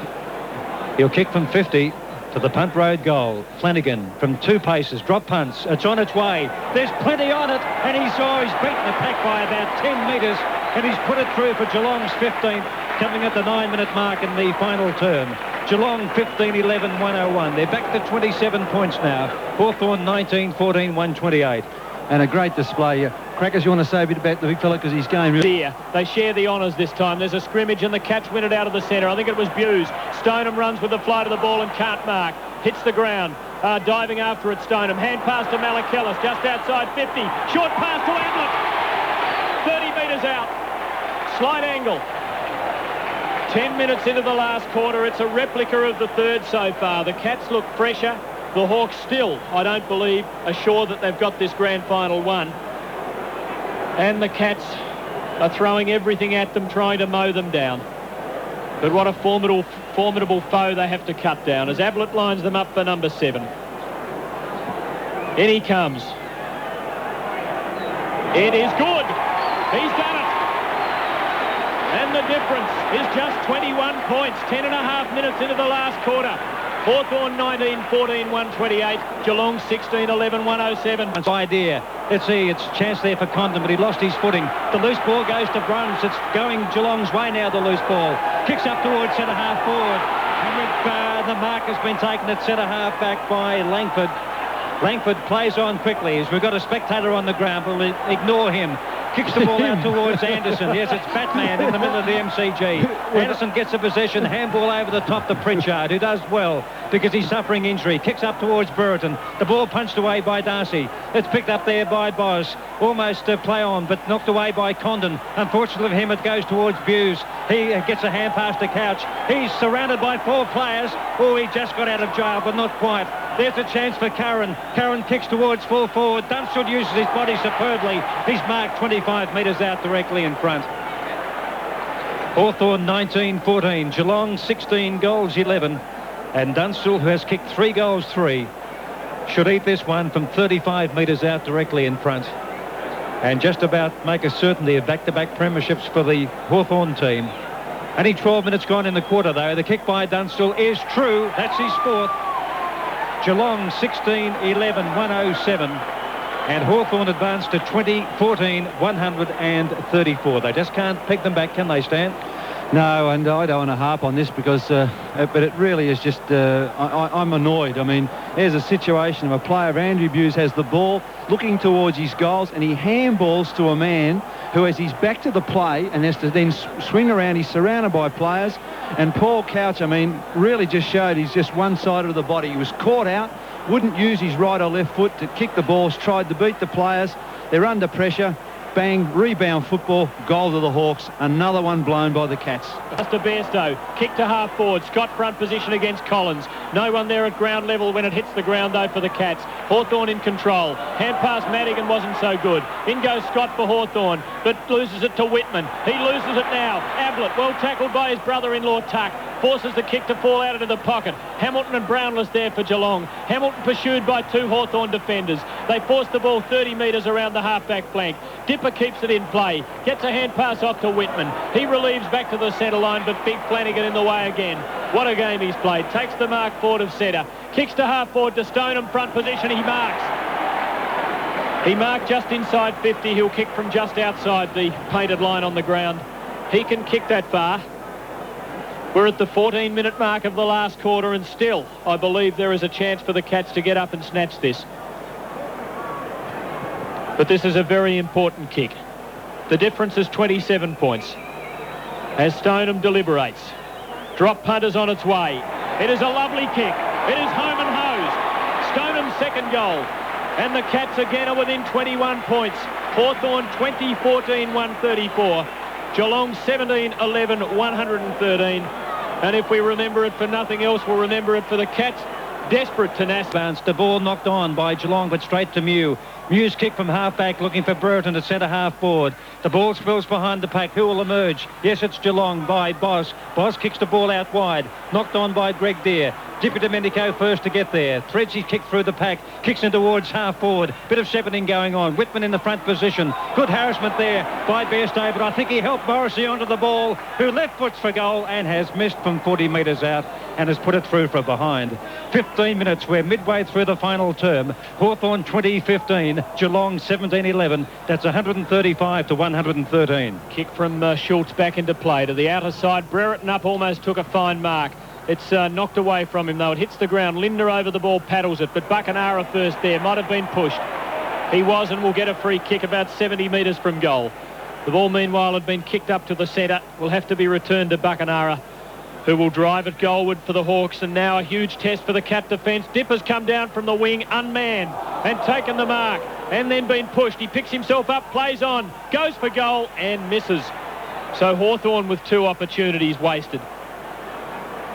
He'll kick from 50. to the punt road goal. Flanagan from 2 paces, drop punts. It's on its way. There's plenty on it, and he's beaten the pack by about 10 metres, and he's put it through for Geelong's 15th, coming at the 9-minute mark in the final term. Geelong 15-11-101. They're back to 27 points now. Hawthorn 19-14-128. And a great display. Crackers, you want to say a bit about the big fella because he's going really... They share the honours this time. There's a scrimmage and the Cats win it out of the centre. I think it was Buse. Stoneham runs with the flight of the ball and can't mark. Hits the ground. Diving after it, Stoneham. Hand pass to Malakellis just outside 50. Short pass to Ablett. 30 metres out. Slight angle. 10 minutes into the last quarter. It's a replica of the third so far. The Cats look fresher. The Hawks still, I don't believe, are sure that they've got this grand final won. And the Cats are throwing everything at them, trying to mow them down. But what a formidable foe they have to cut down as Ablett lines them up for number 7. In he comes. It is good. He's done it. And the difference is just 21 points, 10.5 minutes into the last quarter. Hawthorn 19-14-128, Geelong 16-11-107. Idea. Let's see, it's a chance there for Condon, but he lost his footing. The loose ball goes to Bruns. It's going Geelong's way now, the loose ball. Kicks up towards centre-half forward. And the mark has been taken at centre-half back by Langford. Langford plays on quickly as we've got a spectator on the ground, but we'll ignore him. Kicks the ball out towards Anderson. Yes, it's Batman in the middle of the MCG. Anderson gets a possession, handball over the top to Pritchard, who does well because he's suffering injury. Kicks up towards Burton. The ball punched away by Darcy. It's picked up there by Boss. Almost to play on, but knocked away by Condon. Unfortunately for him, it goes towards Buse. He gets a hand pass to Couch. He's surrounded by 4 players. Oh, he just got out of jail, but not quite. There's a chance for Curran. Curran kicks towards full forward. Dunstall uses his body superbly. He's marked 25 metres out directly in front. Hawthorn 19-14. Geelong 16 goals 11. And Dunstall, who has kicked 3 goals 3, should eat this one from 35 metres out directly in front. And just about make a certainty of back-to-back premierships for the Hawthorn team. Only 12 minutes gone in the quarter, though. The kick by Dunstall is true. That's his 4th. Geelong 16-11-107. And Hawthorn advanced to 20-14-134. They just can't pick them back, can they, Stan? No, and I don't want to harp on this because, but it really is just, I'm annoyed. I mean, there's a situation of a player, Andrew Buse has the ball looking towards his goals and he handballs to a man who has his back to the play and has to then swing around. He's surrounded by players. And Paul Couch, I mean, really just showed he's just one side of the body. He was caught out, wouldn't use his right or left foot to kick the balls, tried to beat the players. They're under pressure. Bang, rebound football, goal to the Hawks. Another one blown by the Cats. Just to Bairstow, kick to half forward. Scott front position against Collins. No one there at ground level when it hits the ground though for the Cats. Hawthorn in control. Hand pass Madigan wasn't so good. In goes Scott for Hawthorn, but loses it to Whitman. He loses it now. Ablett, well tackled by his brother-in-law Tuck. Forces the kick to fall out into the pocket. Hamilton and Brownless there for Geelong. Hamilton pursued by 2 Hawthorn defenders. They force the ball 30 metres around the half-back flank. Dipper keeps it in play. Gets a hand pass off to Whitman. He relieves back to the centre line, but Big Flanagan in the way again. What a game he's played. Takes the mark forward of centre. Kicks to half forward to Stoneham front position. He marks. He marked just inside 50. He'll kick from just outside the painted line on the ground. He can kick that far. We're at the 14-minute mark of the last quarter, and still, I believe there is a chance for the Cats to get up and snatch this. But this is a very important kick. The difference is 27 points. As Stoneham deliberates. Drop punt is on its way. It is a lovely kick. It is home and hosed. Stoneham's second goal. And the Cats again are within 21 points. Hawthorn 20-14-134. Geelong 17-11-113. And if we remember it for nothing else, we'll remember it for the Cats Desperate tenacity. Bounce. The ball knocked on by Geelong, but straight to Mew. Mew's kick from half-back looking for Brereton at centre-half board. The ball spills behind the pack. Who will emerge? Yes, it's Geelong by Boss. Boss kicks the ball out wide. Knocked on by Greg Deere. Dippy Domenico first to get there. Threads his kick through the pack. Kicks in towards half-forward. Bit of shepherding going on. Whitman in the front position. Good harassment there by Bairstow, but I think he helped Morrissey onto the ball, who left foots for goal and has missed from 40 metres out and has put it through for behind. 15 minutes. We're midway through the final term. Hawthorn 20-15. Geelong 17-11. That's 135 to 113. Kick from Schultz back into play to the outer side. Brereton up almost took a fine mark. It's knocked away from him, though. It hits the ground. Linder over the ball, paddles it, but Buckenara first there. Might have been pushed. He was and will get a free kick about 70 metres from goal. The ball, meanwhile, had been kicked up to the centre. Will have to be returned to Buckenara, who will drive it goalward for the Hawks. And now a huge test for the Cat defence. Dipper's come down from the wing, unmanned, and taken the mark, and then been pushed. He picks himself up, plays on, goes for goal, and misses. So Hawthorn with 2 opportunities wasted.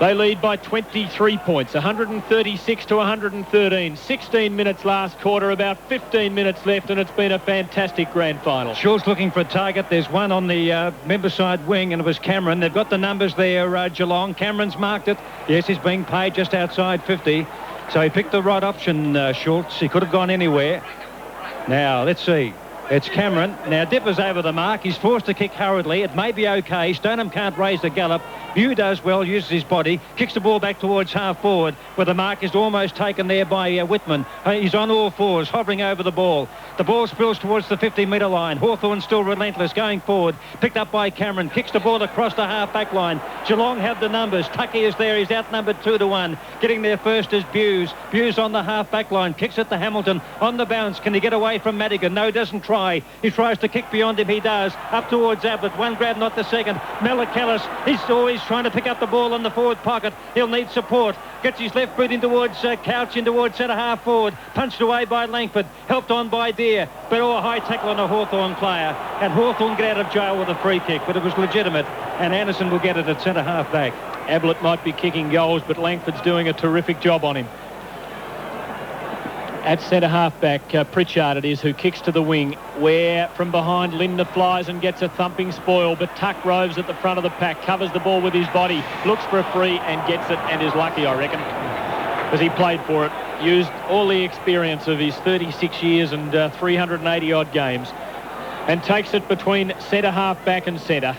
They lead by 23 points, 136 to 113. 16 minutes last quarter, about 15 minutes left, and it's been a fantastic grand final. Schultz looking for a target. There's one on the member side wing, and it was Cameron. They've got the numbers there, Geelong. Cameron's marked it. Yes, he's being paid just outside 50. So he picked the right option, Schultz. He could have gone anywhere. Now, let's see. It's Cameron. Now, Dipper's over the mark. He's forced to kick hurriedly. It may be okay. Stoneham can't raise the gallop. Mew does well, uses his body, kicks the ball back towards half-forward, where the mark is almost taken there by Whitman. He's on all fours, hovering over the ball. The ball spills towards the 50-metre line. Hawthorn still relentless, going forward. Picked up by Cameron. Kicks the ball across the half-back line. Geelong have the numbers. Tucky is there. He's outnumbered 2-1. Getting there first is Buse. Buse on the half-back line. Kicks it to Hamilton. On the bounce. Can he get away from Madigan? No, doesn't try. He tries to kick beyond him. He does. Up towards Ablett. One grab, not the second. Mellikellis. He's always trying to pick up the ball in the forward pocket. He'll need support. Gets his left boot in towards Couch, in towards centre-half forward. Punched away by Langford. Helped on by Deere. But a high tackle on a Hawthorn player. And Hawthorn get out of jail with a free kick. But it was legitimate. And Anderson will get it at centre-half back. Ablett might be kicking goals, but Langford's doing a terrific job on him. At centre-half back, Pritchard it is, who kicks to the wing, where from behind Linder flies and gets a thumping spoil, but Tuck roves at the front of the pack, covers the ball with his body, looks for a free and gets it, and is lucky, I reckon, because he played for it, used all the experience of his 36 years and 380-odd games, and takes it between centre-half back and centre.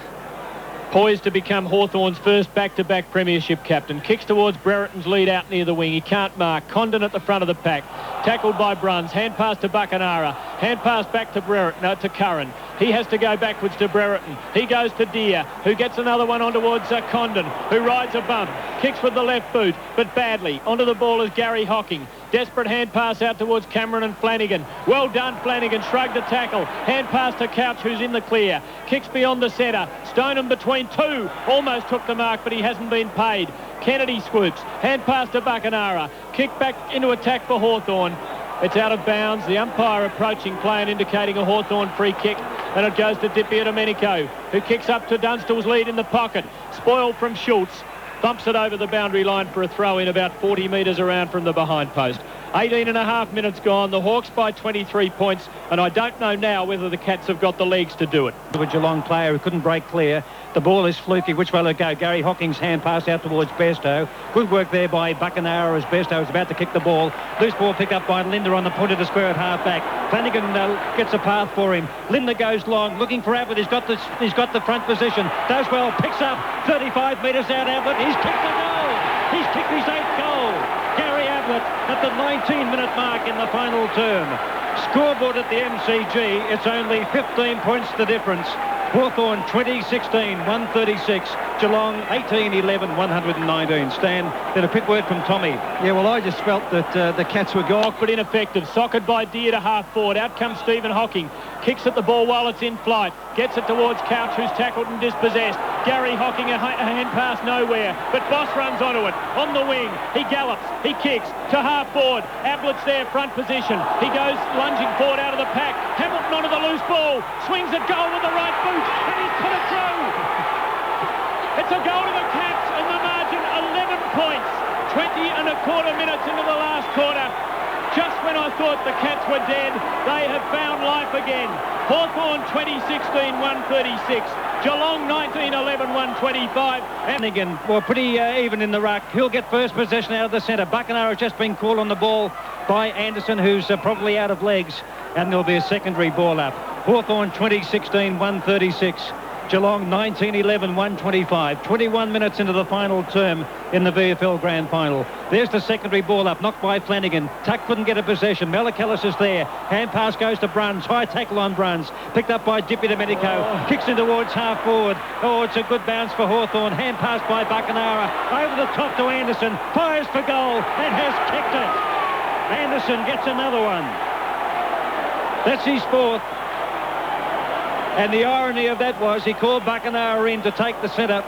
Poised to become Hawthorn's first back-to-back premiership captain. Kicks towards Brereton's lead out near the wing. He can't mark. Condon at the front of the pack. Tackled by Bruns. Hand pass to Buckenara. Hand pass back to Brereton, to Curran. He has to go backwards to Brereton. He goes to Deere, who gets another one on towards Condon, who rides a bump. Kicks with the left boot, but badly. Onto the ball is Gary Hocking. Desperate hand pass out towards Cameron and Flanagan. Well done, Flanagan. Shrugged the tackle. Hand pass to Couch, who's in the clear. Kicks beyond the centre. Stoneham between 2. Almost took the mark, but he hasn't been paid. Kennedy swoops. Hand pass to Buckenara. Kick back into attack for Hawthorn. It's out of bounds. The umpire approaching play and indicating a Hawthorn free kick. And it goes to Dippy Domenico, who kicks up to Dunstall's lead in the pocket. Spoiled from Schultz. Thumps it over the boundary line for a throw in about 40 metres around from the behind post. 18 and a half minutes gone. The Hawks by 23 points. And I don't know now whether the Cats have got the legs to do it. A Geelong player who couldn't break clear. The ball is fluky. Which way will it go? Gary Hocking's hand pass out towards Bairstow. Good work there by Buckenara as Bairstow is about to kick the ball. Loose ball picked up by Linder on the point of the square at half-back. Flanagan gets a path for him. Linder goes long, looking for Ablett. He's got the front position. Does well, picks up 35 metres out Ablett. He's kicked the goal. He's kicked his 8th goal. Gary Ablett at the 19-minute mark in the final term. Scoreboard at the MCG, it's only 15 points the difference. Hawthorn 2016, 136. Geelong 18-11, 119. Stan, then a quick word from Tommy. Yeah, well, I just felt that the Cats were gone. But ineffective. Socked by Deere to half forward. Out comes Stephen Hocking. Kicks at the ball while it's in flight. Gets it towards Couch, who's tackled and dispossessed. Gary Hocking, a hand pass nowhere. But Boss runs onto it. On the wing. He gallops. He kicks to half forward. Ablett's there, front position. He goes lunging forward out of the pack. Hamilton onto the loose ball. Swings at goal with the right boot. And he's put it through. It's a goal to the Cats, and the margin 11 points. 20.25 minutes into the last quarter. Just when I thought the Cats were dead, they have found life again. Hawthorn 2016 136. Geelong 1911 125. And again, well, pretty even in the ruck. He'll get first possession out of the centre. Buckenara has just been called on the ball by Anderson, who's probably out of legs. And there'll be a secondary ball up. Hawthorn 2016 136. Geelong 1911 125. 21 minutes into the final term in the VFL Grand Final. There's the secondary ball up, knocked by Flanagan. Tuck couldn't get a possession. Mellicallis is there. Hand pass goes to Bruns. High tackle on Bruns. Picked up by Dippy Domenico. Kicks in towards half forward. Oh, it's a good bounce for Hawthorn. Hand pass by Buckenara. Over the top to Anderson. Fires for goal and has kicked it. Anderson gets another one. That's his fourth. And the irony of that was he called Buckenara in to take the centre.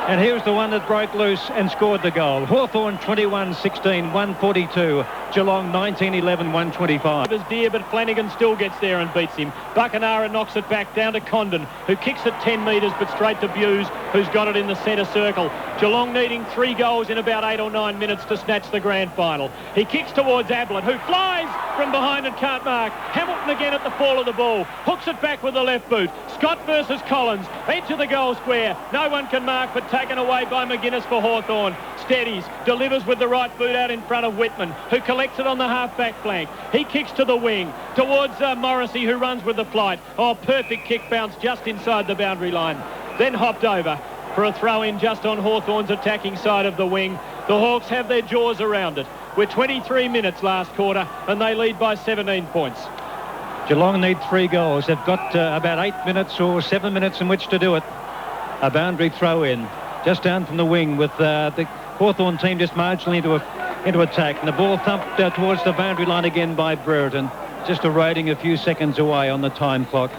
And here's the one that broke loose and scored the goal. Hawthorn 21-16, 142. Geelong 19-11, 125. It was dear, but Flanagan still gets there and beats him. Buckenara knocks it back down to Condon, who kicks it 10 metres, but straight to Buse, who's got it in the centre circle. Geelong needing 3 goals in about 8 or 9 minutes to snatch the grand final. He kicks towards Ablett, who flies from behind and can't mark. Hamilton again at the fall of the ball. Hooks it back with the left boot. Scott versus Collins. Edge of the goal square. No one can mark, but taken away by McGuinness for Hawthorn. Steadies, delivers with the right boot out in front of Whitman, who collects it on the half-back flank. He kicks to the wing towards Morrissey, who runs with the flight. Oh, perfect kick bounce just inside the boundary line. Then hopped over for a throw-in just on Hawthorn's attacking side of the wing. The Hawks have their jaws around it. We're 23 minutes last quarter, and they lead by 17 points. Geelong need 3 goals. They've got about 8 minutes or 7 minutes in which to do it. A boundary throw-in just down from the wing with the Hawthorn team just marginally into attack. And the ball thumped towards the boundary line again by Brereton, just eroding a few seconds away on the time clock.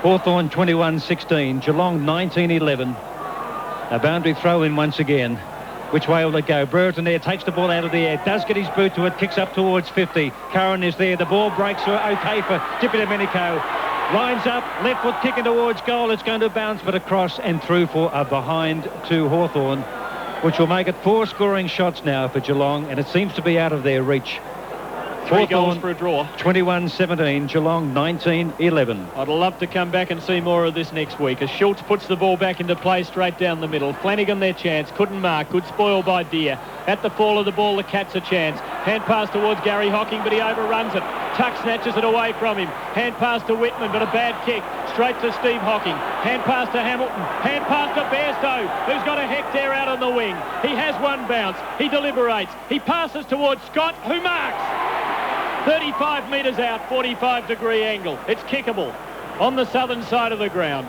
Hawthorn 21-16, Geelong 19-11. A boundary throw-in once again. Which way will it go? Brereton there takes the ball out of the air, does get his boot to it, kicks up towards 50. Curran is there. The ball breaks okay for Dippy Domenico. Lines up, left foot kicking towards goal. It's going to bounce, but across and through for a behind to Hawthorn, which will make it 4 scoring shots now for Geelong, and it seems to be out of their reach. 3 goals for a draw. 21-17, Geelong 19-11. I'd love to come back and see more of this next week as Schultz puts the ball back into play straight down the middle. Flanagan their chance, couldn't mark, good spoil by Deere. At the fall of the ball, the Cats a chance. Hand pass towards Gary Hocking, but he overruns it. Tuck snatches it away from him. Hand pass to Whitman, but a bad kick. Straight to Steve Hocking. Hand pass to Hamilton. Hand pass to Bairstow, who's got a hectare out on the wing. He has one bounce. He deliberates. He passes towards Scott, who marks. 35 metres out, 45-degree angle. It's kickable on the southern side of the ground.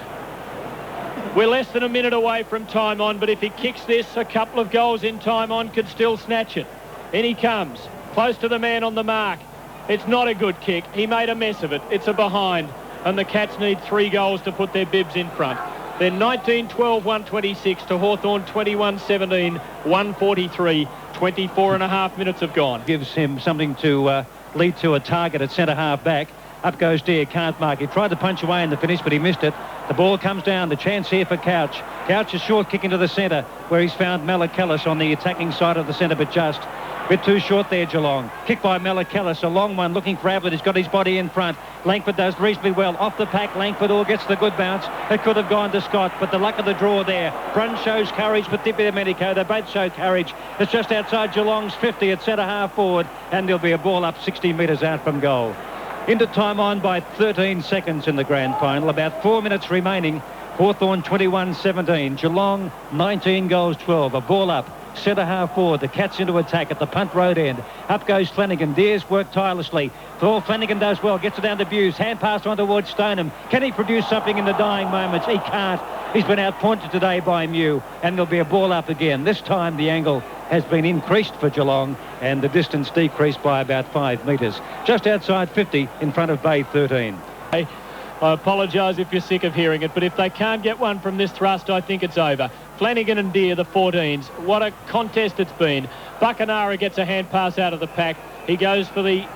We're less than a minute away from time on, but if he kicks this, a couple of goals in time on could still snatch it. In he comes, close to the man on the mark. It's not a good kick. He made a mess of it. It's a behind, and the Cats need 3 goals to put their bibs in front. They're 19-12, 126 to Hawthorn 21-17, 143. 24 and a half minutes have gone. Gives him something to lead to a target at centre half back. Up goes Deere, can't mark. He tried to punch away in the finish, but he missed it. The ball comes down. The chance here for Couch. Couch is short kick into the centre, where he's found Mellicallis on the attacking side of the centre, but just a bit too short there, Geelong. Kick by Mellicallis, a long one, looking for Ablett. He's got his body in front. Langford does reasonably well. Off the pack, Langford all gets the good bounce. It could have gone to Scott, but the luck of the draw there. Brun shows courage, but Dippy Domenico, they both show courage. It's just outside Geelong's 50 at centre half forward, and there'll be a ball up 60 metres out from goal. Into time on by 13 seconds in the grand final. About 4 minutes remaining. Hawthorn 21-17. Geelong 19 goals 12. A ball up. Centre half forward. The Cats into attack at the punt road end. Up goes Flanagan. Deers work tirelessly. Thor Flanagan does well. Gets it down to Buse. Hand pass on towards Stoneham. Can he produce something in the dying moments? He can't. He's been outpointed today by Mew. And there'll be a ball up again. This time the angle has been increased for Geelong and the distance decreased by about 5 metres. Just outside 50 in front of Bay 13. I apologise if you're sick of hearing it, but if they can't get one from this thrust, I think it's over. Flanagan and Deere, the 14s. What a contest it's been. Buckenara gets a hand pass out of the pack. He goes for the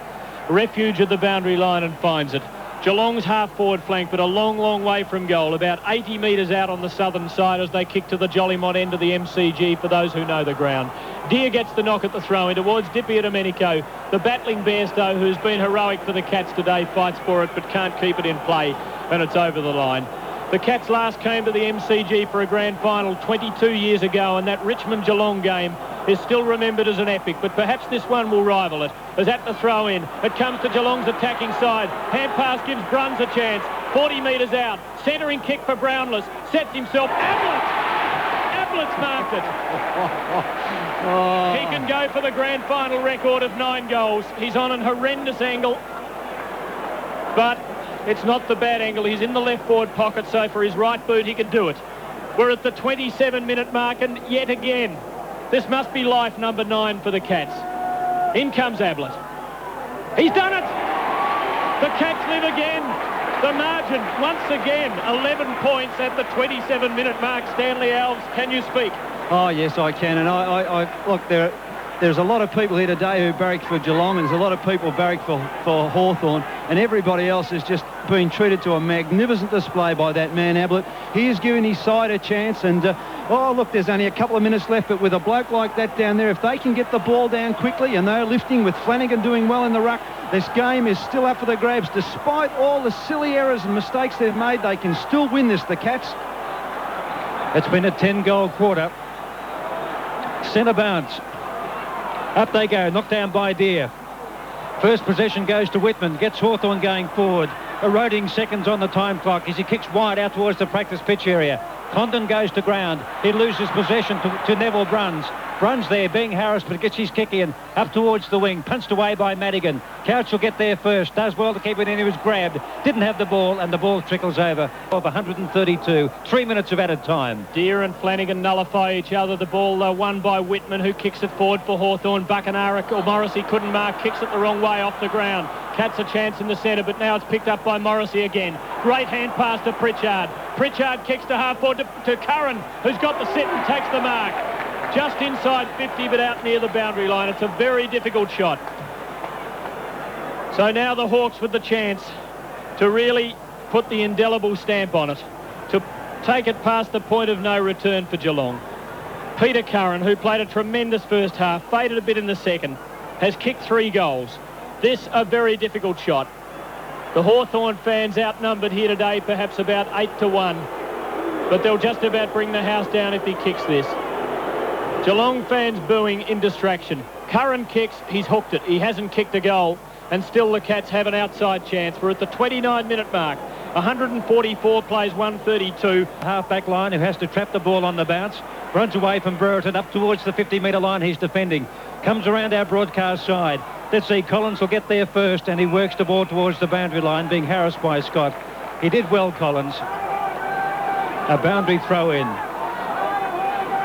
refuge of the boundary line and finds it. Geelong's half-forward flank, but a long, long way from goal, about 80 metres out on the southern side as they kick to the Jollymont end of the MCG for those who know the ground. Deer gets the knock at the throw-in towards Dippia Domenico. The battling Bairstow, who's been heroic for the Cats today, fights for it but can't keep it in play, and it's over the line. The Cats last came to the MCG for a grand final 22 years ago, and that Richmond-Geelong game is still remembered as an epic, but perhaps this one will rival it. As at the throw-in, it comes to Geelong's attacking side. Hand pass gives Bruns a chance. 40 metres out. Centering kick for Brownless. Sets himself. Ablett's marked it. He can go for the grand final record of 9 goals. He's on an horrendous angle, but it's not the bad angle. He's in the left forward pocket, so for his right boot he can do it. We're at the 27-minute mark, and yet again, this must be life number 9 for the Cats. In comes Ablett. He's done it! The Cats live again. The margin, once again, 11 points at the 27-minute mark. Stanley Alves, can you speak? Oh, yes, I can. And I look, there's a lot of people here today who barrack for Geelong, and there's a lot of people barrack for Hawthorn, and everybody else has just been treated to a magnificent display by that man, Ablett. He is giving his side a chance, and oh, look, there's only a couple of minutes left, but with a bloke like that down there, if they can get the ball down quickly, and they're lifting with Flanagan doing well in the ruck, this game is still up for the grabs. Despite all the silly errors and mistakes they've made, they can still win this, the Cats. It's been a 10-goal quarter. Centre bounce. Up they go, knocked down by Deer. First possession goes to Whitman, gets Hawthorn going forward, eroding seconds on the time clock as he kicks wide out towards the practice pitch area. Condon goes to ground. He loses possession to Neville Bruns. Bruns there being harassed, but gets his kick in up towards the wing, punched away by Madigan. Couch will get there first, does well to keep it in. He was grabbed, didn't have the ball, and the ball trickles over of 132. 3 minutes of added time. Deer and Flanagan nullify each other. The ball won by Whitman, who kicks it forward for Hawthorn. Buckenara or Morrissey couldn't mark, kicks it the wrong way off the ground. Cats a chance in the centre, but now it's picked up by Morrissey again. Great hand pass to Pritchard. Pritchard kicks to half forward to Curran, who's got the sit and takes the mark. Just inside 50, but out near the boundary line. It's a very difficult shot. So now the Hawks with the chance to really put the indelible stamp on it, to take it past the point of no return for Geelong. Peter Curran, who played a tremendous first half, faded a bit in the second, has kicked 3 goals. This a very difficult shot. The Hawthorn fans outnumbered here today, perhaps about 8-1, but they'll just about bring the house down if he kicks this. Geelong fans booing in distraction. Curran kicks, he's hooked it. He hasn't kicked a goal, and still the Cats have an outside chance. We're at the 29-minute mark. 144 plays 132. Half-back line who has to trap the ball on the bounce. Runs away from Brereton up towards the 50-metre line. He's defending. Comes around our broadcast side. Let's see, Collins will get there first, and he works the ball towards the boundary line, being harassed by Scott. He did well, Collins. A boundary throw-in.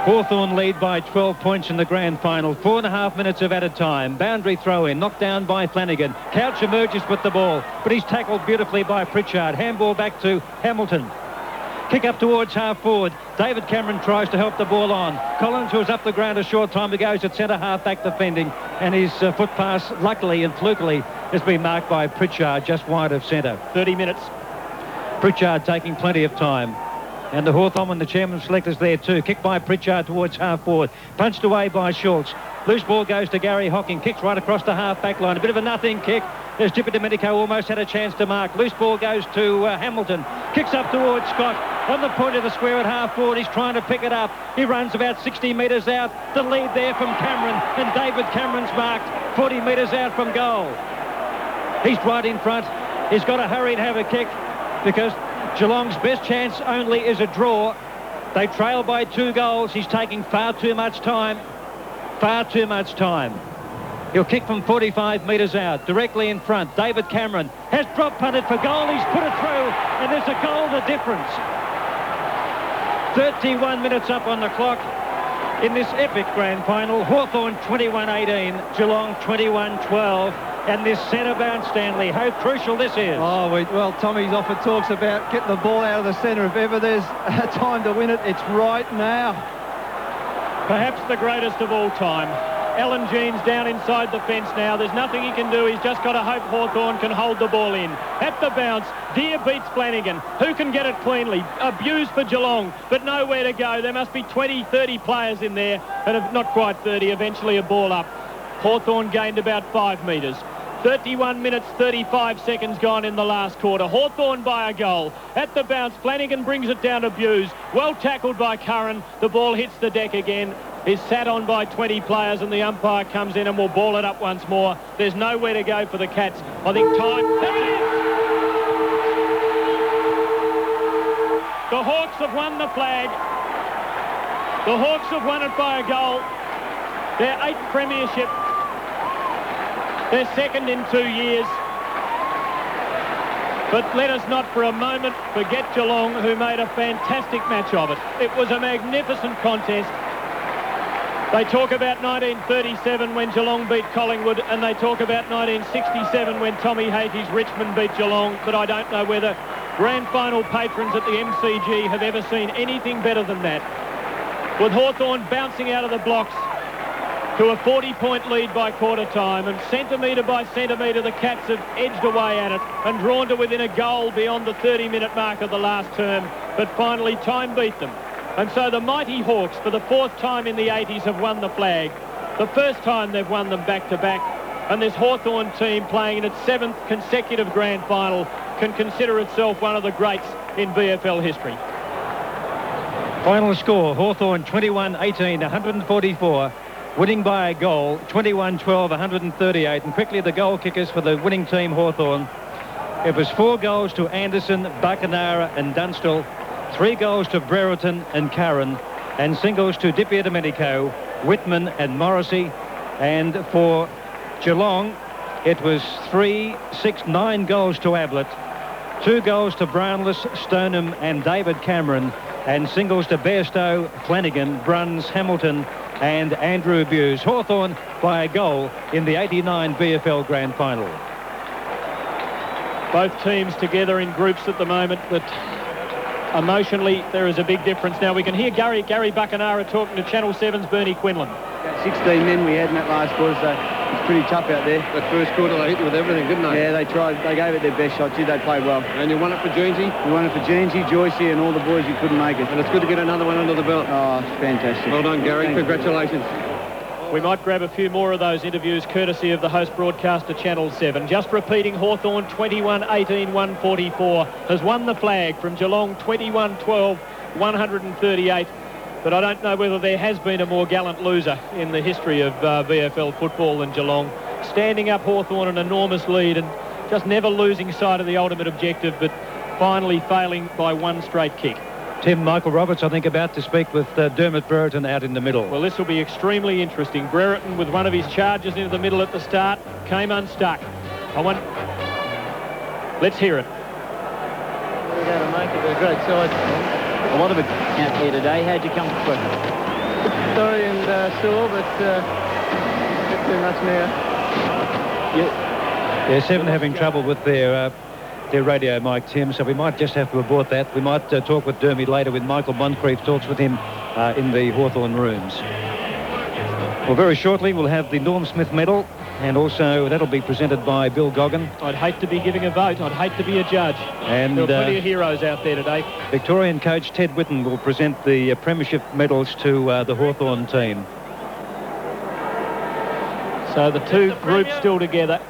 Hawthorn lead by 12 points in the grand final. 4.5 minutes of added time. Boundary throw-in, knocked down by Flanagan. Couch emerges with the ball, but he's tackled beautifully by Pritchard. Handball back to Hamilton. Kick up towards half-forward. David Cameron tries to help the ball on. Collins, who was up the ground a short time ago, is at centre half-back defending, and his foot pass, luckily and flukily, has been marked by Pritchard just wide of centre. 30 minutes. Pritchard taking plenty of time. And the Hawthorn and the chairman selectors there too. Kick by Pritchard towards half-forward. Punched away by Schultz. Loose ball goes to Gary Hocking. Kicks right across the half-back line. A bit of a nothing kick. There's Dippia Domenico, almost had a chance to mark. Loose ball goes to Hamilton. Kicks up towards Scott. On the point of the square at half-forward. He's trying to pick it up. He runs about 60 metres out. The lead there from Cameron. And David Cameron's marked 40 metres out from goal. He's right in front. He's got to hurry and have a kick because Geelong's best chance only is a draw. They trail by 2 goals. He's taking far too much time. Far too much time. He'll kick from 45 metres out, directly in front. David Cameron has drop punted for goal. He's put it through, and there's a goal the difference. 31 minutes up on the clock in this epic grand final. Hawthorn 21-18, Geelong 21-12. And this centre bounce, Stanley, how crucial this is. Oh, well, Tommy often talks about getting the ball out of the centre. If ever there's a time to win it, it's right now. Perhaps the greatest of all time. Alan Jeans down inside the fence now. There's nothing he can do. He's just got to hope Hawthorn can hold the ball in. At the bounce, Deere beats Flanagan. Who can get it cleanly? Abuse for Geelong, but nowhere to go. There must be 20, 30 players in there, and not quite 30, eventually a ball up. Hawthorn gained about 5 metres. 31 minutes, 35 seconds gone in the last quarter. Hawthorn by a goal. At the bounce, Flanagan brings it down to Buse. Well tackled by Curran. The ball hits the deck again. Is sat on by 20 players, and the umpire comes in and will ball it up once more. There's nowhere to go for the Cats. I think time... There it is! The Hawks have won the flag. The Hawks have won it by a goal. Their 8th premiership. Their 2nd in 2 years. But let us not for a moment forget Geelong, who made a fantastic match of it. It was a magnificent contest. They talk about 1937 when Geelong beat Collingwood, and they talk about 1967 when Tommy Hathey's Richmond beat Geelong, but I don't know whether grand final patrons at the MCG have ever seen anything better than that. With Hawthorn bouncing out of the blocks to a 40-point lead by quarter time, and centimetre by centimetre the Cats have edged away at it and drawn to within a goal beyond the 30-minute mark of the last term, but finally time beat them. And so the mighty Hawks, for the 4th time in the 80s, have won the flag. The first time they've won them back-to-back. And this Hawthorn team, playing in its 7th consecutive grand final, can consider itself one of the greats in VFL history. Final score, Hawthorn 21-18, 144. Winning by a goal, 21-12, 138. And quickly the goal kickers for the winning team, Hawthorn. It was 4 goals to Anderson, Buckenara and Dunstall. 3 goals to Brereton and Curran, and singles to Di-Domenico, Whitman and Morrissey. And for Geelong, it was 9 goals to Ablett, 2 goals to Brownless, Stoneham and David Cameron, and singles to Bairstow, Flanagan, Bruns, Hamilton and Andrew Buse. Hawthorn by a goal in the 89 VFL Grand Final. Both teams together in groups at the moment, but emotionally, there is a big difference. Now, we can hear Gary Buckenara talking to Channel 7's Bernie Quinlan. 16 men we had in that last quarter, so it's pretty tough out there. That first quarter, they hit you with everything, didn't they? Yeah, they tried. They gave it their best shot. Gee, they played well. And you won it for Jeansy? We won it for Jeansy, Joycey, and all the boys who couldn't make it. And it's good to get another one under the belt. Oh, it's fantastic. Well done, Gary. Congratulations. We might grab a few more of those interviews courtesy of the host broadcaster Channel 7. Just repeating, Hawthorn 21-18, 144 has won the flag from Geelong 21-12, 138. But I don't know whether there has been a more gallant loser in the history of VFL football than Geelong. Standing up Hawthorn an enormous lead and just never losing sight of the ultimate objective, but finally failing by 1 straight kick. Tim, Michael Roberts, I think, about to speak with Dermot Brereton out in the middle. Well, this will be extremely interesting. Brereton, with one of his charges into the middle at the start, came unstuck. Let's hear it. We're going to make it a great side. A lot of it out here today. How'd you come for it? Sorry and sore, but not too much now. Yeah, 7 having trouble with their radio mic, Tim, so we might just have to abort that. We might talk with Dermy later when Michael Moncrief talks with him in the Hawthorn rooms. Well, very shortly we'll have the Norm Smith medal, and also that'll be presented by Bill Goggin. I'd hate to be giving a vote. I'd hate to be a judge. And there are plenty of heroes out there today. Victorian coach Ted Whitten will present the premiership medals to the Hawthorn team. So the two groups still together.